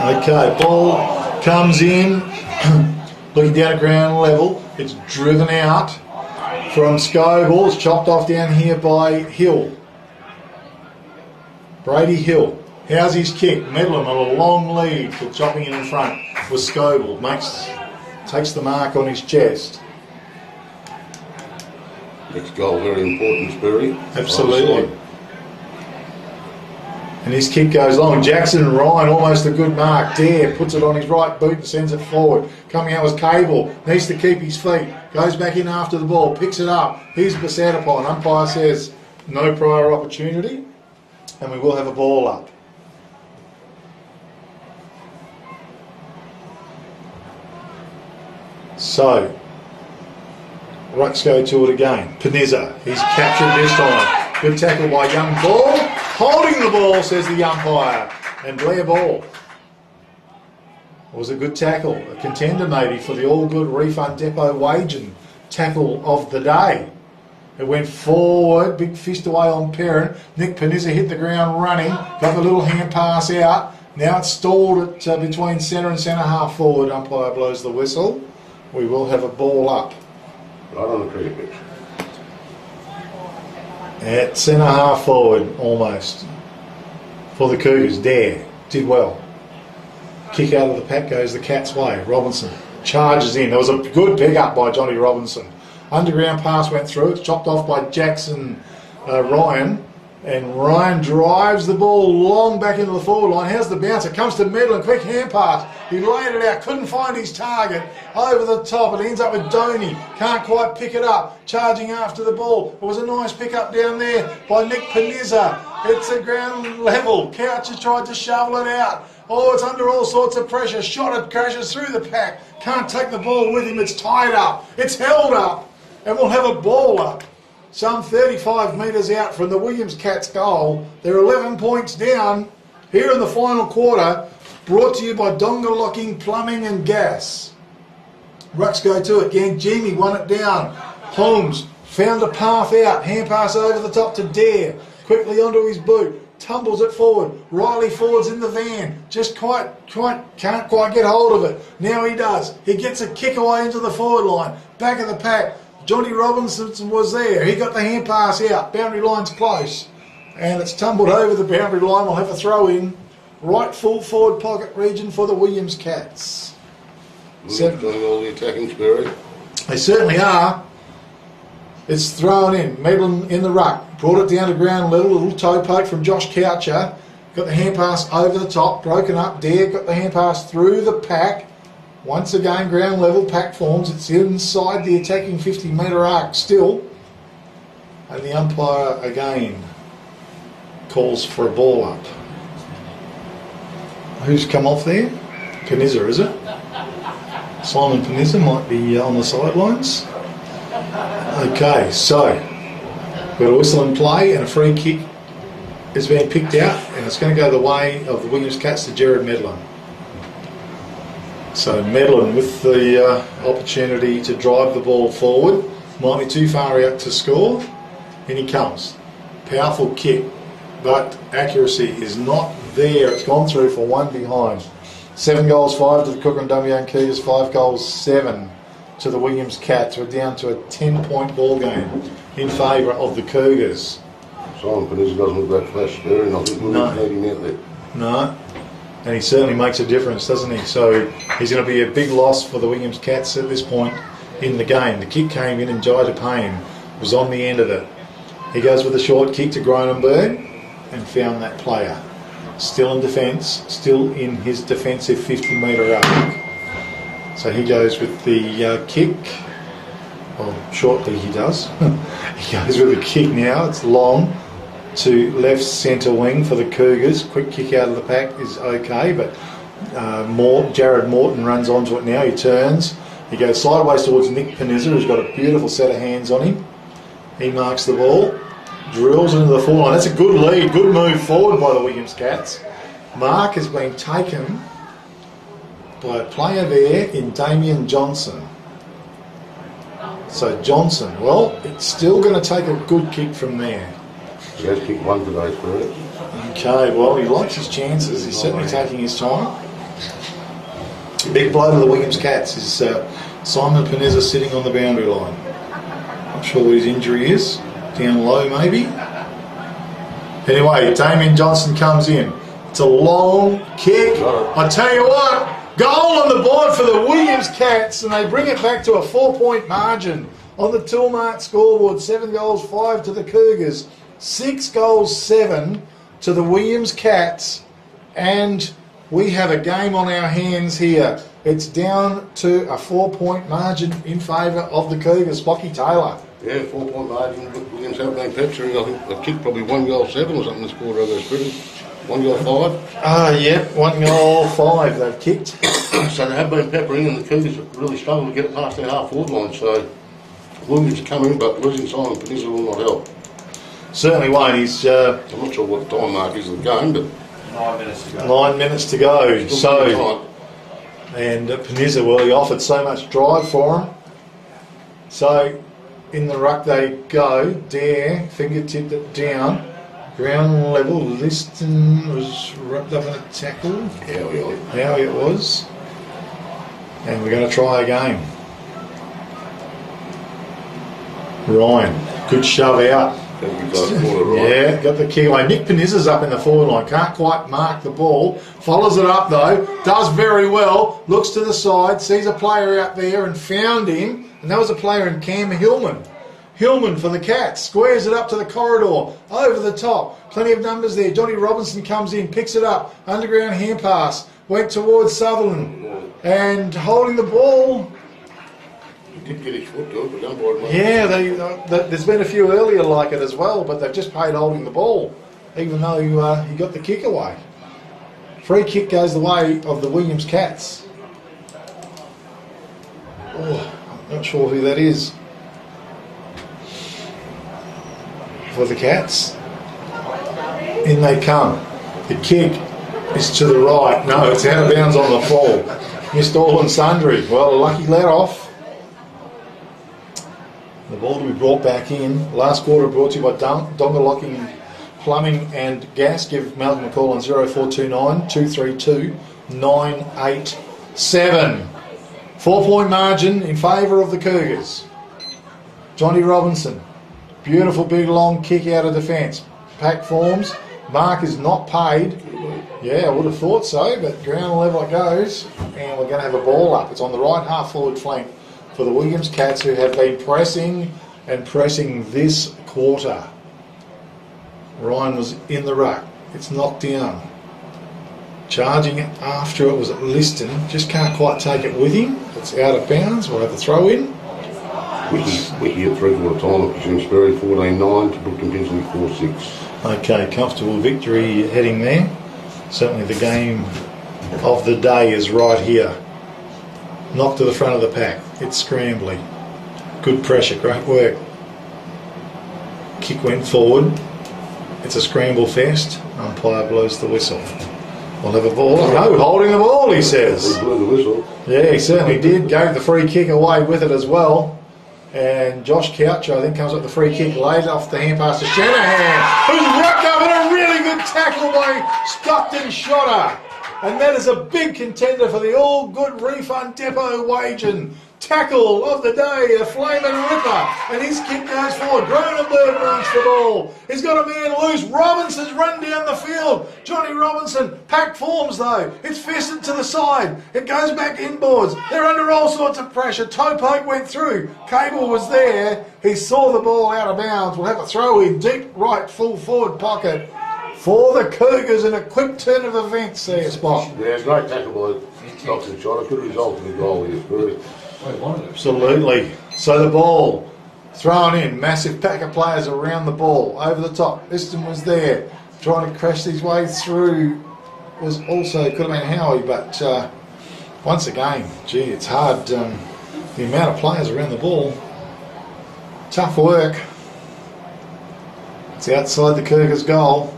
Okay, ball comes in, looking down at ground level. It's driven out from Scoble. It's chopped off down here by Hill. Brady Hill. How's his kick? Medlin on a long lead for chopping in front with Scoble. Takes the mark on his chest. Next goal, very important, Sperry. Absolutely. And his kick goes long. Jackson Ryan, almost a good mark. Dare puts it on his right boot and sends it forward. Coming out was Cable. Needs to keep his feet. Goes back in after the ball. Picks it up. He's beset upon. Umpire says no prior opportunity. And we will have a ball up. So, Rucks go to it again. Panizza, he's captured this time. Good tackle by Young Ball. Holding the ball, says the umpire. And Blair Ball. It was a good tackle. A contender maybe for the All Good Refund Depot Waging tackle of the day. It went forward, big fist away on Perrin. Nick Panizza hit the ground running, got the little hand pass out. Now it's stalled at between centre and centre half forward. Umpire blows the whistle. We will have a ball up. Right on the cricket pitch. At centre half forward, almost. For the Cougars, Dare, did well. Kick out of the pack goes the Cats' way. Robinson charges in. There was a good pick up by Johnny Robinson. Underground pass went through. It's chopped off by Jackson Ryan. And Ryan drives the ball long back into the forward line. How's the bounce? It comes to Medlin. Quick hand pass. He laid it out. Couldn't find his target. Over the top. It ends up with Doney. Can't quite pick it up. Charging after the ball. It was a nice pick up down there by Nick Panizza. It's a ground level. Couch has tried to shovel it out. Oh, it's under all sorts of pressure. Shot it, crashes through the pack. Can't take the ball with him. It's tied up. It's held up. And we'll have a ball up. Some 35 metres out from the Williams Cats goal. They're 11 points down here in the final quarter. Brought to you by Dumbleyung Plumbing and Gas. Rucks go to it again. Jamie won it down. Holmes found a path out. Hand pass over the top to Dare. Quickly onto his boot. Tumbles it forward. Riley Ford's in the van. Just can't quite get hold of it. Now he does. He gets a kick away into the forward line. Back of the pack. Johnny Robinson was there. He got the hand pass out. Boundary line's close. And it's tumbled over the boundary line. We'll have a throw in. Right full forward pocket region for the Williams Cats. Doing all the attacking, Sperry. They certainly are. It's thrown in. Medlin in the ruck. Brought it down to ground level. A little toe poke from Josh Coucher. Got the hand pass over the top. Broken up. Dare got the hand pass through the pack. Once again, ground level pack forms. It's inside the attacking 50-metre arc still. And the umpire again calls for a ball up. Who's come off there? Panizza, is it? Simon Panizza might be on the sidelines. Okay, so we've got a whistle in play and a free kick is being picked out, and it's going to go the way of the Williams Cats to Jared Medlin. So Medlin with the opportunity to drive the ball forward. Might be too far out to score. And he comes. Powerful kick, but accuracy is not there. It's gone through for one behind. 7 goals, 5 to the Kukerin Dumbleyung Cougars, 5 goals, 7 to the Williams Cats. We're down to a 10-point ball game in favour of the Cougars. Simon Panizza doesn't look that flash there, and I think we'll need him out there. No. And he certainly makes a difference, doesn't he? So he's going to be a big loss for the Williams Cats at this point in the game. The kick came in and Jai Payne was on the end of it. He goes with a short kick to Gronenberg and found that player. Still in defence, still in his defensive 50-metre arc. So he goes with the kick. Well, shortly he does. He goes with the kick now. It's long to left centre wing for the Cougars. Quick kick out of the pack is okay, but Jared Morton runs onto it now. He turns. He goes sideways towards Nick Panizza, who's got a beautiful set of hands on him. He marks the ball, drills into the forward line. That's a good lead, good move forward by the Williams Cats. Mark has been taken by a player there in Damien Johnson. So Johnson, well, it's still going to take a good kick from there. He has kicked one today, Spirit. Okay, well, he likes his chances. He's certainly taking his time. Big blow to the Williams Cats is Simon Panizza sitting on the boundary line. Not sure what his injury is. Down low, maybe. Anyway, Damien Johnson comes in. It's a long kick. I tell you what, goal on the board for the Williams Cats, and they bring it back to a 4-point margin on the Toolmart scoreboard. 7 goals, 5 to the Cougars. 6 goals, 7 to the Williams Cats, and we have a game on our hands here. It's down to a 4-point margin in favour of the Cougars. Spocky Taylor. Yeah, 4-point margin. Williams have been picturing. I think they kicked probably 1 goal 7 or something this quarter of those Spirit. 1 goal 5. Yep, 1 goal 5 they've kicked. So they have been peppering, and the Cougars have really struggled to get it past their half-forward line. So Williams come in, but losing Simon Panizza will not help. Certainly won't. He's I'm not sure what the time mark is of the game, but 9 minutes to go. 9 minutes to go. still So, pretty tight. and Panizza, well, he offered so much drive for him. So in the ruck they go. Dare fingertipped it down. Ground level. Liston was wrapped up in a tackle. How it was. And we're going to try again. Ryan, good shove out. Yeah, got the key away. Nick Panizza's up in the forward line. Can't quite mark the ball. Follows it up though. Does very well. Looks to the side. Sees a player out there and found him. And that was a player in Cam Hillman. Hillman for the Cats. Squares it up to the corridor. Over the top. Plenty of numbers there. Johnny Robinson comes in. Picks it up. Underground hand pass. Went towards Sutherland. And holding the ball. He did get his foot to it, but don't worry. Yeah, there's been a few earlier like it as well, but they've just paid holding the ball, even though he got the kick away. Free kick goes the way of the Williams Cats. Oh, I'm not sure who that is. For the Cats. In they come. The kick is to the right. No, it's out of bounds on the fall. Missed all and sundry. Well, a lucky let off. The ball to be brought back in. Last quarter brought to you by Dumbleyung Plumbing and Gas. Give Malcolm a call on 0429 232 987. 4-point margin in favour of the Cougars. Johnny Robinson. Beautiful big long kick out of defence. Pack forms. Mark is not paid. Yeah, I would have thought so, but ground level it goes. And we're going to have a ball up. It's on the right half forward flank for the Williams Cats, who have been pressing and pressing this quarter. Ryan was in the ruck. It's knocked down. Charging it after it was at Liston. Just can't quite take it with him. It's out of bounds. We'll have the throw in. Wiki at 3/4 time. It was in Sperry 14-9 to Brookton Pinsley 4-6. Okay, comfortable victory heading there. Certainly the game of the day is right here. Knocked to the front of the pack. It's scrambly. Good pressure. Great work. Kick went forward. It's a scramble fest. Umpire blows the whistle. We'll have a ball. No, holding the ball, he says. He blew the whistle. Yeah, he certainly did. Gave the free kick away with it as well. And Josh Coucher, I think, comes up with the free kick, laid off the hand pass to Shanahan, who's rucked up in a really good tackle by Stockton Shotter. And that is a big contender for the All Good Refund Depot Wagen. Tackle of the day, a flaming ripper. And his kick goes forward. Cronenberg runs the ball. He's got a man loose. Robinson's run down the field. Johnny Robinson, packed forms though. It's fisted to the side. It goes back inboards. They're under all sorts of pressure. Toe poke went through. Cable was there. He saw the ball out of bounds. We'll have a throw in deep right full forward pocket for the Cougars in a quick turn of events there, Spot. Yeah, great tackle by Stockton Shotter. Could result in a goal here, Spirit. Absolutely. So the ball thrown in. Massive pack of players around the ball. Over the top. Liston was there. Trying to crash his way through. Was also, could have been Howie, but once again, gee, it's hard. The amount of players around the ball. Tough work. It's outside the Cougars' goal.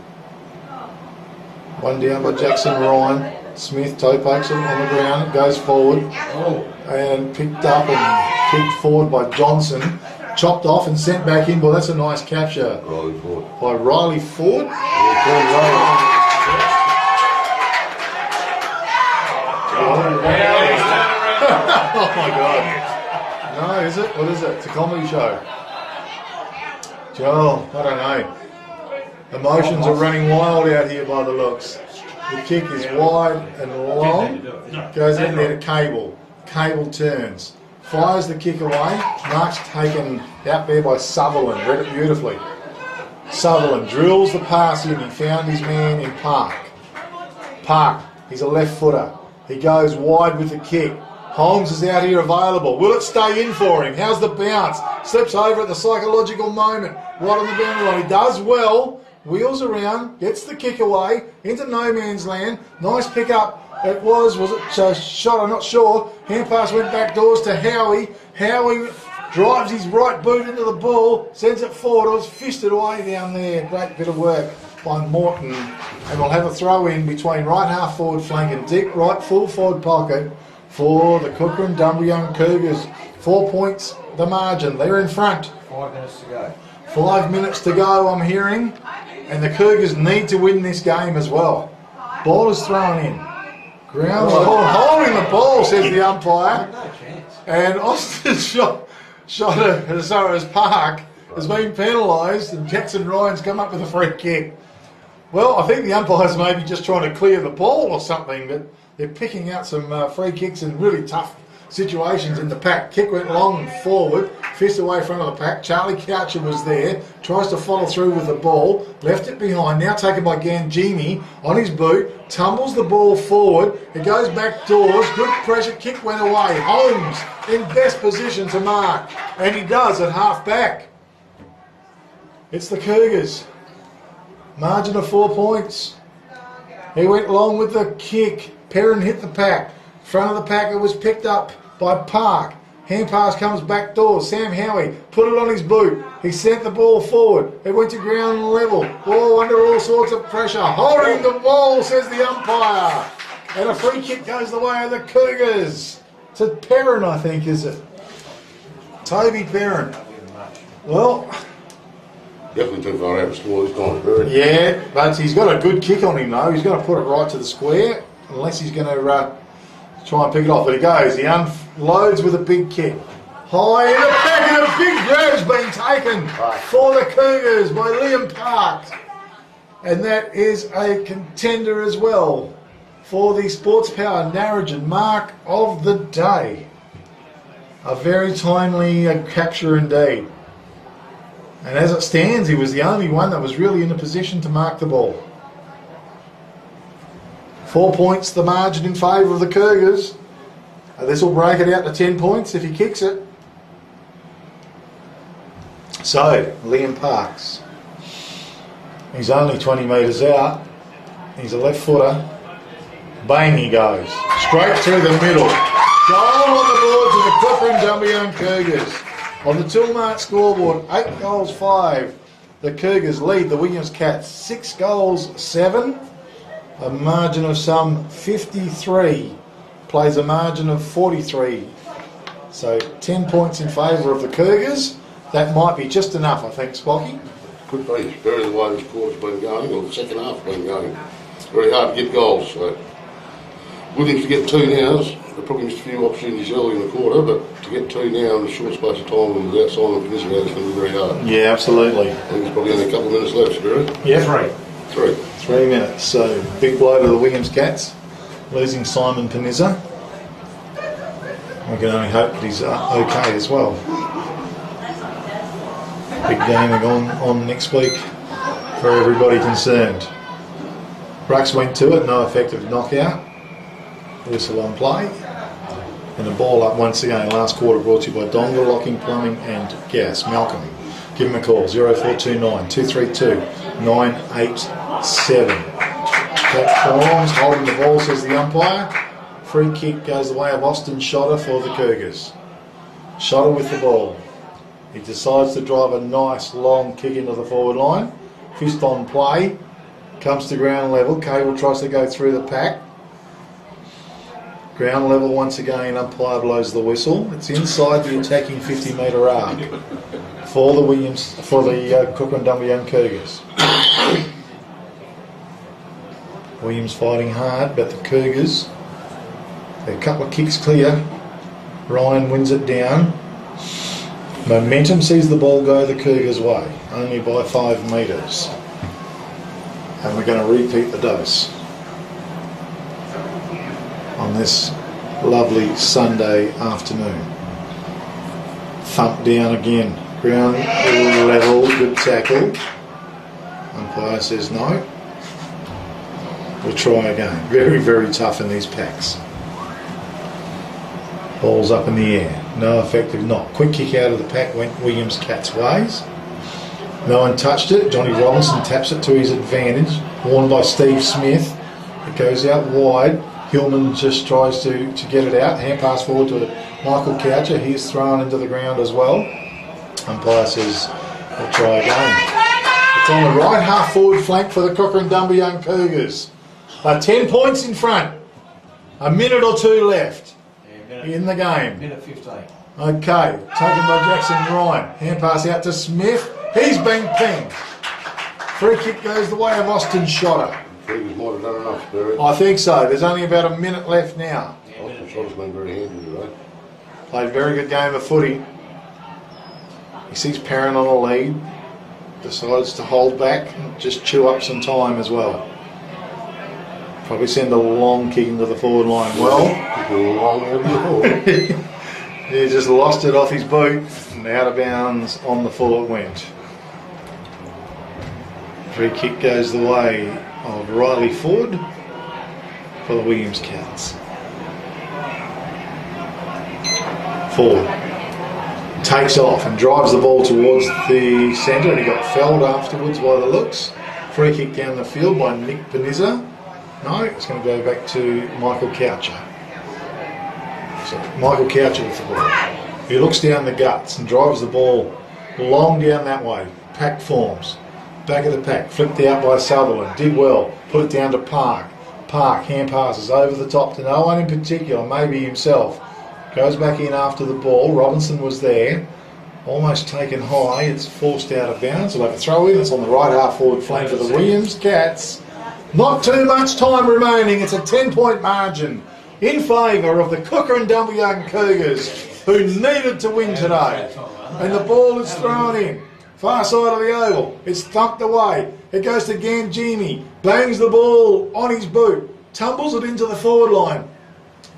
One down by Jackson Ryan. Smith toe pokes it on the ground, goes forward, and picked up and kicked forward by Johnson. Chopped off and sent back in. Well, that's a nice capture Riley Ford. by Riley Ford. Oh my God. No, is it? What is it? It's a comedy show. Joel, I don't know. Emotions are running wild out here by the looks. The kick is wide and long. Goes in there to Cable. Cable turns. Fires the kick away. Mark's taken out there by Sutherland. Read it beautifully. Sutherland drills the pass in. He found his man in Park. Park, he's a left footer. He goes wide with the kick. Holmes is out here available. Will it stay in for him? How's the bounce? Slips over at the psychological moment. Right on the boundary line. He does well. Wheels around. Gets the kick away. Into no man's land. Nice pick up. It was it shot? I'm not sure. Hand pass went back doors to Howie. Howie drives his right boot into the ball. Sends it forward. It was fisted away down there. Great bit of work by Morton. And we'll have a throw in between right half forward flank and deep right full forward pocket for the Kukerin Dumbleyung Cougars. 4 points the margin. They're in front. 5 minutes to go. 5 minutes to go, I'm hearing. And the Cougars need to win this game as well. Ball is thrown in. Ground ball, holding the ball, says the umpire. No chance. And Austin's shot as far as Park has been penalised, and Jackson Ryan's come up with a free kick. Well, I think the umpires may be just trying to clear the ball or something, but they're picking out some free kicks in really tough situations in the pack. Kick went long and forward, fist away front of the pack. Charlie Coucher was there, tries to follow through with the ball, left it behind, now taken by Gangini on his boot, tumbles the ball forward, it goes back doors, good pressure, kick went away. Holmes in best position to mark, and he does at half back. It's the Cougars. Margin of 4 points. He went long with the kick. Perrin hit the pack. Front of the pack, it was picked up by Park. Hand pass comes back door. Sam Howie put it on his boot. He sent the ball forward. It went to ground level. Ball under all sorts of pressure. Holding the ball, says the umpire. And a free kick goes the way of the Cougars. To Perrin, I think, is it? Toby Perrin. Well, Definitely too far out to score this time, Barry. yeah, but he's got a good kick on him though. He's got to put it right to the square, unless he's going to try and pick it off. But he goes. He unloads with a big kick. High in the back, and a big grab's been taken for the Cougars by Liam Park. And that is a contender as well for the Sports Power Narrogin mark of the day. A very timely capture indeed. And as it stands, he was the only one that was really in a position to mark the ball. 4 points the margin in favour of the Cougars. This will break it out to 10 points if he kicks it. So, Liam Parks. He's only 20 metres out. He's a left footer. Bang he goes. Straight through the middle. Goal on the board to the Kukerin Dumbleyung Cougars. On the Toolmart scoreboard, 8 goals 5. The Cougars lead the Williams Cats 6 goals 7. A margin of some 53. Plays a margin of 43. So 10 points in favour of the Cougars. That might be just enough, I think, Spocky. Could be. Very the way this quarter's been going, or the second half's been going. It's very hard to get goals. So Williams to get 2 now. They probably missed a few opportunities early in the quarter, but to get 2 now in a short space of time and without signing finishing out is going to be very hard. Yeah, absolutely. I think there's probably only a couple of minutes left, Spirit. Yeah, 3. 3 minutes. So big blow to the Williams Cats, losing Simon Panizza. We can only hope that he's okay as well. Big game on next week for everybody concerned. Brooks went to it, no effective knockout. Whistle on play. And the ball up once again. Last quarter brought to you by Donga Locking, Plumbing and Gas. Malcolm, give him a call. 0429 232 987. Platforms holding the ball, says the umpire. Free kick goes the way of Austin Shotter for the Cougars. Shotter with the ball. He decides to drive a nice long kick into the forward line. Fist on play. Comes to ground level. Cable tries to go through the pack. Ground level once again. Umpire blows the whistle. It's inside the attacking 50-metre arc for the Kukerin Dumbleyung Cougars. Williams fighting hard, but the Cougars, they're a couple of kicks clear. Ryan wins it down. Momentum sees the ball go the Cougars' way, only by 5 metres. And we're going to repeat the dose on this lovely Sunday afternoon. Thump down again. Ground level, good tackle. Umpire says no. We'll try again. Very, very tough in these packs. Ball's up in the air. No effective knock. Quick kick out of the pack went Williams Cat's ways. No one touched it. Johnny Robinson taps it to his advantage. Warned by Steve Smith. It goes out wide. Hillman just tries to get it out. Hand pass forward to Michael Coucher. He's thrown into the ground as well. Umpire says we'll try again. It's on the right half forward flank for the Kukerin Dumbleyung Cougars. 10 points in front. A minute or two left in the game. Minute 15. Okay, taken by Jackson Ryan. Hand pass out to Smith. He's been pinged. Free kick goes the way of Austin Shotter. Cougars might have done enough, Barry. I think so. There's only about a minute left now. Austin Shotter's been very handy today. Played a very good game of footy. He sees Perrin on a lead. Decides to hold back and just chew up some time as well. Probably send a long kick into the forward line. Well, he just lost it off his boot and out of bounds on the full it went. Free kick goes the way of Riley Ford for the Williams Cats. Ford takes off and drives the ball towards the centre, and he got felled afterwards by the looks. Free kick down the field by Nick Panizza. No, it's going to go back to Michael Coucher. So Michael Coucher with the ball. He looks down the guts and drives the ball long down that way. Pack forms. Back of the pack. Flipped out by Sutherland. Did well. Put it down to Park. Park hand passes over the top to no one in particular, maybe himself. Goes back in after the ball. Robinson was there. Almost taken high. It's forced out of bounds. We'll have a throw in. It's on the right half forward flank for the Williams Cats. Not too much time remaining. It's a 10-point margin in favour of the Kukerin Dumbleyung Cougars, who needed to win today. And the ball is thrown in. Far side of the oval. It's thumped away. It goes to Gangini. Bangs the ball on his boot. Tumbles it into the forward line.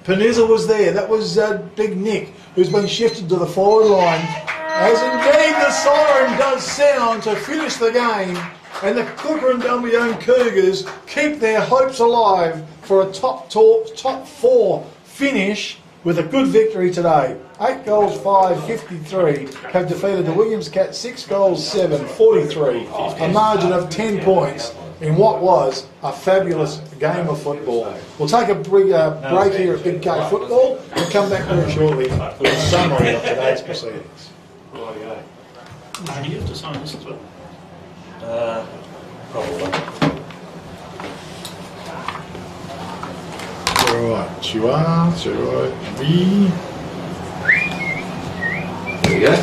Panizza was there. That was Big Nick, who's been shifted to the forward line. As indeed the siren does sound to finish the game. And the Kukerin Dumbleyung Cougars keep their hopes alive for a top 4 finish with a good victory today. 8 goals, 5, 53 have defeated the Williams Cats. 6 goals, 7, 43. A margin of 10 points in what was a fabulous game of football. We'll take a break here at Big K Football and come back very shortly with a summary of today's proceedings. Rightio. Do you have to sign this as well? Probably. Alright, tu as, oui. There you go.